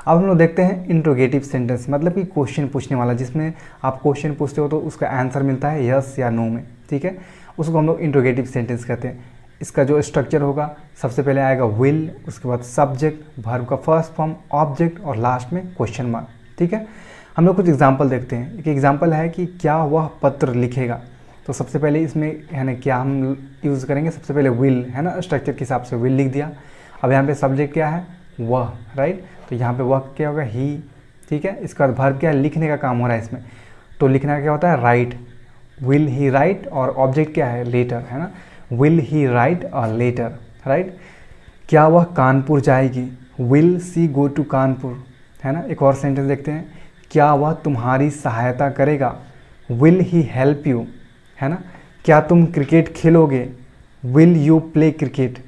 अब हम लोग देखते हैं इंट्रोगेटिव सेंटेंस, मतलब कि क्वेश्चन पूछने वाला, जिसमें आप क्वेश्चन पूछते हो तो उसका आंसर मिलता है यस या नो में, ठीक है। उसको हम लोग इंट्रोगेटिव सेंटेंस कहते हैं। इसका जो स्ट्रक्चर होगा, सबसे पहले आएगा विल, उसके बाद सब्जेक्ट, वर्ब का फर्स्ट फॉर्म, ऑब्जेक्ट और लास्ट में क्वेश्चन मार्क, ठीक है। हम लोग कुछ एग्जांपल देखते हैं। एक एग्जांपल है कि क्या वह पत्र लिखेगा। तो सबसे पहले इसमें है ना क्या हम यूज़ करेंगे, सबसे पहले विल है ना, स्ट्रक्चर के हिसाब से विल लिख दिया। अब यहाँ पे सब्जेक्ट क्या है, वह, राइट। तो यहाँ पे वह क्या होगा, ही, ठीक है। इसके बाद वर्ब क्या है, लिखने का काम हो रहा है इसमें, तो लिखना क्या होता है, राइट, विल ही राइट। और ऑब्जेक्ट क्या है, लेटर, है ना, will he write a letter, right. क्या वह कानपुर जाएगी, will she go to Kanpur, है ना। एक और सेंटेंस देखते हैं, क्या वह तुम्हारी सहायता करेगा, विल ही हेल्प यू, है ना। क्या तुम क्रिकेट खेलोगे, विल यू प्ले क्रिकेट,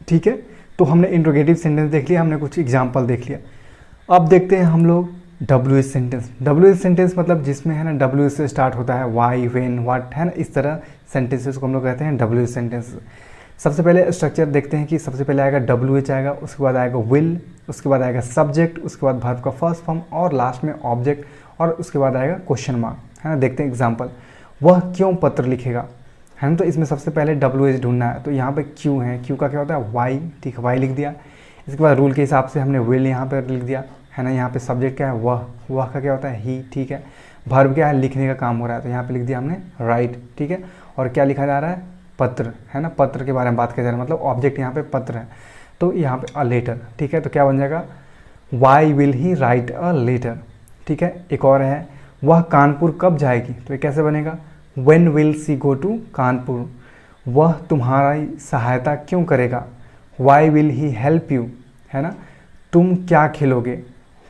ठीक है। तो हमने इंट्रोगेटिव सेंटेंस देख लिया, हमने कुछ एग्जाम्पल देख लिया। अब देखते हैं हम लोग WH सेंटेंस। WH सेंटेंस मतलब जिसमें है ना WH से स्टार्ट होता है, वाई, व्हेन, व्हाट, है ना, इस तरह सेंटेंसेस को हम लोग कहते हैं WH सेंटेंस। सबसे पहले स्ट्रक्चर देखते हैं कि सबसे पहले आएगा WH आएगा, उसके बाद आएगा विल, उसके बाद आएगा सब्जेक्ट, उसके बाद वर्ब का फर्स्ट फॉर्म और लास्ट में ऑब्जेक्ट और उसके बाद आएगा क्वेश्चन मार्क, है ना। देखते हैं एग्जाम्पल, वह क्यों पत्र लिखेगा, है ना। तो इसमें सबसे पहले WH ढूंढना है, तो यहाँ पे क्यों है, क्यों का क्या होता है, वाई, ठीक है, वाई लिख दिया। इसके बाद रूल के हिसाब से हमने विल यहाँ पर लिख दिया, है ना। यहाँ पे सब्जेक्ट क्या है, वह का क्या होता है, ही, ठीक है। वर्ब क्या है, लिखने का काम हो रहा है, तो यहाँ पे लिख दिया हमने राइट, ठीक है। और क्या लिखा जा रहा है, पत्र, है ना, पत्र के बारे में बात किया जा रहा है, मतलब ऑब्जेक्ट यहाँ पे पत्र है, तो यहाँ पे अ लेटर, ठीक है। तो क्या बन जाएगा, why will he write a letter, ठीक है। एक और है, वह कानपुर कब जाएगी, तो ये कैसे बनेगा, when will she go to Kanpur. वह तुम्हारी सहायता क्यों करेगा, why will he help you, है ना। तुम क्या खेलोगे,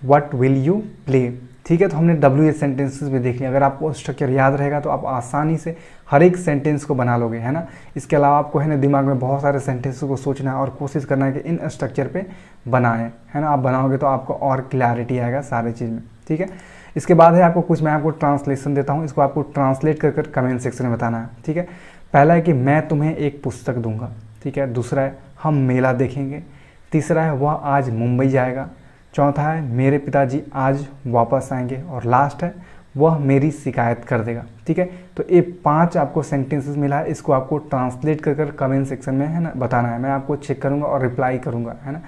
व्हाट विल यू प्ले, ठीक है। तो हमने WH सेंटेंसेस भी देख लिया। अगर आपको स्ट्रक्चर याद रहेगा तो आप आसानी से हर एक सेंटेंस को बना लोगे, है ना। इसके अलावा आपको है ना दिमाग में बहुत सारे सेंटेंसेस को सोचना है और कोशिश करना है कि इन स्ट्रक्चर पे बनाएं, है ना। आप बनाओगे तो आपको और क्लैरिटी आएगा सारी चीज़ में, ठीक है। इसके बाद है आपको कुछ, मैं आपको ट्रांसलेशन देता हूँ, इसको आपको ट्रांसलेट कर कमेंट सेक्शन में बताना है, ठीक है। पहला है कि मैं तुम्हें एक पुस्तक दूंगा, ठीक है। दूसरा है हम मेला देखेंगे। तीसरा है वह आज मुंबई जाएगा। चौथा है मेरे पिताजी आज वापस आएंगे। और लास्ट है वह मेरी शिकायत कर देगा, ठीक है। तो ये 5 आपको सेंटेंसेस मिला है, इसको आपको ट्रांसलेट कर कमेंट सेक्शन में, है ना, बताना है। मैं आपको चेक करूँगा और रिप्लाई करूँगा, है ना।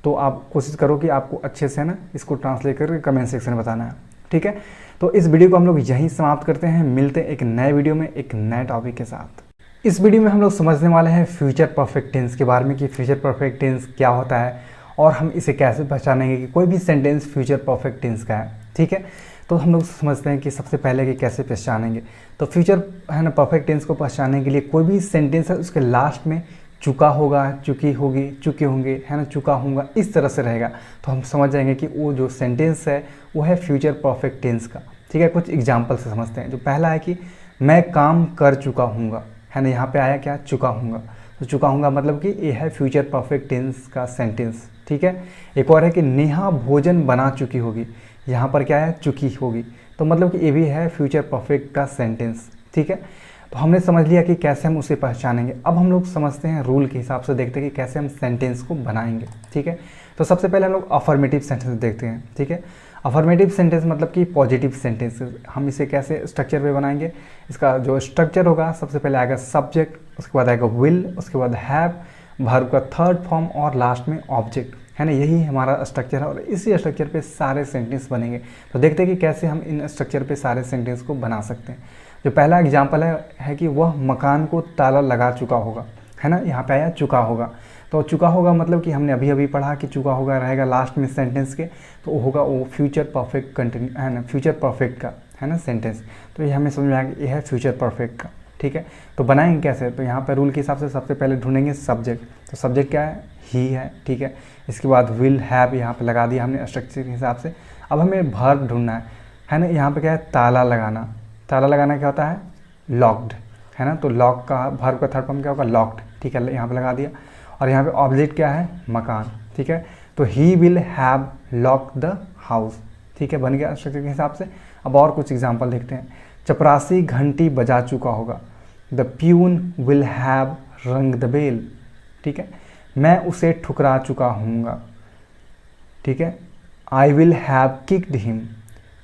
तो आप कोशिश करो कि आपको अच्छे से, है ना, इसको ट्रांसलेट करके कमेंट सेक्शन में बताना है, ठीक है। तो इस वीडियो को हम लोग यहीं समाप्त करते हैं, मिलते हैं एक नए वीडियो में एक नए टॉपिक के साथ। इस वीडियो में हम लोग समझने वाले हैं फ्यूचर परफेक्ट टेंस के बारे में कि फ्यूचर परफेक्ट टेंस क्या होता है और हम इसे कैसे पहचानेंगे कि कोई भी सेंटेंस फ्यूचर परफेक्ट टेंस का है, ठीक है। तो हम लोग समझते हैं कि सबसे पहले कि कैसे पहचानेंगे। तो फ्यूचर, है ना, परफेक्ट टेंस को पहचानने के लिए कोई भी सेंटेंस है उसके लास्ट में चुका होगा, चुकी होगी, चुके होंगे, है ना, चुका होगा, इस तरह से रहेगा। तो हम समझ जाएंगे कि वो जो सेंटेंस है वो है फ्यूचर परफेक्ट टेंस का, ठीक है। कुछ एग्जाम्पल से समझते हैं। जो पहला है कि मैं काम कर चुका हूँगा, है ना, यहाँ पे आया क्या, चुका हूँगा। तो चुका हूँगा मतलब कि ये है फ्यूचर परफेक्ट टेंस का सेंटेंस, ठीक है। एक और है कि नेहा भोजन बना चुकी होगी, यहाँ पर क्या है, चुकी होगी। तो मतलब कि ये भी है फ्यूचर परफेक्ट का सेंटेंस, ठीक है। तो हमने समझ लिया कि कैसे हम उसे पहचानेंगे। अब हम लोग समझते हैं रूल के हिसाब से, देखते हैं कि कैसे हम सेंटेंस को बनाएंगे, ठीक है। तो सबसे पहले हम लोग अफर्मेटिव सेंटेंस देखते हैं, ठीक है। अफर्मेटिव सेंटेंस मतलब कि पॉजिटिव सेंटेंस, हम इसे कैसे स्ट्रक्चर पे बनाएंगे। इसका जो स्ट्रक्चर होगा, सबसे पहले आएगा सब्जेक्ट, उसके बाद आएगा विल, उसके बाद हैव, वर्ब का थर्ड फॉर्म और लास्ट में ऑब्जेक्ट, है ना। यही हमारा स्ट्रक्चर है और इसी स्ट्रक्चर पे सारे सेंटेंस बनेंगे। तो देखते हैं कि कैसे हम इन स्ट्रक्चर पे सारे सेंटेंस को बना सकते हैं। जो पहला एग्जाम्पल है कि वह मकान को ताला लगा चुका होगा, है ना। यहाँ पे आया चुका होगा। तो चुका होगा मतलब कि हमने अभी पढ़ा कि चुका होगा रहेगा लास्ट में सेंटेंस के, तो वो होगा वो फ्यूचर परफेक्ट कंटिन्यू, है ना, फ्यूचर परफेक्ट का, है ना, सेंटेंस। तो ये हमें समझ में आएगा, ये है फ्यूचर परफेक्ट का, ठीक है। तो बनाएंगे कैसे, तो यहाँ पर रूल के हिसाब से सबसे पहले ढूंढेंगे सब्जेक्ट। तो सब्जेक्ट क्या है, ही है, ठीक है। इसके बाद विल हैव यहाँ पे लगा दिया हमने स्ट्रक्चर के हिसाब से। अब हमें वर्ब ढूंढना है ना। यहाँ पे क्या है, ताला लगाना। ताला लगाना क्या होता है, लॉक्ड, है ना। तो लॉक का वर्ब का थर्ड फॉर्म क्या होगा, लॉक्ड, ठीक है, यहाँ पे लगा दिया। और यहाँ पे ऑब्जेक्ट क्या है, मकान, ठीक है। तो he will have locked the house, ठीक है, बन गया स्ट्रक्चर के हिसाब से। अब और कुछ एग्जाम्पल देखते हैं। चपरासी घंटी बजा चुका होगा। The peon will have rung the bell, ठीक है, मैं उसे ठुकरा चुका हूँगा, ठीक है, I will have kicked him,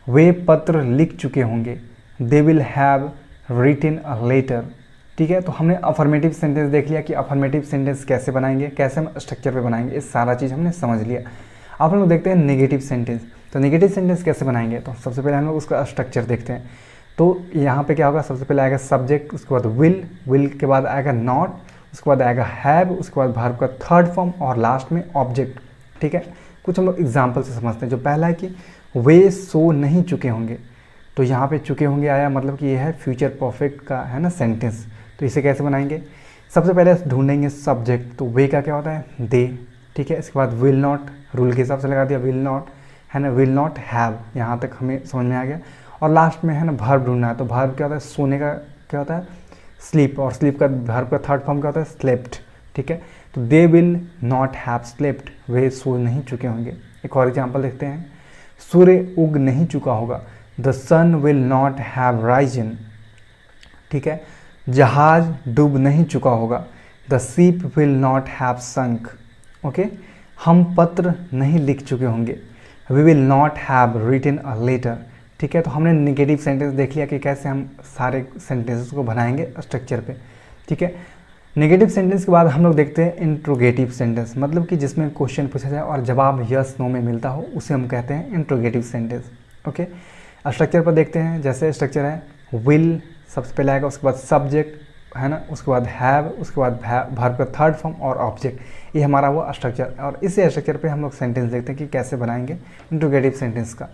वे पत्र लिख चुके होंगे, they will have written a letter, ठीक है। तो हमने अफर्मेटिव सेंटेंस देख लिया कि अफर्मेटिव सेंटेंस कैसे बनाएंगे, कैसे हम स्ट्रक्चर पे बनाएंगे, इस सारा चीज़ हमने समझ लिया। अब हम लोग देखते हैं नेगेटिव सेंटेंस। तो नेगेटिव सेंटेंस कैसे बनाएंगे, तो सबसे पहले हम लोग उसका स्ट्रक्चर देखते हैं। तो यहाँ पे क्या होगा, सबसे पहले आएगा सब्जेक्ट, उसके बाद विल के बाद आएगा नॉट, उसके बाद आएगा हैव, उसके बाद वर्ब का थर्ड फॉर्म और लास्ट में ऑब्जेक्ट, ठीक है। कुछ हम लोग एग्जाम्पल से समझते हैं। जो पहला है कि वे सो नहीं चुके होंगे, तो यहाँ पे चुके होंगे आया, मतलब कि ये है फ्यूचर परफेक्ट का है ना सेंटेंस। तो इसे कैसे बनाएंगे, सबसे पहले ढूंढेंगे सब्जेक्ट, तो वे का क्या होता है, दे, ठीक है। इसके बाद विल नॉट, रूल के हिसाब से लगा दिया, विल नॉट है ना, विल नॉट हैव, यहाँ तक हमें समझ में आ गया। और लास्ट में है ना वर्ब ढूंढना है, तो वर्ब क्या होता है, सोने का क्या होता है, स्लीप, और स्लीप का वर्ब का थर्ड फॉर्म क्या होता है, स्लेप्ट, ठीक है। तो they will not have slept, वे सो नहीं चुके होंगे। एक और एग्जाम्पल देखते हैं, सूर्य उग नहीं चुका होगा, the sun will not have risen, ठीक है। जहाज डूब नहीं चुका होगा, the ship will not have sunk, okay. हम पत्र नहीं लिख चुके होंगे, we will not have written a letter, ठीक है। तो हमने नेगेटिव सेंटेंस देख लिया कि कैसे हम सारे सेंटेंसेस को बनाएंगे स्ट्रक्चर पे, ठीक है। नेगेटिव सेंटेंस के बाद हम लोग देखते हैं इंट्रोगेटिव सेंटेंस, मतलब कि जिसमें क्वेश्चन पूछा जाए और जवाब यस नो में मिलता हो, उसे हम कहते हैं इंट्रोगेटिव सेंटेंस, ओके। स्ट्रक्चर पर देखते हैं, जैसे स्ट्रक्चर है विल सबसे पहले आएगा, उसके बाद सब्जेक्ट है ना, उसके बाद हैव, उसके बाद वर्ब का थर्ड फॉर्म और ऑब्जेक्ट, ये हमारा वो स्ट्रक्चर। और इसी स्ट्रक्चर पे हम लोग सेंटेंस देखते हैं कि कैसे बनाएंगे इंट्रोगेटिव सेंटेंस का।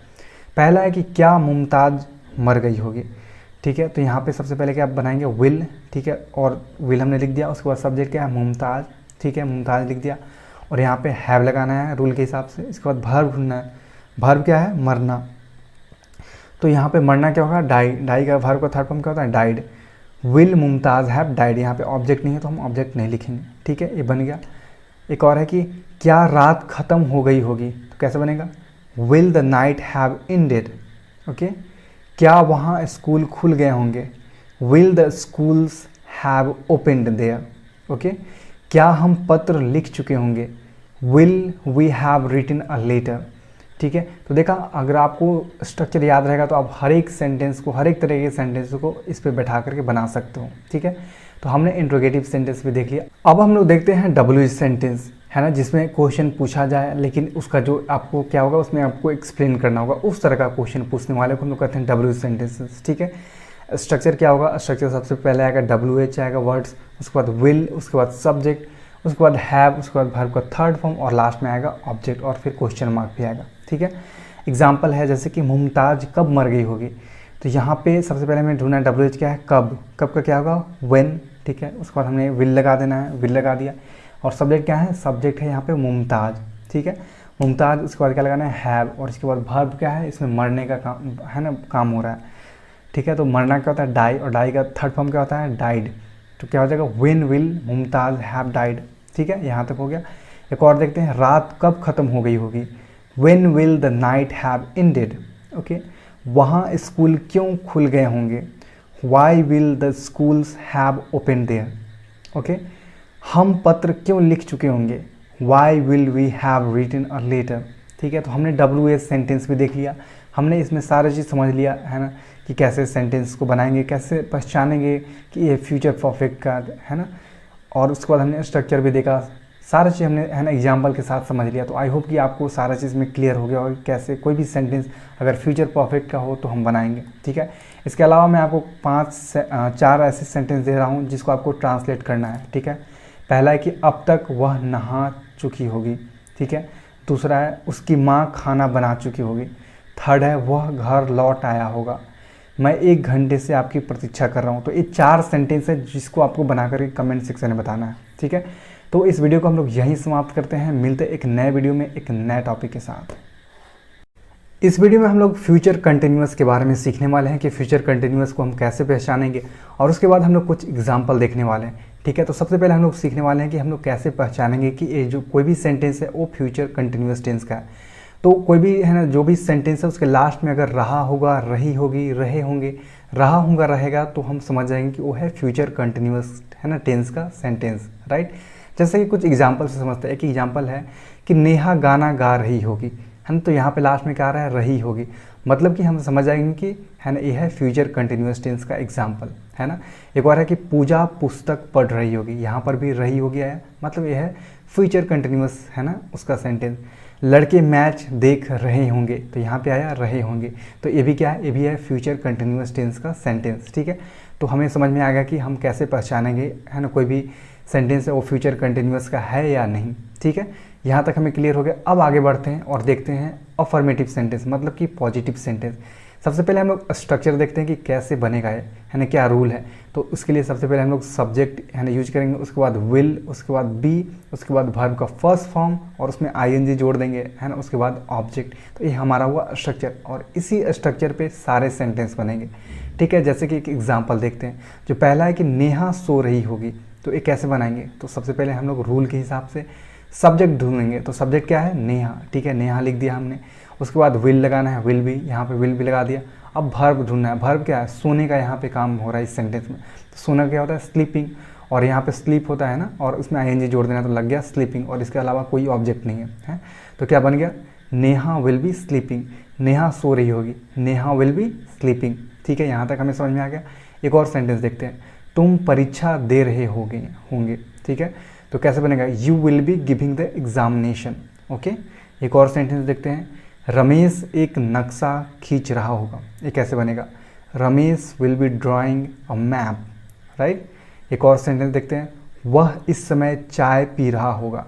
पहला है कि क्या मुमताज़ मर गई होगी, ठीक है। तो यहाँ पे सबसे पहले क्या बनाएंगे, विल, ठीक है, और विल हमने लिख दिया, उसके बाद सब्जेक्ट क्या है, मुमताज़, ठीक है, मुमताज़ लिख दिया, और यहाँ पे हैव लगाना है रूल के हिसाब से। इसके बाद वर्ब ढूंढना है, वर्ब क्या है, मरना, तो यहाँ पे मरना क्या होगा, डाई, डाई का वर्ब का थर्ड फॉर्म क्या होता है, died, will Mumtaz have died, यहाँ पे ऑब्जेक्ट नहीं है तो हम ऑब्जेक्ट नहीं लिखेंगे, ठीक है, ये बन गया। एक और है कि क्या रात खत्म हो गई होगी, तो कैसे बनेगा, will the night have ended, okay. क्या वहाँ स्कूल खुल गए होंगे, will the schools have opened there, okay. क्या हम पत्र लिख चुके होंगे, will we have written a letter, ठीक है। तो देखा, अगर आपको स्ट्रक्चर याद रहेगा तो आप हर एक सेंटेंस को, हर एक तरह के सेंटेंस को इस पे बैठा करके बना सकते हो, ठीक है। तो हमने इंट्रोगेटिव सेंटेंस भी देख लिया। अब हम लोग देखते हैं डब्ल्यू सेंटेंस, है ना, जिसमें क्वेश्चन पूछा जाए लेकिन उसका जो आपको क्या होगा, उसमें आपको एक्सप्लेन करना होगा, उस तरह का क्वेश्चन पूछने वाले को हम लोग कहते हैं डब्ल्यू सेंटेंसेस, ठीक है। स्ट्रक्चर क्या होगा, स्ट्रक्चर सबसे पहले आएगा WH आएगा वर्ड्स, उसके बाद विल, उसके बाद सब्जेक्ट, उसके बाद हैव, उसके बाद वर्ब का थर्ड फॉर्म और लास्ट में आएगा ऑब्जेक्ट और फिर क्वेश्चन मार्क भी आएगा, ठीक है। एग्जाम्पल है जैसे कि मुमताज़ कब मर गई होगी, तो यहाँ पे सबसे पहले हमें ढूंढना है WH क्या है, कब, कब का क्या होगा, व्हेन, ठीक है। उसके बाद हमने विल लगा देना है, विल लगा दिया, और सब्जेक्ट क्या है, सब्जेक्ट है यहाँ पे मुमताज़, ठीक है, मुमताज़। उसके बाद क्या लगाना है, हैव, और इसके बाद वर्ब क्या है, इसमें मरने का काम है ना, काम हो रहा है, ठीक है। तो मरना क्या होता है, डाई, और डाई का थर्ड फॉर्म क्या होता है, डाइड, तो क्या हो जाएगा, when will Mumtaz have died, ठीक है, यहाँ तक हो गया। एक और देखते हैं, रात कब खत्म हो गई होगी, when will the night have ended, okay. वहाँ स्कूल क्यों खुल गए होंगे, why will the schools have open there, okay. हम पत्र क्यों लिख चुके होंगे, why will we have written a letter, ठीक है। तो हमने WH सेंटेंस भी देख लिया, हमने इसमें सारा चीज़ समझ लिया है ना, कि कैसे सेंटेंस को बनाएंगे, कैसे पहचानेंगे कि ये फ्यूचर परफेक्ट का है ना, और उसके बाद हमने स्ट्रक्चर भी देखा, सारा चीज़ हमने है ना एग्जाम्पल के साथ समझ लिया। तो आई होप कि आपको सारा चीज़ में क्लियर हो गया और कैसे कोई भी सेंटेंस अगर फ्यूचर परफेक्ट का हो तो हम बनाएंगे, ठीक है। इसके अलावा मैं आपको 4 ऐसे सेंटेंस दे रहा हूँ जिसको आपको ट्रांसलेट करना है, ठीक है। पहला है कि अब तक वह नहा चुकी होगी, ठीक है। दूसरा है उसकी माँ खाना बना चुकी होगी। थर्ड है वह घर लौट आया होगा। मैं 1 घंटे से आपकी प्रतीक्षा कर रहा हूँ। तो ये 4 सेंटेंस है जिसको आपको बना करके कमेंट सेक्शन में बताना है, ठीक है। तो इस वीडियो को हम लोग यहीं समाप्त करते हैं, मिलते हैं एक नए वीडियो में एक नए टॉपिक के साथ। इस वीडियो में हम लोग फ्यूचर कंटिन्यूअस के बारे में सीखने वाले हैं कि फ्यूचर कंटिन्यूअस को हम कैसे पहचानेंगे, और उसके बाद हम लोग कुछ एग्जाम्पल देखने वाले हैं, ठीक है। तो सबसे पहले हम लोग सीखने वाले हैं कि हम लोग कैसे पहचानेंगे कि ये जो कोई भी सेंटेंस है वो फ्यूचर कंटिन्यूअस टेंस का है। तो कोई भी है ना, जो भी सेंटेंस है उसके लास्ट में अगर रहा होगा, रही होगी, रहे होंगे, रहा हूँगा रहेगा तो हम समझ जाएंगे कि वो है फ्यूचर कंटिन्यूअस, है ना, टेंस का सेंटेंस, राइट। जैसे कि कुछ एग्जाम्पल से समझते हैं। एक एग्जाम्पल है कि नेहा गाना गा रही होगी, है ना, तो यहाँ पे लास्ट में क्या आ रहा है, रही होगी, मतलब कि हम समझ जाएंगे कि, है ना, ये है फ्यूचर कंटिन्यूअस टेंस का एग्जाम्पल, है ना। एक और है कि पूजा पुस्तक पढ़ रही होगी, यहाँ पर भी रही होगी है, मतलब ये है फ्यूचर कंटिन्यूअस, है ना, उसका सेंटेंस। लड़के मैच देख रहे होंगे, तो यहाँ पे आया रहे होंगे, तो ये भी क्या है, ये भी है फ्यूचर कंटिन्यूअस टेंस का सेंटेंस, ठीक है। तो हमें समझ में आ गया कि हम कैसे पहचानेंगे, है ना, कोई भी सेंटेंस है वो फ्यूचर कंटिन्यूअस का है या नहीं, ठीक है। यहाँ तक हमें क्लियर हो गया। अब आगे बढ़ते हैं और देखते हैं अफर्मेटिव सेंटेंस, मतलब कि पॉजिटिव सेंटेंस। सबसे पहले हम लोग स्ट्रक्चर देखते हैं कि कैसे बनेगा है ना, क्या रूल है। तो उसके लिए सबसे पहले हम लोग सब्जेक्ट, है ना, यूज करेंगे, उसके बाद विल, उसके बाद बी, उसके बाद वर्ब का फर्स्ट फॉर्म और उसमें आईएनजी जोड़ देंगे, है ना, उसके बाद ऑब्जेक्ट। तो ये हमारा हुआ स्ट्रक्चर और इसी स्ट्रक्चर पे सारे सेंटेंस बनेंगे, ठीक है। जैसे कि एक एग्जाम्पल देखते हैं। जो पहला है कि नेहा सो रही होगी, तो ये कैसे बनाएंगे। तो सबसे पहले हम लोग रूल के हिसाब से सब्जेक्ट ढूंढेंगे। तो सब्जेक्ट क्या है, नेहा, ठीक है, नेहा लिख दिया हमने। उसके बाद विल लगाना है, विल भी, यहाँ पे विल भी लगा दिया। अब भर्ब ढूंढना है। भर्ब क्या है, सोने का यहाँ पे काम हो रहा है इस सेंटेंस में। तो सोना क्या होता है, स्लीपिंग, और यहाँ पे स्लीप होता है ना, और उसमें आईएनजी जोड़ देना, तो लग गया स्लीपिंग, और इसके अलावा कोई ऑब्जेक्ट नहीं है। तो क्या बन गया, Neha will be sleeping, Neha सो रही होगी, नेहा विल बी स्लीपिंग, ठीक है। यहाँ तक हमें समझ में आ गया। एक और सेंटेंस देखते हैं। तुम परीक्षा दे रहे होंगे, ठीक है। तो कैसे बनेगा, you will be giving the examination, okay. एक और सेंटेंस देखते हैं। रमेश एक नक्शा खींच रहा होगा, ये कैसे बनेगा, Ramesh will be drawing a map, right. एक और सेंटेंस देखते हैं। वह इस समय चाय पी रहा होगा,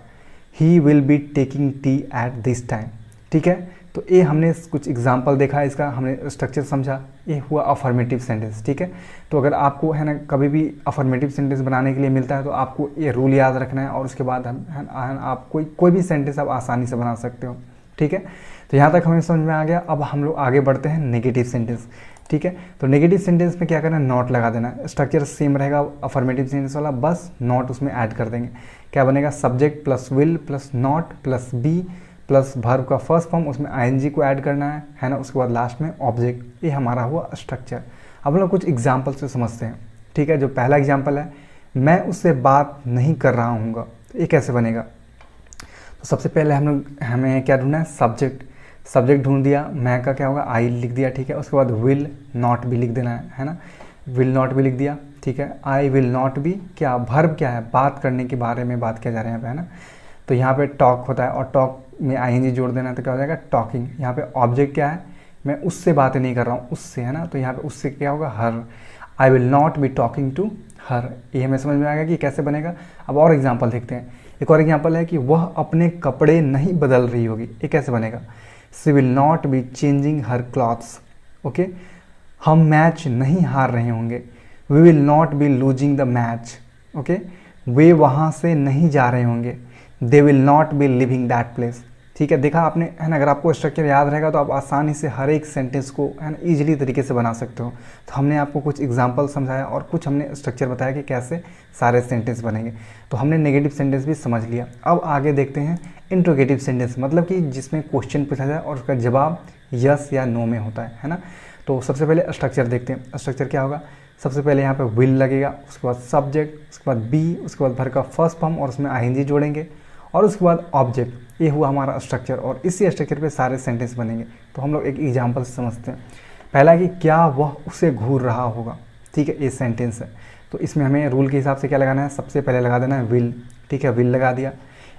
he will be taking tea at this time, ठीक है। तो ये हमने कुछ एग्जाम्पल देखा, इसका हमने स्ट्रक्चर समझा, ये हुआ अफर्मेटिव सेंटेंस, ठीक है। तो अगर आपको, है ना, कभी भी अफर्मेटिव सेंटेंस बनाने के लिए मिलता है तो आपको ये रूल याद रखना है, और उसके बाद आप कोई भी सेंटेंस आप आसानी से बना सकते हो, ठीक है। तो यहाँ तक हमें समझ में आ गया। अब हम लोग आगे बढ़ते हैं नेगेटिव सेंटेंस, ठीक है। तो नेगेटिव सेंटेंस में क्या करना है, नॉट लगा देना। स्ट्रक्चर सेम रहेगा अफर्मेटिव सेंटेंस वाला, बस नॉट उसमें ऐड कर देंगे। क्या बनेगा, subject plus will plus not plus be plus verb का फर्स्ट फॉर्म, उसमें आईएनजी को ऐड करना है ना, उसके बाद लास्ट में ऑब्जेक्ट। ये हमारा हुआ स्ट्रक्चर। अब हम लोग कुछ एग्जाम्पल से समझते हैं, ठीक है। जो पहला एग्जाम्पल है, मैं उससे बात नहीं कर रहा हूँगा, तो ये कैसे बनेगा। तो सबसे पहले हमें क्या ढूंढना है, सब्जेक्ट ढूंढ दिया, मैं का क्या होगा, आई लिख दिया, ठीक है। उसके बाद विल नॉट भी लिख देना है ना, विल नॉट भी लिख दिया, ठीक है। आई विल नॉट बी, क्या वर्ब क्या है, बात करने के बारे में बात किया जा रहा है यहाँ पे, है ना। तो यहाँ पे टॉक होता है और टॉक में आईएनजी जोड़ देना है, तो क्या हो जाएगा, टॉकिंग। यहाँ पे ऑब्जेक्ट क्या है, मैं उससे बातें नहीं कर रहा हूँ, उससे, है ना, तो यहाँ पे उससे क्या होगा, her. I will not be talking to her. ये हमें समझ में आ गया कि कैसे बनेगा। अब और एग्जाम्पल देखते हैं। एक और एग्जाम्पल है कि वह अपने कपड़े नहीं बदल रही होगी, ये कैसे बनेगा, she will not be changing her clothes, okay. हम मैच नहीं हार रहे होंगे, we will not be losing the match, okay. वे वहाँ से नहीं जा रहे होंगे, they will not be leaving that place, ठीक है। देखा आपने, है ना। अगर आपको स्ट्रक्चर याद रहेगा तो आप आसानी से हर एक सेंटेंस को, है ना, ईजिली तरीके से बना सकते हो। तो हमने आपको कुछ एग्जांपल समझाया और कुछ हमने स्ट्रक्चर बताया कि कैसे सारे सेंटेंस बनेंगे। तो हमने नेगेटिव सेंटेंस भी समझ लिया। अब आगे देखते हैं इंट्रोगेटिव सेंटेंस, मतलब कि जिसमें क्वेश्चन पूछा जाए और उसका जवाब यस या नो में होता है ना। तो सबसे पहले स्ट्रक्चर देखते हैं। स्ट्रक्चर क्या होगा, सबसे पहले यहाँ पे विल लगेगा, उसके बाद सब्जेक्ट, उसके बाद बी, उसके बाद वर्ब का फर्स्ट फॉर्म और उसमें आईएनजी जोड़ेंगे, और उसके बाद ऑब्जेक्ट। ये हुआ हमारा स्ट्रक्चर और इसी स्ट्रक्चर पे सारे सेंटेंस बनेंगे। तो हम लोग एक एग्जांपल से समझते हैं। पहला कि क्या वह उसे घूर रहा होगा, ठीक है, ये सेंटेंस है। तो इसमें हमें रूल के हिसाब से क्या लगाना है, सबसे पहले लगा देना है विल, ठीक है, विल लगा दिया।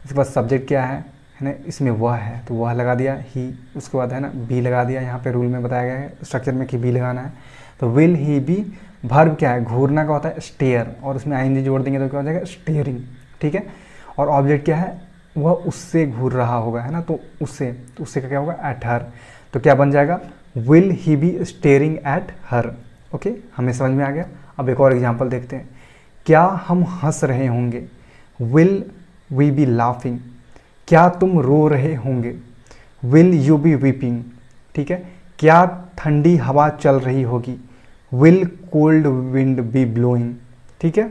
इसके बाद सब्जेक्ट क्या है ना, इसमें वह है तो वह लगा दिया, ही। उसके बाद है ना बी लगा दिया, यहाँ पे रूल में बताया गया है स्ट्रक्चर में कि बी लगाना है। तो विल ही बी, वर्ब क्या है, घूरना का होता है स्टेयर, और उसमें आईएनजी जोड़ देंगे तो क्या हो जाएगा, स्टेयरिंग, ठीक है। और ऑब्जेक्ट क्या है, वह उससे घूर रहा होगा, है ना, तो उससे का क्या होगा, एट हर। तो क्या बन जाएगा, will he be staring at her, okay. हमें समझ में आ गया। अब एक और एग्जांपल देखते हैं। क्या हम हंस रहे होंगे, विल वी बी लाफिंग। क्या तुम रो रहे होंगे, विल यू बी वीपिंग, ठीक है। क्या ठंडी हवा चल रही होगी, will cold wind be blowing, ठीक है।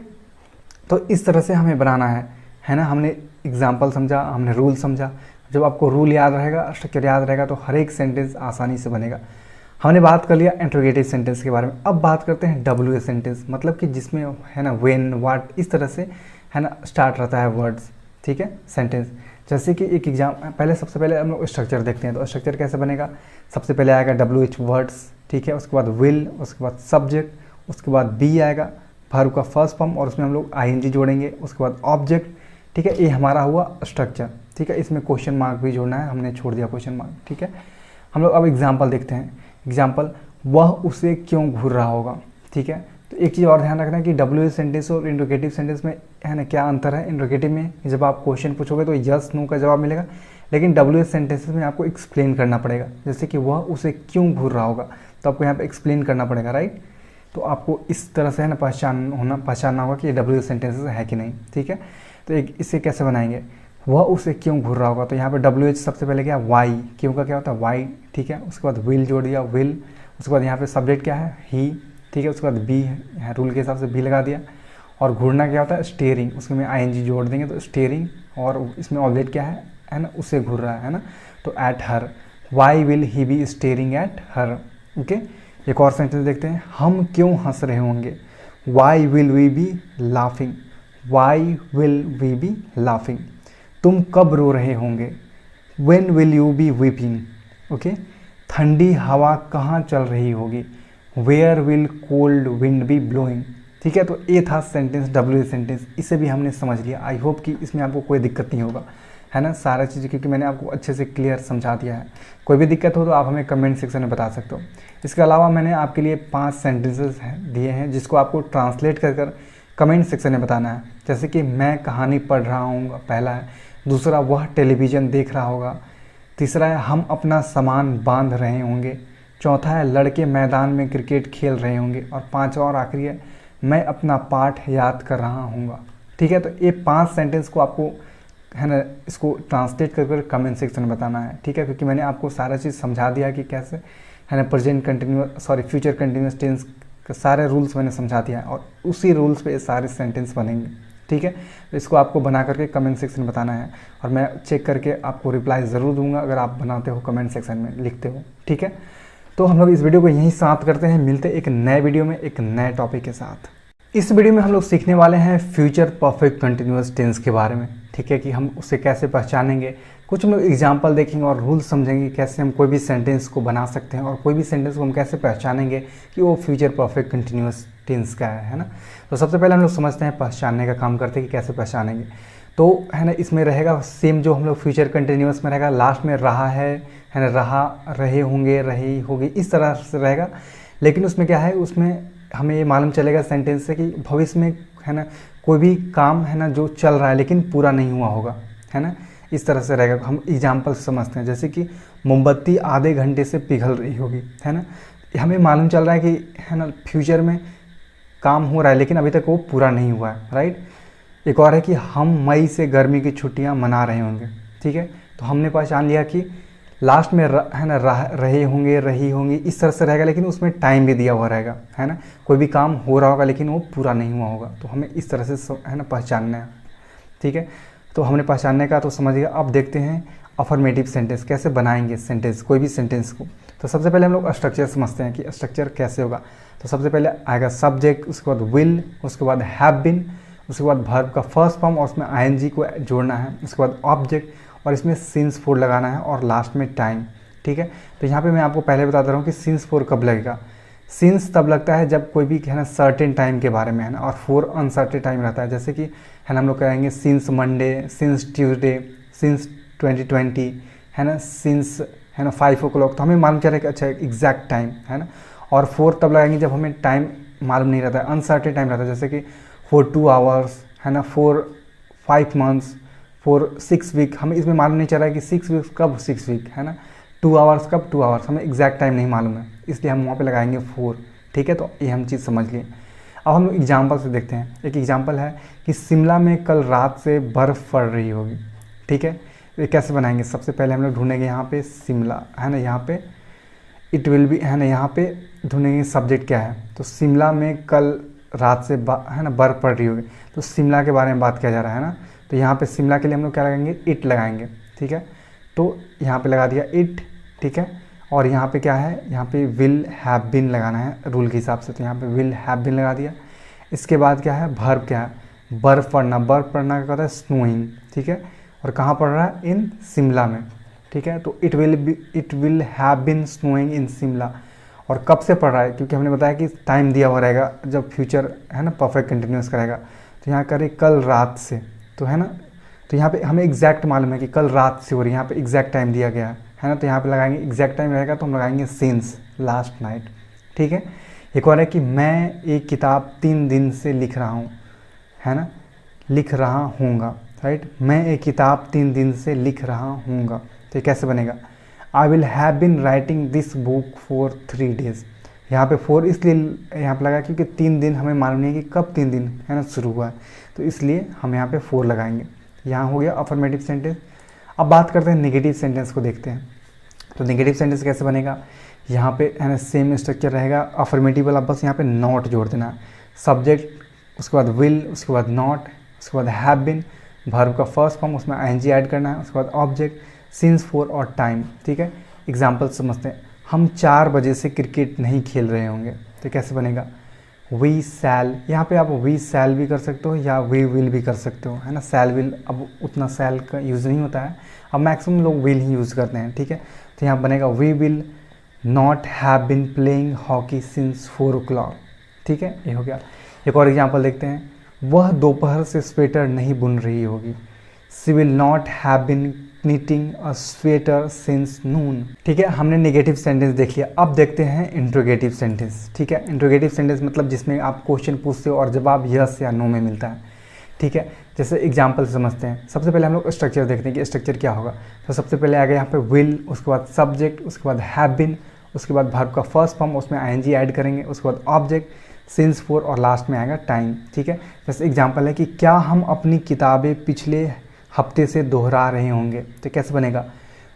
तो इस तरह से हमें बनाना है ना। हमने एग्जाम्पल समझा, हमने रूल समझा। जब आपको रूल याद रहेगा, स्ट्रक्चर याद रहेगा, तो हर एक सेंटेंस आसानी से बनेगा। हमने बात कर लिया इंट्रोगेटिव सेंटेंस के बारे में। अब बात करते हैं डब्ल्यू सेंटेंस, मतलब कि जिसमें है ना व्हेन, व्हाट, इस तरह से है ना स्टार्ट रहता है वर्ड्स, ठीक है, सेंटेंस। जैसे कि एक एग्जाम, सबसे पहले हम लोग स्ट्रक्चर देखते हैं। तो स्ट्रक्चर कैसे बनेगा, सबसे पहले आएगा WH वर्ड्स, ठीक है, उसके बाद विल, उसके बाद सब्जेक्ट, उसके बाद बी आएगा वर्ब का फर्स्ट फॉर्म और उसमें हम लोग ING जोड़ेंगे, उसके बाद ऑब्जेक्ट, ठीक है। ये हमारा हुआ स्ट्रक्चर, ठीक है। इसमें क्वेश्चन मार्क भी जोड़ना है, हमने छोड़ दिया क्वेश्चन मार्क, ठीक है। हम लोग अब एग्जाम्पल देखते हैं। एग्जाम्पल, वह उसे क्यों घूर रहा होगा, ठीक है। तो एक चीज़ और ध्यान रखना है कि WH सेंटेंस और इंट्रोगेटिव सेंटेंस में है ना क्या अंतर है। इंट्रोगेटिव में जब आप क्वेश्चन पूछोगे तो यस नो का जवाब मिलेगा, लेकिन WH सेंटेंसेस में आपको एक्सप्लेन करना पड़ेगा। जैसे कि वह उसे क्यों घूर रहा होगा, तो आपको यहाँ पे एक्सप्लेन करना पड़ेगा, राइट। तो आपको इस तरह से है ना पहचानना होगा कि ये WH सेंटेंसेस है कि नहीं, ठीक है। तो एक इसे कैसे बनाएंगे, वह उसे क्यों घूर रहा होगा। तो यहाँ पे WH सबसे पहले क्या है, वाई, क्यों का क्या होता है वाई, ठीक है। उसके बाद विल जोड़ दिया, विल। उसके बाद यहाँ पे सब्जेक्ट क्या है, ही, ठीक है। उसके बाद बी है, यहाँ रूल के हिसाब से बी लगा दिया। और घूरना क्या होता है, स्टेयरिंग, उसमें ING जोड़ देंगे तो स्टेयरिंग। और इसमें ऑब्जेक्ट क्या है ना, उसे घूर रहा है ना, तो at her, why will he be staring at her, okay. एक और सेंटेंस देखते हैं, हम क्यों हंस रहे होंगे, why will we be laughing, why will we be laughing. तुम कब रो रहे होंगे, when will you be weeping, okay. ठंडी हवा कहाँ चल रही होगी, where will cold wind be blowing, ठीक है। तो ये था सेंटेंस WH सेंटेंस, इसे भी हमने समझ लिया। आई होप कि इसमें आपको कोई दिक्कत नहीं होगा, है ना, सारा चीज़, क्योंकि मैंने आपको अच्छे से क्लियर समझा दिया है। कोई भी दिक्कत हो तो आप हमें कमेंट सेक्शन में बता सकते हो। इसके अलावा मैंने आपके लिए 5 सेंटेंसेस दिए हैं जिसको आपको ट्रांसलेट कर कमेंट सेक्शन में बताना है। जैसे कि मैं कहानी पढ़ रहा हूँ, पहला है। दूसरा, वह टेलीविज़न देख रहा होगा। तीसरा है, हम अपना सामान बांध रहे होंगे। चौथा है, लड़के मैदान में क्रिकेट खेल रहे होंगे। और 5वां और आखिरी है, मैं अपना पाठ याद कर रहा हूँगा, ठीक है। तो ये 5 सेंटेंस को आपको है ना इसको ट्रांसलेट कर कमेंट सेक्शन में बताना है, ठीक है। क्योंकि मैंने आपको सारा चीज़ समझा दिया कि कैसे है ना फ्यूचर कंटिन्यूअस टेंस के सारे रूल्स मैंने समझा दिया है, और उसी रूल्स पे ये सारे सेंटेंस बनेंगे, ठीक है। तो इसको आपको बना करके कमेंट सेक्शन में बताना है, और मैं चेक करके आपको रिप्लाई ज़रूर दूंगा अगर आप बनाते हो, कमेंट सेक्शन में लिखते हो, ठीक है। तो हम लोग इस वीडियो को यहीं समाप्त करते हैं, मिलते हैं एक नए वीडियो में एक नए टॉपिक के साथ। इस वीडियो में हम लोग सीखने वाले हैं फ्यूचर परफेक्ट कंटिन्यूअस टेंस के बारे में, ठीक है, कि हम उसे कैसे पहचानेंगे। कुछ हम लोग एग्जाम्पल देखेंगे और रूल समझेंगे कैसे हम कोई भी सेंटेंस को बना सकते हैं, और कोई भी सेंटेंस को हम कैसे पहचानेंगे कि वो फ्यूचर परफेक्ट कंटिन्यूअस टेंस का है ना। तो सबसे पहले हम लोग समझते हैं, पहचानने का काम करते हैं कि कैसे पहचानेंगे। तो है ना इसमें रहेगा सेम जो हम लोग फ्यूचर कंटिन्यूअस में रहेगा, लास्ट में रहा है ना, रहा, रहे होंगे, रही होगी, इस तरह से रहेगा। लेकिन उसमें क्या है, उसमें हमें ये मालूम चलेगा सेंटेंस से कि भविष्य में है ना कोई भी काम है ना जो चल रहा है लेकिन पूरा नहीं हुआ होगा, है ना, इस तरह से रहेगा। हम एग्जाम्पल समझते हैं, जैसे कि मोमबत्ती आधे घंटे से पिघल रही होगी, है ना। हमें मालूम चल रहा है कि है ना फ्यूचर में काम हो रहा है लेकिन अभी तक वो पूरा नहीं हुआ है, राइट। एक और है कि हम मई से गर्मी की छुट्टियां मना रहे होंगे, ठीक है। तो हमने पहचान लिया कि लास्ट में है ना रहे होंगे, रही होंगी, इस तरह से रहेगा, लेकिन उसमें टाइम भी दिया हुआ रहेगा, है ना। कोई भी काम हो रहा होगा लेकिन वो पूरा नहीं हुआ होगा, तो हमें इस तरह से है ना पहचानना है, ठीक है। तो हमने पहचानने का तो समझ गया। अब देखते हैं अफर्मेटिव सेंटेंस कैसे बनाएंगे सेंटेंस, कोई भी सेंटेंस को। तो सबसे पहले हम लोग स्ट्रक्चर समझते हैं कि स्ट्रक्चर कैसे होगा। तो सबसे पहले आएगा सब्जेक्ट, उसके बाद विल, उसके बाद हैव बीन, उसके बाद वर्ब का फर्स्ट फॉर्म और उसमें ING को जोड़ना है, उसके बाद ऑब्जेक्ट और इसमें सिंस फोर लगाना है, और लास्ट में टाइम, ठीक है। तो यहाँ पे मैं आपको पहले बता दे रहा हूँ कि सिंस फोर कब लगेगा। सिंस तब लगता है जब कोई भी है ना सर्टेन टाइम के बारे में है ना, और फोर अनसर्टेन टाइम रहता है। जैसे कि है ना हम लोग कहेंगे since Monday, since Tuesday, since 2020, है ना, सिंस है ना 5 o'clock। तो हमें मालूम चल रहा है कि अच्छा एग्जैक्ट टाइम है ना। और फोर तब लगाएंगे जब हमें टाइम मालूम नहीं रहता है, अनसर्टेन टाइम रहता है। जैसे कि फॉर 2 hours, है ना, फॉर 5 months, फॉर 6 week। हमें इसमें मालूम नहीं चल रहा है कि 6 weeks कब 6 week, है ना, 2 hours कब 2 hours, हमें एग्जैक्ट टाइम नहीं मालूम है, इसलिए हम वहाँ पे लगाएंगे 4, ठीक है। तो ये हम चीज़ समझ लिए। अब हम एग्जाम्पल से देखते हैं। एक एग्जाम्पल है कि शिमला में कल रात से बर्फ़ पड़ रही होगी, ठीक है। ये कैसे बनाएंगे, सबसे पहले हम लोग ढूंढेंगे यहाँ पे शिमला, है ना, यहाँ पे इट विल बी, है ना, यहाँ पे ढूंढेंगे सब्जेक्ट क्या है। तो शिमला में कल रात से है ना बर्फ़ पड़ रही होगी, तो शिमला के बारे में बात किया जा रहा है ना। तो यहाँ पे शिमला के लिए हम लोग क्या लगाएंगे, इट लगाएंगे, ठीक है। तो यहाँ पे लगा दिया इट, ठीक है। और यहाँ पे क्या है, यहाँ पे विल हैव बीन लगाना है रूल के हिसाब से, तो यहाँ पे विल हैव बीन लगा दिया। इसके बाद क्या है, वर्ब क्या है, बर्फ़ पड़ना। बर्फ़ पड़ना क्या होता है, स्नोइंग, ठीक है। और कहाँ पड़ रहा है, इन शिमला में, ठीक है। तो it will have been snowing in Shimla. और कब से पड़ रहा है, क्योंकि हमने बताया कि टाइम दिया हुआ रहेगा जब फ्यूचर है ना परफेक्ट कंटिन्यूस करेगा। तो यहाँ करें कल रात से, तो है ना, तो यहाँ पे हमें एग्जैक्ट मालूम है कि कल रात से हो रही है, यहाँ पे एग्जैक्ट टाइम दिया गया है ना। तो यहाँ पे लगाएंगे एग्जैक्ट टाइम रहेगा तो हम लगाएंगे सिंस लास्ट नाइट, ठीक है। एक और है कि मैं एक किताब 3 दिन से लिख रहा हूँ, है ना, लिख रहा हूँगा, राइट। मैं एक किताब 3 दिन से लिख रहा हूँगा, तो ये कैसे बनेगा, I will have been writing this book for 3 days. यहाँ पे 4 इसलिए यहाँ पे लगा क्योंकि 3 दिन हमें मालूम नहीं है कि कब 3 दिन है ना शुरू हुआ है, तो इसलिए हम यहाँ पे 4 लगाएंगे। यहाँ हो गया अफर्मेटिव सेंटेंस। अब बात करते हैं नेगेटिव सेंटेंस को देखते हैं। तो नेगेटिव सेंटेंस कैसे बनेगा, यहाँ पे है ना सेम स्ट्रक्चर रहेगा। अफर्मेटिव वाला बस यहाँ पे नॉट जोड़ देना है, सब्जेक्ट, उसके बाद विल, उसके बाद नॉट, उसके बाद हैव बिन, वर्ब का फर्स्ट फॉर्म, उसमें आईएनजी ऐड करना है, उसके बाद ऑब्जेक्ट, सिंस, फॉर और टाइम, ठीक है। एग्जाम्पल समझते हैं। हम 4 बजे से क्रिकेट नहीं खेल रहे होंगे, तो कैसे बनेगा, वी सैल। यहाँ पे आप वी सैल भी कर सकते हो या वी विल भी कर सकते हो, है ना। सैल विल अब उतना सैल का यूज़ नहीं होता है, अब मैक्सिमम लोग विल ही यूज़ करते हैं, ठीक है। तो यहाँ बनेगा we will not have been playing hockey since 4 o'clock, ठीक है। ये हो गया। एक और एग्जाम्पल देखते हैं, वह दोपहर से स्वेटर नहीं बुन रही होगी, she will not have been knitting a sweater since noon, ठीक है। हमने नेगेटिव सेंटेंस देख लिया। अब देखते हैं इंट्रोगेटिव सेंटेंस, ठीक है। इंट्रोगेटिव सेंटेंस मतलब जिसमें आप क्वेश्चन पूछते हो और जवाब यस या नो में मिलता है, ठीक है। जैसे एग्जाम्पल समझते हैं। सबसे पहले हम लोग स्ट्रक्चर देखते हैं कि स्ट्रक्चर क्या होगा। तो सबसे पहले आ गया यहाँ पे विल, उसके बाद सब्जेक्ट, उसके बाद हैव बिन, उसके बाद वर्ब का फर्स्ट फॉर्म, उसमें आईएनजी ऐड करेंगे, उसके बाद ऑब्जेक्ट, सिंस, फॉर और लास्ट में आएगा टाइम, ठीक है। जैसे एग्जाम्पल है कि क्या हम अपनी किताबें पिछले हफ्ते से दोहरा रहे होंगे, तो कैसे बनेगा,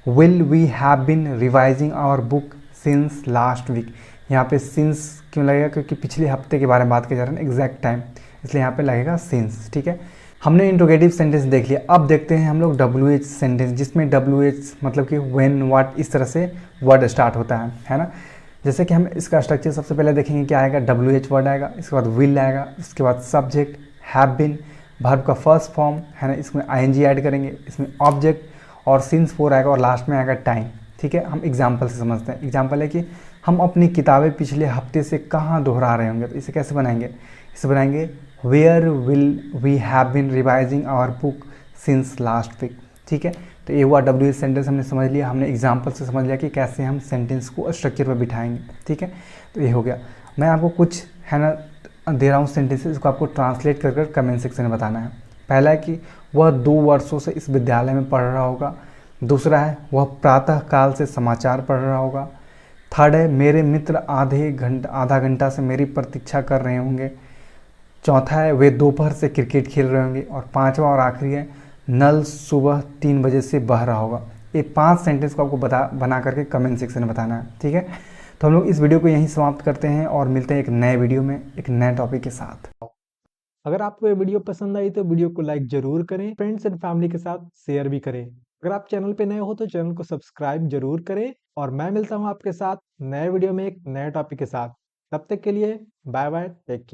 will we have been revising our book since last week. यहाँ पे सिंस क्यों लगेगा, क्योंकि पिछले हफ्ते के बारे में बात की जा रहा है ना, एग्जैक्ट टाइम, इसलिए यहाँ पे लगेगा सिंस, ठीक है। हमने इंट्रोगेटिव सेंटेंस देख लिया। अब देखते हैं हम लोग WH सेंटेंस, जिसमें WH मतलब कि व्हेन, व्हाट, इस तरह से वर्ड स्टार्ट होता है ना। जैसे कि हम इसका स्ट्रक्चर सबसे पहले देखेंगे, क्या आएगा, WH वर्ड आएगा, इसके बाद विल आएगा, उसके बाद सब्जेक्ट, हैव बिन, वर्ब का फर्स्ट फॉर्म है ना, इसमें आईएनजी ऐड करेंगे, इसमें ऑब्जेक्ट और सिंस, फॉर आएगा और लास्ट में आएगा टाइम, ठीक है। हम एग्जाम्पल से समझते हैं। एग्जाम्पल है कि हम अपनी किताबें पिछले हफ्ते से कहाँ दोहरा रहे होंगे, तो इसे कैसे बनाएंगे, इसे बनाएंगे where will we have been revising our book since last week, ठीक है। तो ये हुआ WH सेंटेंस, हमने समझ लिया। हमने एग्जाम्पल से समझ लिया कि कैसे हम सेंटेंस को स्ट्रक्चर पर बिठाएंगे, ठीक है। तो ये हो गया। मैं आपको कुछ है ना दे रहा हूँ सेंटेंसेस, इसको आपको ट्रांसलेट कर कमेंट सेक्शन में बताना है। पहला है कि वह 2 वर्षों से इस विद्यालय में पढ़ रहा होगा। दूसरा है वह प्रातः काल से समाचार पढ़ रहा होगा। थर्ड है मेरे मित्र आधा घंटा से मेरी प्रतीक्षा कर रहे होंगे। चौथा है वे दोपहर से क्रिकेट खेल रहे होंगे। और 5वां और आखिरी है नल सुबह 3 बजे से बह रहा होगा। ये 5 सेंटेंस को आपको बना करके कमेंट सेक्शन में बताना है, ठीक है। तो हम लोग इस वीडियो को यहीं समाप्त करते हैं और मिलते हैं एक नए वीडियो में एक नए टॉपिक के साथ। अगर आपको ये वीडियो पसंद आई तो वीडियो को लाइक जरूर करें, फ्रेंड्स एंड फैमिली के साथ शेयर भी करें। अगर आप चैनल पे नए हो तो चैनल को सब्सक्राइब जरूर करें और मैं मिलता हूं आपके साथ नए वीडियो में एक नए टॉपिक के साथ। तब तक के लिए बाय बाय, टेक केयर।